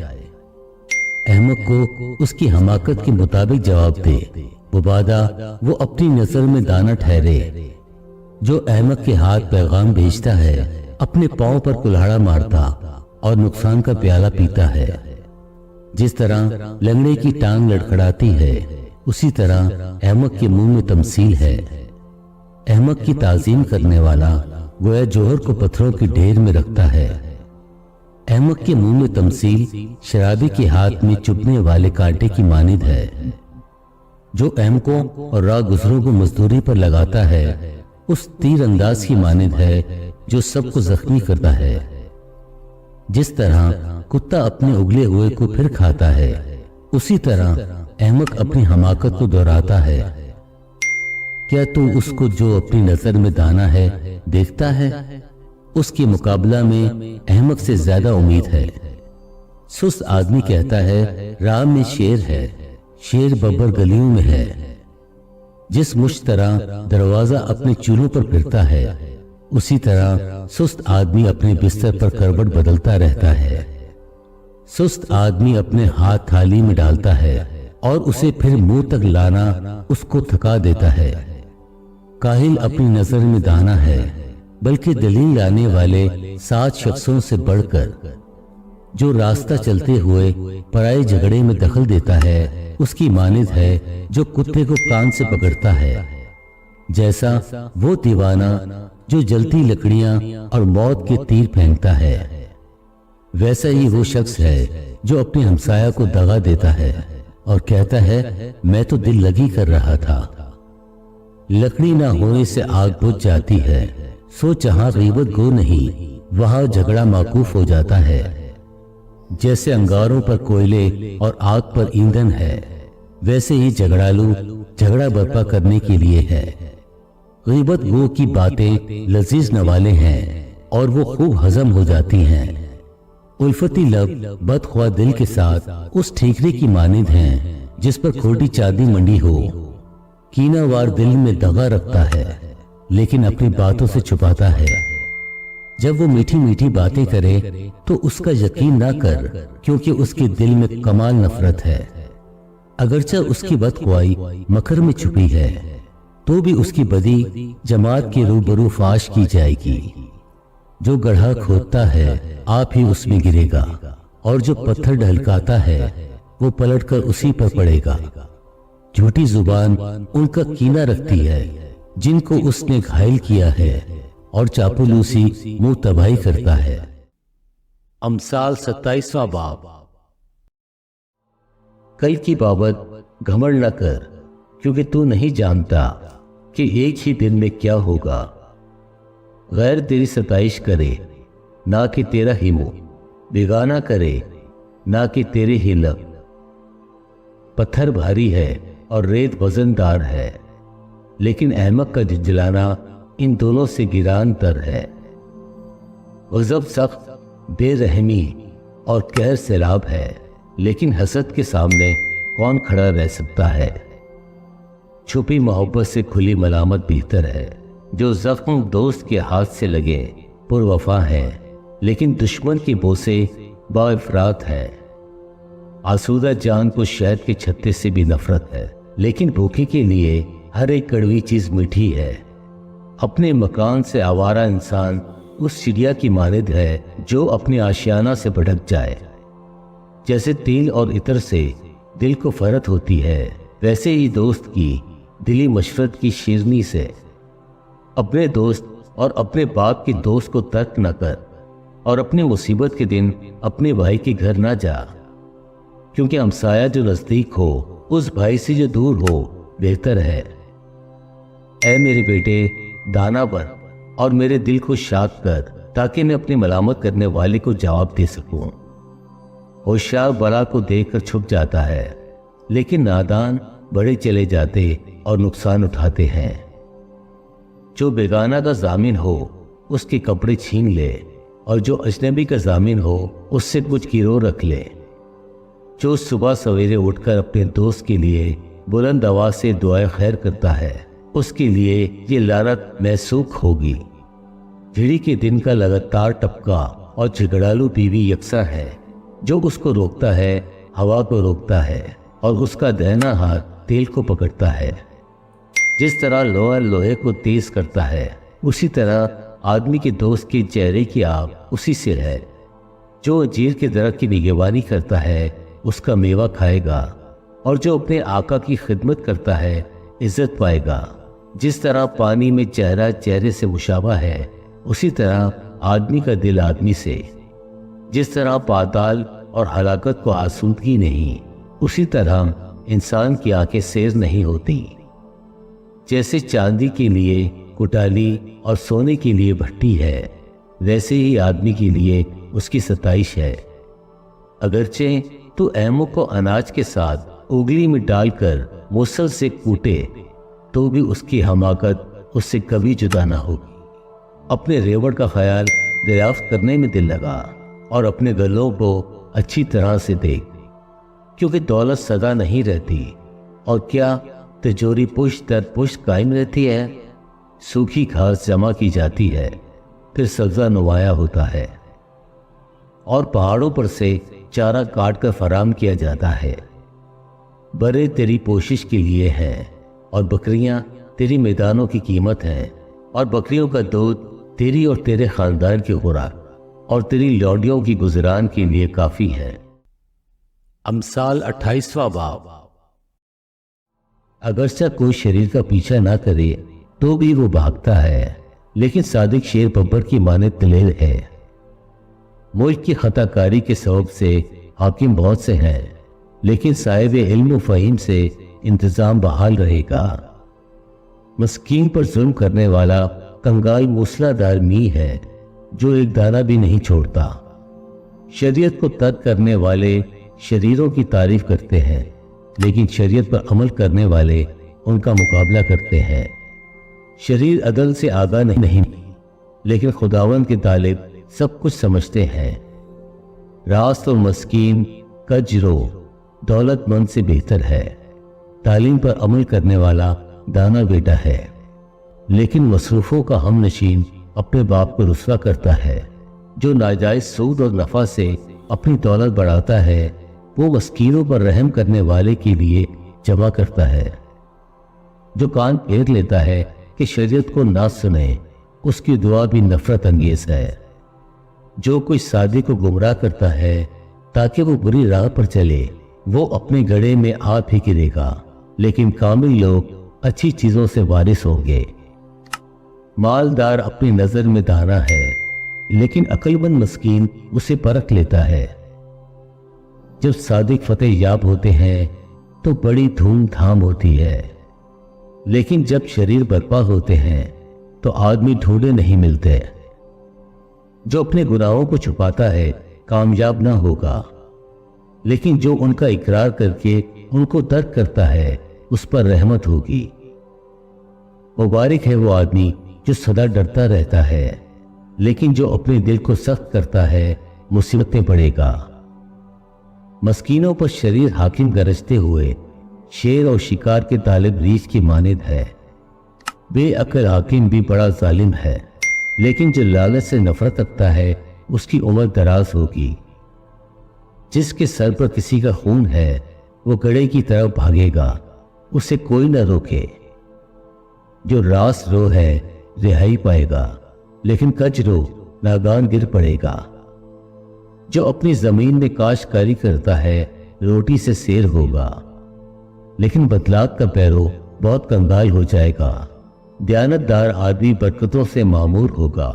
احمق کو اس کی حماقت کے مطابق جواب دے، مبادا وہ اپنی نظر میں دانا ٹھہرے۔ جو احمق کے ہاتھ پیغام بھیجتا ہے اپنے پاؤں پر کلہاڑا مارتا اور نقصان کا پیالہ پیتا ہے۔ جس طرح لنگڑے کی ٹانگ لڑکھڑاتی ہے اسی طرح احمق کے منہ میں تمثیل ہے۔ احمق کی تعظیم کرنے والا گویا جوہر کو پتھروں کے ڈھیر میں رکھتا ہے۔ احمق کے منہ میں تمثیل شرابی کے ہاتھ میں چبھنے والے کانٹے کی مانند ہے۔ جو احمقوں اور راہ گزروں کو مزدوری پر لگاتا ہے اس تیر انداز کی مانند ہے جو سب کو زخمی کرتا ہے۔ جس طرح کتا اپنے اگلے ہوئے کو پھر کھاتا ہے اسی طرح احمق اپنی حماقت کو دہراتا ہے۔ کیا تو اس کو جو اپنی نظر میں دانا ہے دیکھتا ہے؟ اس کے مقابلہ میں احمق سے زیادہ امید ہے۔ سست آدمی کہتا ہے راہ میں شیر ہے، شیر ببر گلیوں میں ہے۔ جس مشت طرح دروازہ اپنے چولہوں پر پھرتا ہے اسی طرح سست آدمی اپنے بستر پر کروٹ بدلتا رہتا ہے۔ سست آدمی اپنے ہاتھ تھالی میں ڈالتا ہے اور اسے پھر منہ تک لانا اس کو تھکا دیتا ہے۔ کاہل اپنی نظر میں دانا ہے، بلکہ دلیل لانے والے 7 شخصوں سے بڑھ کر۔ جو راستہ چلتے ہوئے پرائے جھگڑے میں دخل دیتا ہے اس کی مانند ہے جو کتے کو کان سے پکڑتا ہے۔ جیسا وہ دیوانہ جو جلتی لکڑیاں اور موت کے تیر پھینکتا ہے۔ वैसा ही वो शख्स है जो अपने हमसाया को दगा देता है और कहता है मैं तो दिल लगी कर रहा था। लकड़ी ना होने से आग बुझ जाती है, सो जहां गीबत गो नहीं वहां झगड़ा माकूफ हो जाता है। जैसे अंगारों पर कोयले और आग पर ईंधन है, वैसे ही झगड़ालू झगड़ा बर्पा करने के लिए है। गीबत गो की बातें लजीज नवाले हैं और वो खूब हजम हो जाती हैं। उल्फती लब बदख्वाह दिल के साथ उस ठीकरे की मानिंद हैं जिस पर खोटी चांदी मंडी हो। कीनावार दिल में दगा रखता है लेकिन अपनी बातों से छुपाता है। जब वो मीठी मीठी बातें करे तो उसका यकीन ना कर, क्योंकि उसके दिल में कमाल नफरत है। अगरचे उसकी बदख्वाही मकर में छुपी है तो भी उसकी बदी जमात के रूबरू फाश की जाएगी। जो गड्ढा खोदता है आप ही उसमें गिरेगा और जो पत्थर ढलकाता है वो पलटकर उसी पर पड़ेगा। झूठी जुबान उनका कीना रखती है जिनको उसने घायल किया है और चापलूसी मुंह तबाही करता है। अमसाल 27वां बाब। कल की बाबत घमंड न कर, क्योंकि तू नहीं जानता कि एक ही दिन में क्या होगा। गैर तेरी सताइश करे ना कि तेरा ही मुंह, बेगाना करे ना कि तेरे ही लब। पत्थर भारी है और रेत वजनदार है, लेकिन अहमक का झिझलाना इन दोनों से गिरान तर है। गज़ब सख्त, बेरहमी और कहर सैलाब है, लेकिन हसद के सामने कौन खड़ा रह सकता है। छुपी मोहब्बत से खुली मलामत बेहतर है। जो जख्म दोस्त के हाथ से लगे पुरवफा है, लेकिन दुश्मन की बोसे बाइफरात है। आसूदा जान को शहद के छत्ते से भी नफरत है, लेकिन भूखे के लिए हर एक कड़वी चीज मीठी है। अपने मकान से आवारा इंसान उस चिड़िया की मानिद है जो अपने आशियाना से भटक जाए। जैसे तेल और इत्र से दिल को फरत होती है, वैसे ही दोस्त की दिली मशरत की शीरनी से। अपने दोस्त और अपने बाप के दोस्त को तर्क न कर और अपनी मुसीबत के दिन अपने भाई के घर ना जा, क्योंकि हमसाया जो नजदीक हो उस भाई से जो दूर हो बेहतर है। ऐ मेरे बेटे, दाना बन और मेरे दिल को शाद कर, ताकि मैं अपनी मलामत करने वाले को जवाब दे सकूं। होशियार बला को देखकर छुप जाता है, लेकिन नादान बड़े चले जाते और नुकसान उठाते हैं। जो बेगाना का जामिन हो उसके कपड़े छीन ले, और जो अजनबी का जामिन हो उससे कुछ गिरो रख ले। जो सुबह सवेरे उठकर अपने दोस्त के लिए बुलंद आवाज से दुआएं खैर करता है, उसके लिए ये लानत महसूक होगी। झिड़ी के दिन का लगातार टपका और झगड़ालू बीवी यकसा है। जो उसको रोकता है हवा को रोकता है, और उसका दाहिना हाथ तेल को पकड़ता है। जिस तरह लोहा लोहे को तेज करता है, उसी तरह आदमी के दोस्त के चेहरे की आग उसी से है। जो अंजीर के दरख्त की निगहबानी करता है उसका मेवा खाएगा, और जो अपने आका की खिदमत करता है इज्जत पाएगा। जिस तरह पानी में चेहरा चेहरे से मुशाबा है, उसी तरह आदमी का दिल आदमी से। जिस तरह पाताल और हलाकत को आसूदगी नहीं, उसी तरह इंसान की आंखें सेर नहीं होती। जैसे चांदी के लिए कुटाली और सोने के लिए भट्टी है, वैसे ही आदमी के लिए उसकी सताइश है। अगरचे तो अहमों को अनाज के साथ उंगली में डालकर मुसल से कूटे, तो भी उसकी हमाकत उससे कभी जुदा ना होगी। अपने रेवड़ का ख्याल दरियाफ्त करने में दिल लगा, और अपने गलों को अच्छी तरह से देख, क्योंकि दौलत सदा नहीं रहती, और क्या तिजोरी पुश्त दर पुश्त कायम रहती है। सूखी घास जमा की जाती है, फिर सब्जा नुमाया होता है, और पहाड़ों पर से चारा काट कर फराम किया जाता है। बरे तेरी पोशिश के लिए हैं, और बकरियां तेरी मैदानों की कीमत हैं, और बकरियों का दूध तेरी और तेरे खानदान की खुराक और तेरी लौडियों की गुजरान के लिए काफी है। अमसाल 28वां बाब। अगरचा कोई शरीर का पीछा ना करे तो भी वो भागता है, लेकिन सादिक शेर बब्बर की माने दलेर है। मुल्क की खताकारी के सबब से हाकिम बहुत से हैं, लेकिन साहिब इल्म व फ़हीम से इंतज़ाम बहाल रहेगा। मस्कीन पर जुल्म करने वाला कंगाल मूसलाधार मी है जो एक दाना भी नहीं छोड़ता। शरीयत को तर्क करने वाले शरीरों की तारीफ करते हैं, लेकिन शरीयत पर अमल करने वाले उनका मुकाबला करते हैं। शरीर अदल से आगा नहीं, लेकिन खुदावंद के तालिब सब कुछ समझते हैं। रास्त और मस्कीन कजरो दौलतमंद से बेहतर है। तालीम पर अमल करने वाला दाना बेटा है, लेकिन मसरूफों का हम नशीन अपने बाप को रुस्वा करता है। जो नाजायज सूद और नफा से अपनी दौलत बढ़ाता है, वो मस्कीनों पर रहम करने वाले के लिए जमा करता है। जो कान फेर लेता है कि शरीयत को ना सुने, उसकी दुआ भी नफरत अंगेज है। जो कोई सादी को गुमराह करता है ताकि वो बुरी राह पर चले, वो अपने गड़े में आप ही गिरेगा, लेकिन कामिल लोग अच्छी चीजों से वारिस होंगे। मालदार अपनी नजर में दाना है, लेकिन अक्लमंद मस्कीन उसे परख लेता है। जब सादिक फतेह याब होते हैं तो बड़ी धूमधाम होती है, लेकिन जब शरीर बर्पा होते हैं तो आदमी ढूंढे नहीं मिलते। जो अपने गुनाहों को छुपाता है कामयाब ना होगा, लेकिन जो उनका इकरार करके उनको तर्क करता है उस पर रहमत होगी। मुबारक है वो आदमी जो सदा डरता रहता है, लेकिन जो अपने दिल को सख्त करता है मुसीबत में पड़ेगा। मस्कीनों पर शरीर हाकिम गरजते हुए शेर और शिकार के तालिब रीछ की मानिद है। बेअक्ल हाकिम भी बड़ा जालिम है, लेकिन जो लालच से नफरत रखता है उसकी उम्र दराज होगी। जिसके सर पर किसी का खून है वो गड़े की तरफ भागेगा, उसे कोई न रोके। जो रास रो है रिहाई पाएगा, लेकिन कचरो नागान गिर पड़ेगा। जो अपनी जमीन में काश्तकारी करता है रोटी से सेर होगा, लेकिन बदलाव का पैरो बहुत कंगाल हो जाएगा। दयानतदार आदमी बरकतों से मामूर होगा,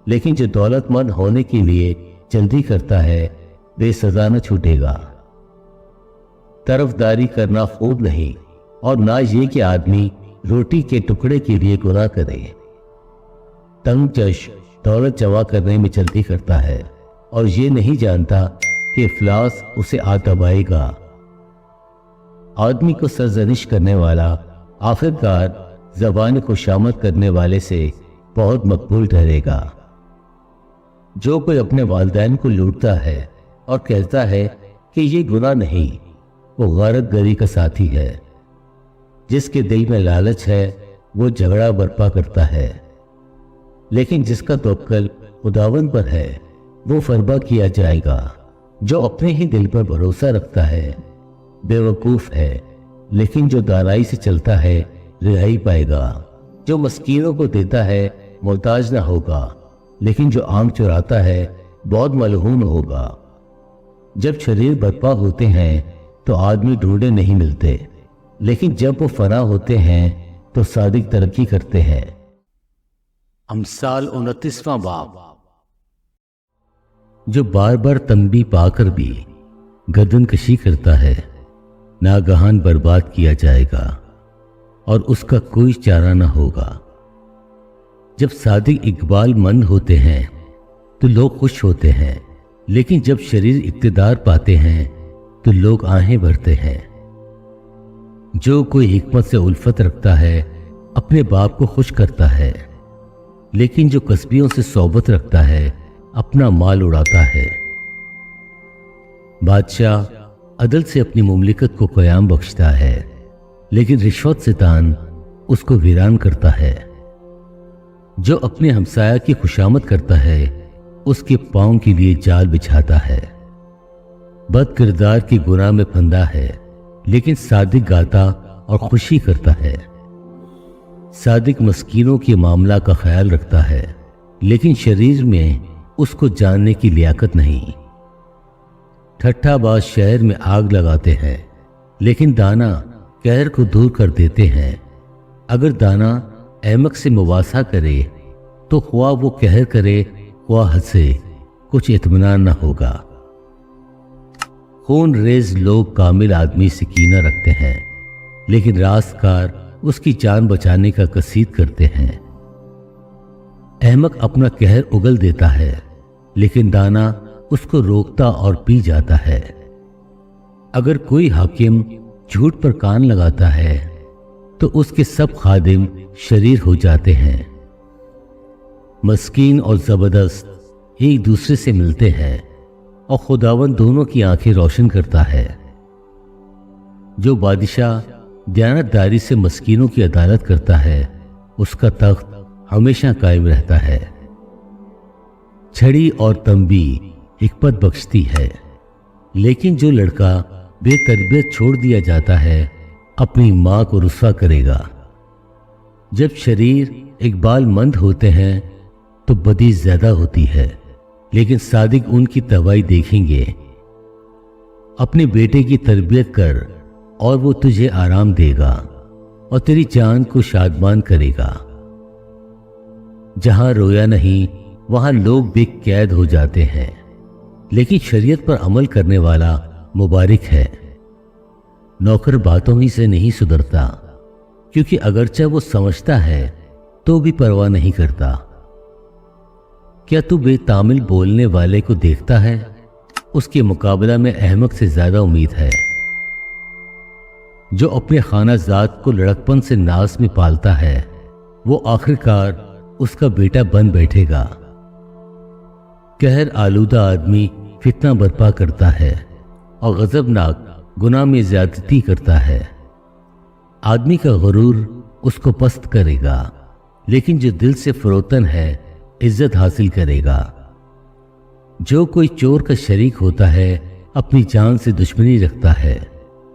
लेकिन जो दौलतमंद होने के लिए जल्दी करता है बेसजा न छूटेगा। तरफदारी करना खूब नहीं, और ना ये कि आदमी रोटी के टुकड़े के लिए गुनाह करे। तंगचश दौलत जमा करने में जल्दी करता है और ये नहीं जानता कि इफलास उसे आ दबाएगा। आदमी को सरजनिश करने वाला आखिरकार ज़बान को शामत करने वाले से बहुत मकबूल ठहरेगा। जो कोई अपने वालिदैन को लूटता है और कहता है कि ये गुनाह नहीं, वो गारत गरी का साथी है। जिसके दिल में लालच है वो झगड़ा बर्पा करता है, लेकिन जिसका तवक्कुल खुदावंद पर है वो फरबा किया जाएगा। जो अपने ही दिल पर भरोसा रखता है बेवकूफ है, लेकिन जो दानाई से चलता है रिहाई पाएगा। जो मस्कीनों को देता है मोहताज ना होगा, लेकिन जो आम चुराता है बहुत मलहून होगा। जब शरीर बर्पा होते हैं तो आदमी ढूंढे नहीं मिलते, लेकिन जब वो फना होते हैं तो सादिक तरक्की करते हैं। अमसाल 29वां बाब। जो बार बार तंबी पाकर भी गर्दन कशी करता है नागहान बर्बाद किया जाएगा और उसका कोई चारा न होगा। जब सादिक इकबाल मंद होते हैं तो लोग खुश होते हैं, लेकिन जब शरीर इक्तिदार पाते हैं तो लोग आहें भरते हैं। जो कोई हिकमत से उल्फत रखता है अपने बाप को खुश करता है, लेकिन जो कस्बियों से सोबत रखता है अपना माल उड़ाता है। बादशाह अदल से अपनी मुमलिकत को क़याम बख्शता है, लेकिन रिश्वत से तान उसको वीरान करता है। जो अपने हमसाया की खुशामद करता है उसके पांव के लिए जाल बिछाता है। बद किरदार की गुनाह में फंदा है, लेकिन सादिक गाता और खुशी करता है। सादिक मस्कीनों के मामला का ख्याल रखता है, लेकिन शरीर में उसको जानने की लियाकत नहीं। ठट्ठाबाज शहर में आग लगाते हैं, लेकिन दाना कहर को दूर कर देते हैं। अगर दाना अहमक से मुवासा करे तो ख्वाह वो कहर करे ख्वाह हंसे, कुछ इत्मीनान न होगा। खून रेज लोग कामिल आदमी से कीना रखते हैं, लेकिन रास्तकार उसकी जान बचाने का कसीद करते हैं। अहमक अपना कहर उगल देता है, लेकिन दाना उसको रोकता और पी जाता है। अगर कोई हाकिम झूठ पर कान लगाता है तो उसके सब खादिम शरीर हो जाते हैं। मस्कीन और जबरदस्त एक दूसरे से मिलते हैं और खुदावन दोनों की आंखें रोशन करता है। जो बादशाह दयानतदारी से मस्कीनों की अदालत करता है, उसका तख्त हमेशा कायम रहता है। छड़ी और तंबी हिकमत बख्शती है, लेकिन जो लड़का बेतरबियत छोड़ दिया जाता है अपनी मां को रुस्वा करेगा। जब शरीर इकबाल मंद होते हैं तो बदी ज्यादा होती है, लेकिन सादिक उनकी तबाही देखेंगे। अपने बेटे की तरबियत कर और वो तुझे आराम देगा और तेरी जान को शादमान करेगा। जहां रोया नहीं वहां लोग भी कैद हो जाते हैं, लेकिन शरीयत पर अमल करने वाला मुबारक है। नौकर बातों ही से नहीं सुधरता, क्योंकि अगरचे वो समझता है तो भी परवाह नहीं करता। क्या तू बेतामिल बोलने वाले को देखता है? उसके मुकाबला में अहमक से ज्यादा उम्मीद है। जो अपने खाना जात को लड़कपन से नाज में पालता है, वो आखिरकार उसका बेटा बन बैठेगा। कहर आलूदा आदमी फितना बर्पा करता है और गजबनाक गुनाह में ज्यादती करता है। आदमी का गुरूर उसको पस्त करेगा, लेकिन जो दिल से फरोतन है इज्जत हासिल करेगा। जो कोई चोर का शरीक होता है अपनी जान से दुश्मनी रखता है,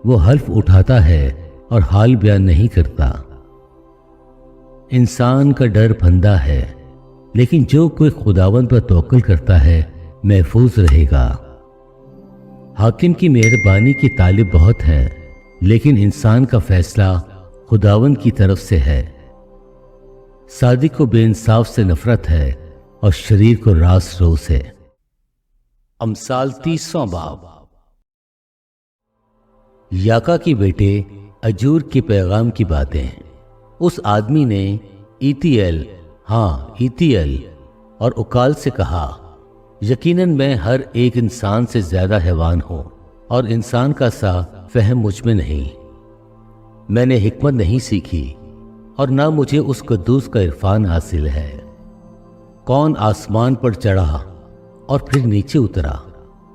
वो हल्फ उठाता है और हाल बयान नहीं करता। इंसान का डर फंदा है, लेकिन जो कोई खुदावंद पर तवक्कुल करता है महफूज रहेगा। हाकिम की मेहरबानी की तालिब बहुत है, लेकिन इंसान का फैसला खुदावंद की तरफ से है। सादिक को बेइंसाफ से नफरत है और शरीर को रास रोस है। अमसाल 30वां बाब। याका के बेटे अजूर के पैगाम की बातें। उस आदमी ने ईतीएल और उकाल से कहा, यकीनन मैं हर एक इंसान से ज्यादा हैवान हूं और इंसान का सा फहम मुझ में नहीं। मैंने हिकमत नहीं सीखी और ना मुझे उस कद्दूस का इरफान हासिल है। कौन आसमान पर चढ़ा और फिर नीचे उतरा?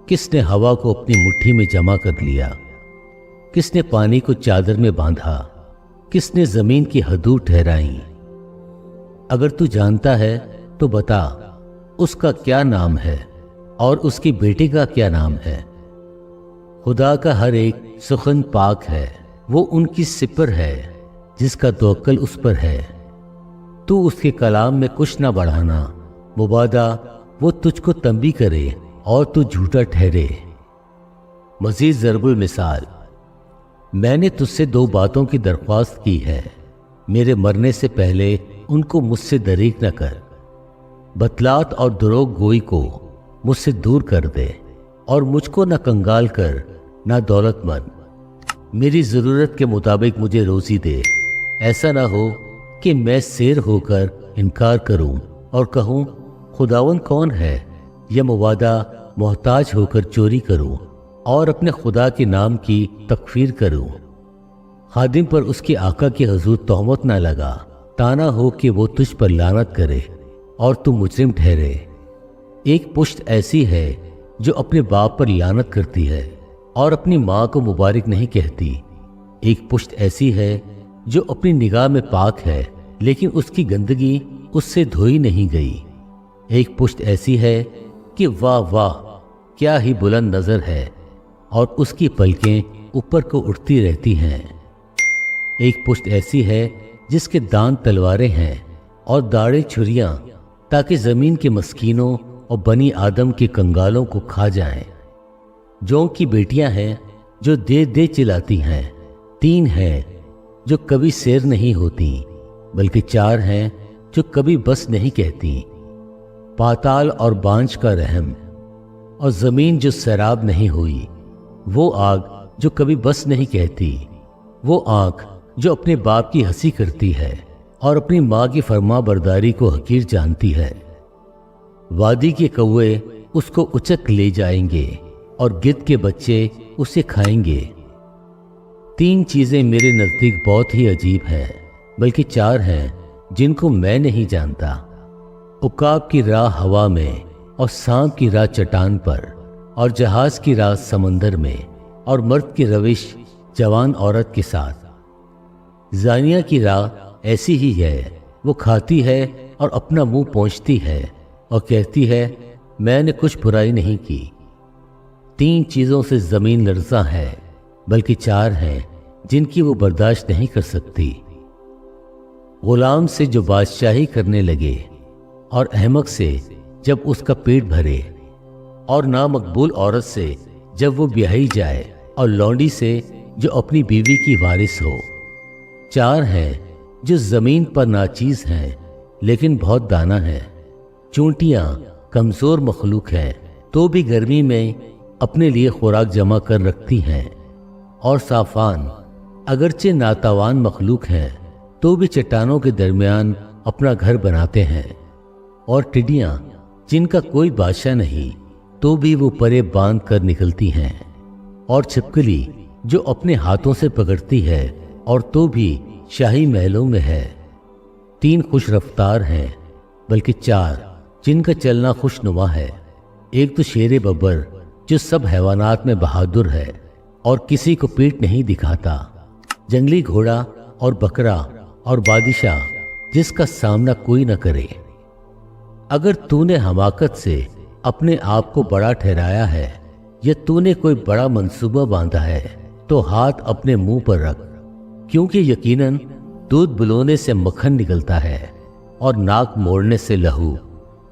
किसने हवा को अपनी मुट्ठी में जमा कर लिया? किसने पानी को चादर में बांधा? किसने जमीन की हदूद ठहराई? अगर तू जानता है तो बता, उसका क्या नाम है और उसके बेटे का क्या नाम है? खुदा का हर एक सुखन पाक है, वो उनकी सिपर है जिसका तवक्कुल उस पर है। तू उसके कलाम में कुछ ना बढ़ाना, मुबादा वो तुझको तंबी करे और तू झूठा ठहरे। मजीद ज़रबुल मिसाल, मैंने तुझसे 2 बातों की दरख्वास्त की है। मेरे मरने से पहले उनको मुझसे दरीक न कर। बतलात और दरोग गोई को मुझसे दूर कर दे और मुझको न कंगाल कर न दौलतमंद। मेरी ज़रूरत के मुताबिक मुझे रोज़ी दे। ऐसा ना हो कि मैं शेर होकर इनकार करूं और कहूं खुदावन कौन है, या मुवादा मोहताज होकर चोरी करूं और अपने खुदा के नाम की तकफीर करूं। खादिम पर उसके आका के हुजूर तोहमत ना लगा, ताना हो कि वो तुझ पर लानत करे और तू मुजरिम ठहरे। एक पुश्त ऐसी है जो अपने बाप पर लानत करती है और अपनी माँ को मुबारक नहीं कहती। एक पुश्त ऐसी है जो अपनी निगाह में पाक है, लेकिन उसकी गंदगी उससे धोई नहीं गई। एक पुश्त ऐसी है कि वाह वाह क्या ही बुलंद नजर है और उसकी पलकें ऊपर को उठती रहती हैं। एक पुश्त ऐसी है जिसके दांत तलवारें हैं और दाढ़ें छुरियां, ताकि जमीन के मस्कीनों और बनी आदम के कंगालों को खा जाएं। जौं की बेटियां हैं जो दे दे चिल्लाती हैं। 3 हैं जो कभी शेर नहीं होती, बल्कि 4 हैं जो कभी बस नहीं कहती। पाताल और बांझ का रहम اور زمین جو سیراب نہیں ہوئی، وہ آگ جو کبھی بس نہیں کہتی، وہ آنکھ جو اپنے باپ کی ہنسی کرتی ہے اور اپنی ماں کی فرما برداری کو حقیر جانتی ہے۔ وادی کے کوے اس کو اچک لے جائیں گے اور گدھ کے بچے اسے کھائیں گے۔ 3 چیزیں میرے نزدیک بہت ہی عجیب ہیں، بلکہ 4 ہیں جن کو میں نہیں جانتا۔ عقاب کی راہ ہوا میں، اور سانپ کی راہ چٹان پر، اور جہاز کی راہ سمندر میں، اور مرد کی روش جوان عورت کے ساتھ۔ زانیہ کی راہ ایسی ہی ہے، وہ کھاتی ہے اور اپنا منہ پونچھتی ہے اور کہتی ہے میں نے کچھ برائی نہیں کی۔ 3 چیزوں سے زمین لرزاں ہے، بلکہ 4 ہیں جن کی وہ برداشت نہیں کر سکتی۔ غلام سے جو بادشاہی کرنے لگے، اور احمق سے جب اس کا پیٹ بھرے، اور نامقبول عورت سے جب وہ بیاہی جائے، اور لونڈی سے جو اپنی بیوی کی وارث ہو۔ 4 ہیں جو زمین پر ناچیز ہیں لیکن بہت دانا ہیں۔ چونٹیاں کمزور مخلوق ہیں تو بھی گرمی میں اپنے لیے خوراک جمع کر رکھتی ہیں، اور صافان اگرچہ ناتوان مخلوق ہیں تو بھی چٹانوں کے درمیان اپنا گھر بناتے ہیں، اور ٹڈیاں جن کا کوئی بادشاہ نہیں تو بھی وہ پرے باندھ کر نکلتی ہیں، اور چھپکلی جو اپنے ہاتھوں سے پکڑتی ہے اور تو بھی شاہی محلوں میں ہے۔ 3 خوش رفتار ہیں، بلکہ 4 جن کا چلنا خوشنما ہے۔ ایک تو شیر ببر جو سب حیوانات میں بہادر ہے اور کسی کو پیٹ نہیں دکھاتا، جنگلی گھوڑا اور بکرا اور بادشاہ جس کا سامنا کوئی نہ کرے۔ اگر تو نے حماقت سے اپنے آپ کو بڑا ٹھہرایا ہے یا تو نے کوئی بڑا منصوبہ باندھا ہے تو ہاتھ اپنے منہ پر رکھ، کیونکہ یقیناً دودھ بلونے سے مکھن نکلتا ہے اور ناک موڑنے سے لہو،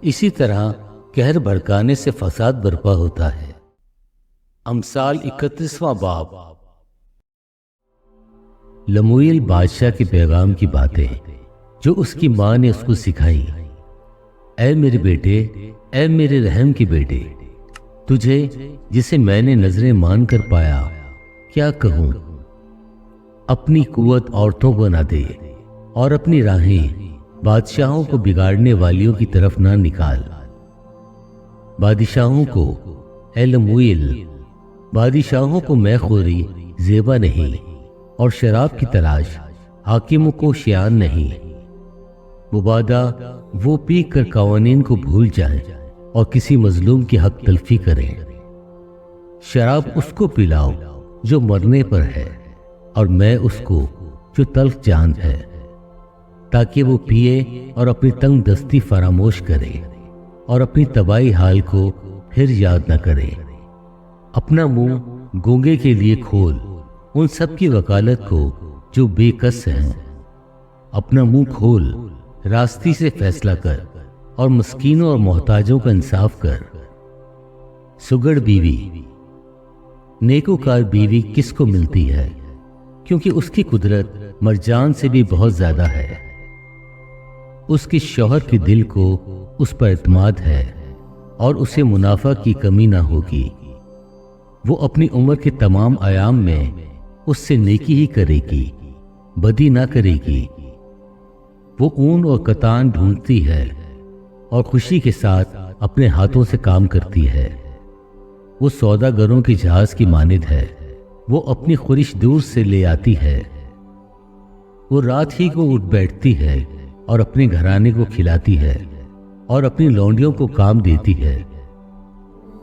اسی طرح قہر بھڑکانے سے فساد برپا ہوتا ہے۔ امثال 31واں باب۔ لمویل بادشاہ کے پیغام کی باتیں جو اس کی ماں نے اس کو سکھائی۔ اے میرے بیٹے، اے میرے رحم کے بیٹے، تجھے جسے میں نے نظریں مان کر پایا کیا کہوں؟ اپنی قوت عورتوں کو نہ دے اور اپنی راہیں بادشاہوں کو بگاڑنے والیوں کی طرف نہ نکال۔ بادشاہوں کو، اے لمویل، بادشاہوں کو میں خوری زیبا نہیں، اور شراب کی تلاش حاکموں کو شیان نہیں۔ مبادہ وہ پی کر قوانین کو بھول جائیں اور کسی مظلوم کی حق تلفی کریں۔ شراب اس کو پلاؤ جو مرنے پر ہے، اور میں اس کو جو تلخ جان ہے، تاکہ وہ پیے اور اپنی تنگ دستی فراموش کرے اور اپنی تباہی حال کو پھر یاد نہ کرے۔ اپنا منہ گونگے کے لیے کھول ان سب کی وکالت کو جو بے کس ہیں۔ اپنا منہ کھول، راستی سے فیصلہ کر اور مسکینوں اور محتاجوں کا انصاف کر۔ سگڑ بیوی، نیکوکار بیوی کس کو ملتی ہے، کیونکہ اس کی قدرت مرجان سے بھی بہت زیادہ ہے۔ اس کے شوہر کے دل کو اس پر اعتماد ہے اور اسے منافع کی کمی نہ ہوگی۔ وہ اپنی عمر کے تمام ایام میں اس سے نیکی ہی کرے گی، بدی نہ کرے گی۔ وہ اون اور کتان ڈھونڈتی ہے اور خوشی کے ساتھ اپنے ہاتھوں سے کام کرتی ہے۔ وہ سوداگروں کے جہاز کی مانند ہے، وہ اپنی خورش دور سے لے آتی ہے۔ وہ رات ہی کو اٹھ بیٹھتی ہے اور اپنے گھرانے کو کھلاتی ہے اور اپنی لونڈیوں کو کام دیتی ہے۔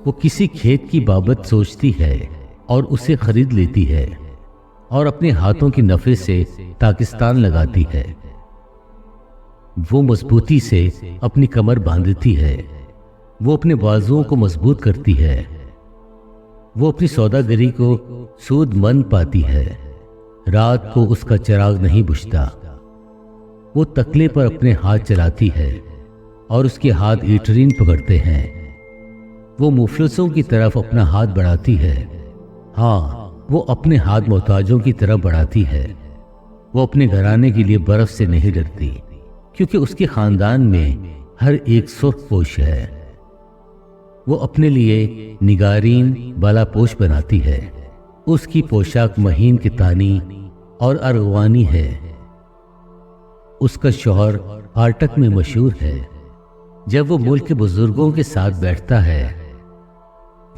وہ کسی کھیت کی بابت سوچتی ہے اور اسے خرید لیتی ہے اور اپنے ہاتھوں کی نفع سے تاکستان لگاتی ہے۔ وہ مضبوطی سے اپنی کمر باندھتی ہے، وہ اپنے بازوؤں کو مضبوط کرتی ہے۔ وہ اپنی سوداگری کو سود مند پاتی ہے، رات کو اس کا چراغ نہیں بجھتا۔ وہ تکلے پر اپنے ہاتھ چلاتی ہے اور اس کے ہاتھ ایٹرین پکڑتے ہیں۔ وہ مفلسوں کی طرف اپنا ہاتھ بڑھاتی ہے، ہاں وہ اپنے ہاتھ محتاجوں کی طرف بڑھاتی ہے۔ وہ اپنے گھرانے کے لیے برف سے نہیں ڈرتی، کیونکہ اس کے خاندان میں ہر ایک سرخ پوش ہے۔ वो अपने लिए निगारीन बाला पोश बनाती है। उसकी पोशाक महीन कितानी और अरगवानी है। उसका शौहर फाटक में मशहूर है। जब वो मुल्क के बुजुर्गों के साथ बैठता है,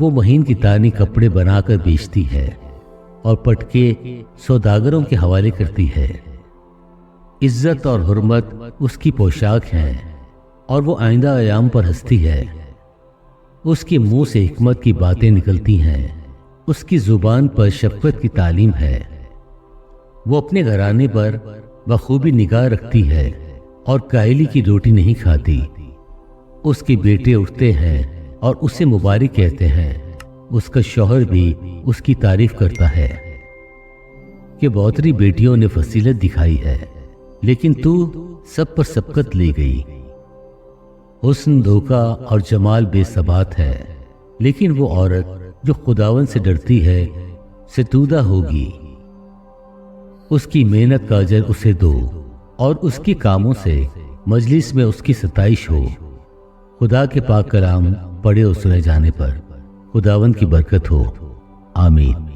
वो महीन कितानी कपड़े बनाकर बेचती है और पटके सौदागरों के हवाले करती है। इज्जत और हुर्मत उसकी पोशाक है और वो आइंदा अयाम पर हंसती है। उसके मुंह से हिकमत की बातें निकलती हैं। उसकी जुबान पर शफ़क़त की तालीम है। वो अपने घराने पर बखूबी निगाह रखती है और कायली की रोटी नहीं खाती। उसके बेटे उठते हैं और उसे मुबारक कहते हैं। उसका शौहर भी उसकी तारीफ करता है कि बहुत सी बेटियों ने फसीलत दिखाई है, लेकिन तू सब पर सबकत ले गई। हुस्न धोखा और जमाल बेसबात है, लेकिन वो औरत जो खुदावन से डरती है सितूदा होगी। उसकी मेहनत का अजर उसे दो और उसके कामों से मजलिस में उसकी सताइश हो। खुदा के पाक कलाम पढ़े और सुने जाने पर खुदावन की बरकत हो। आमीन।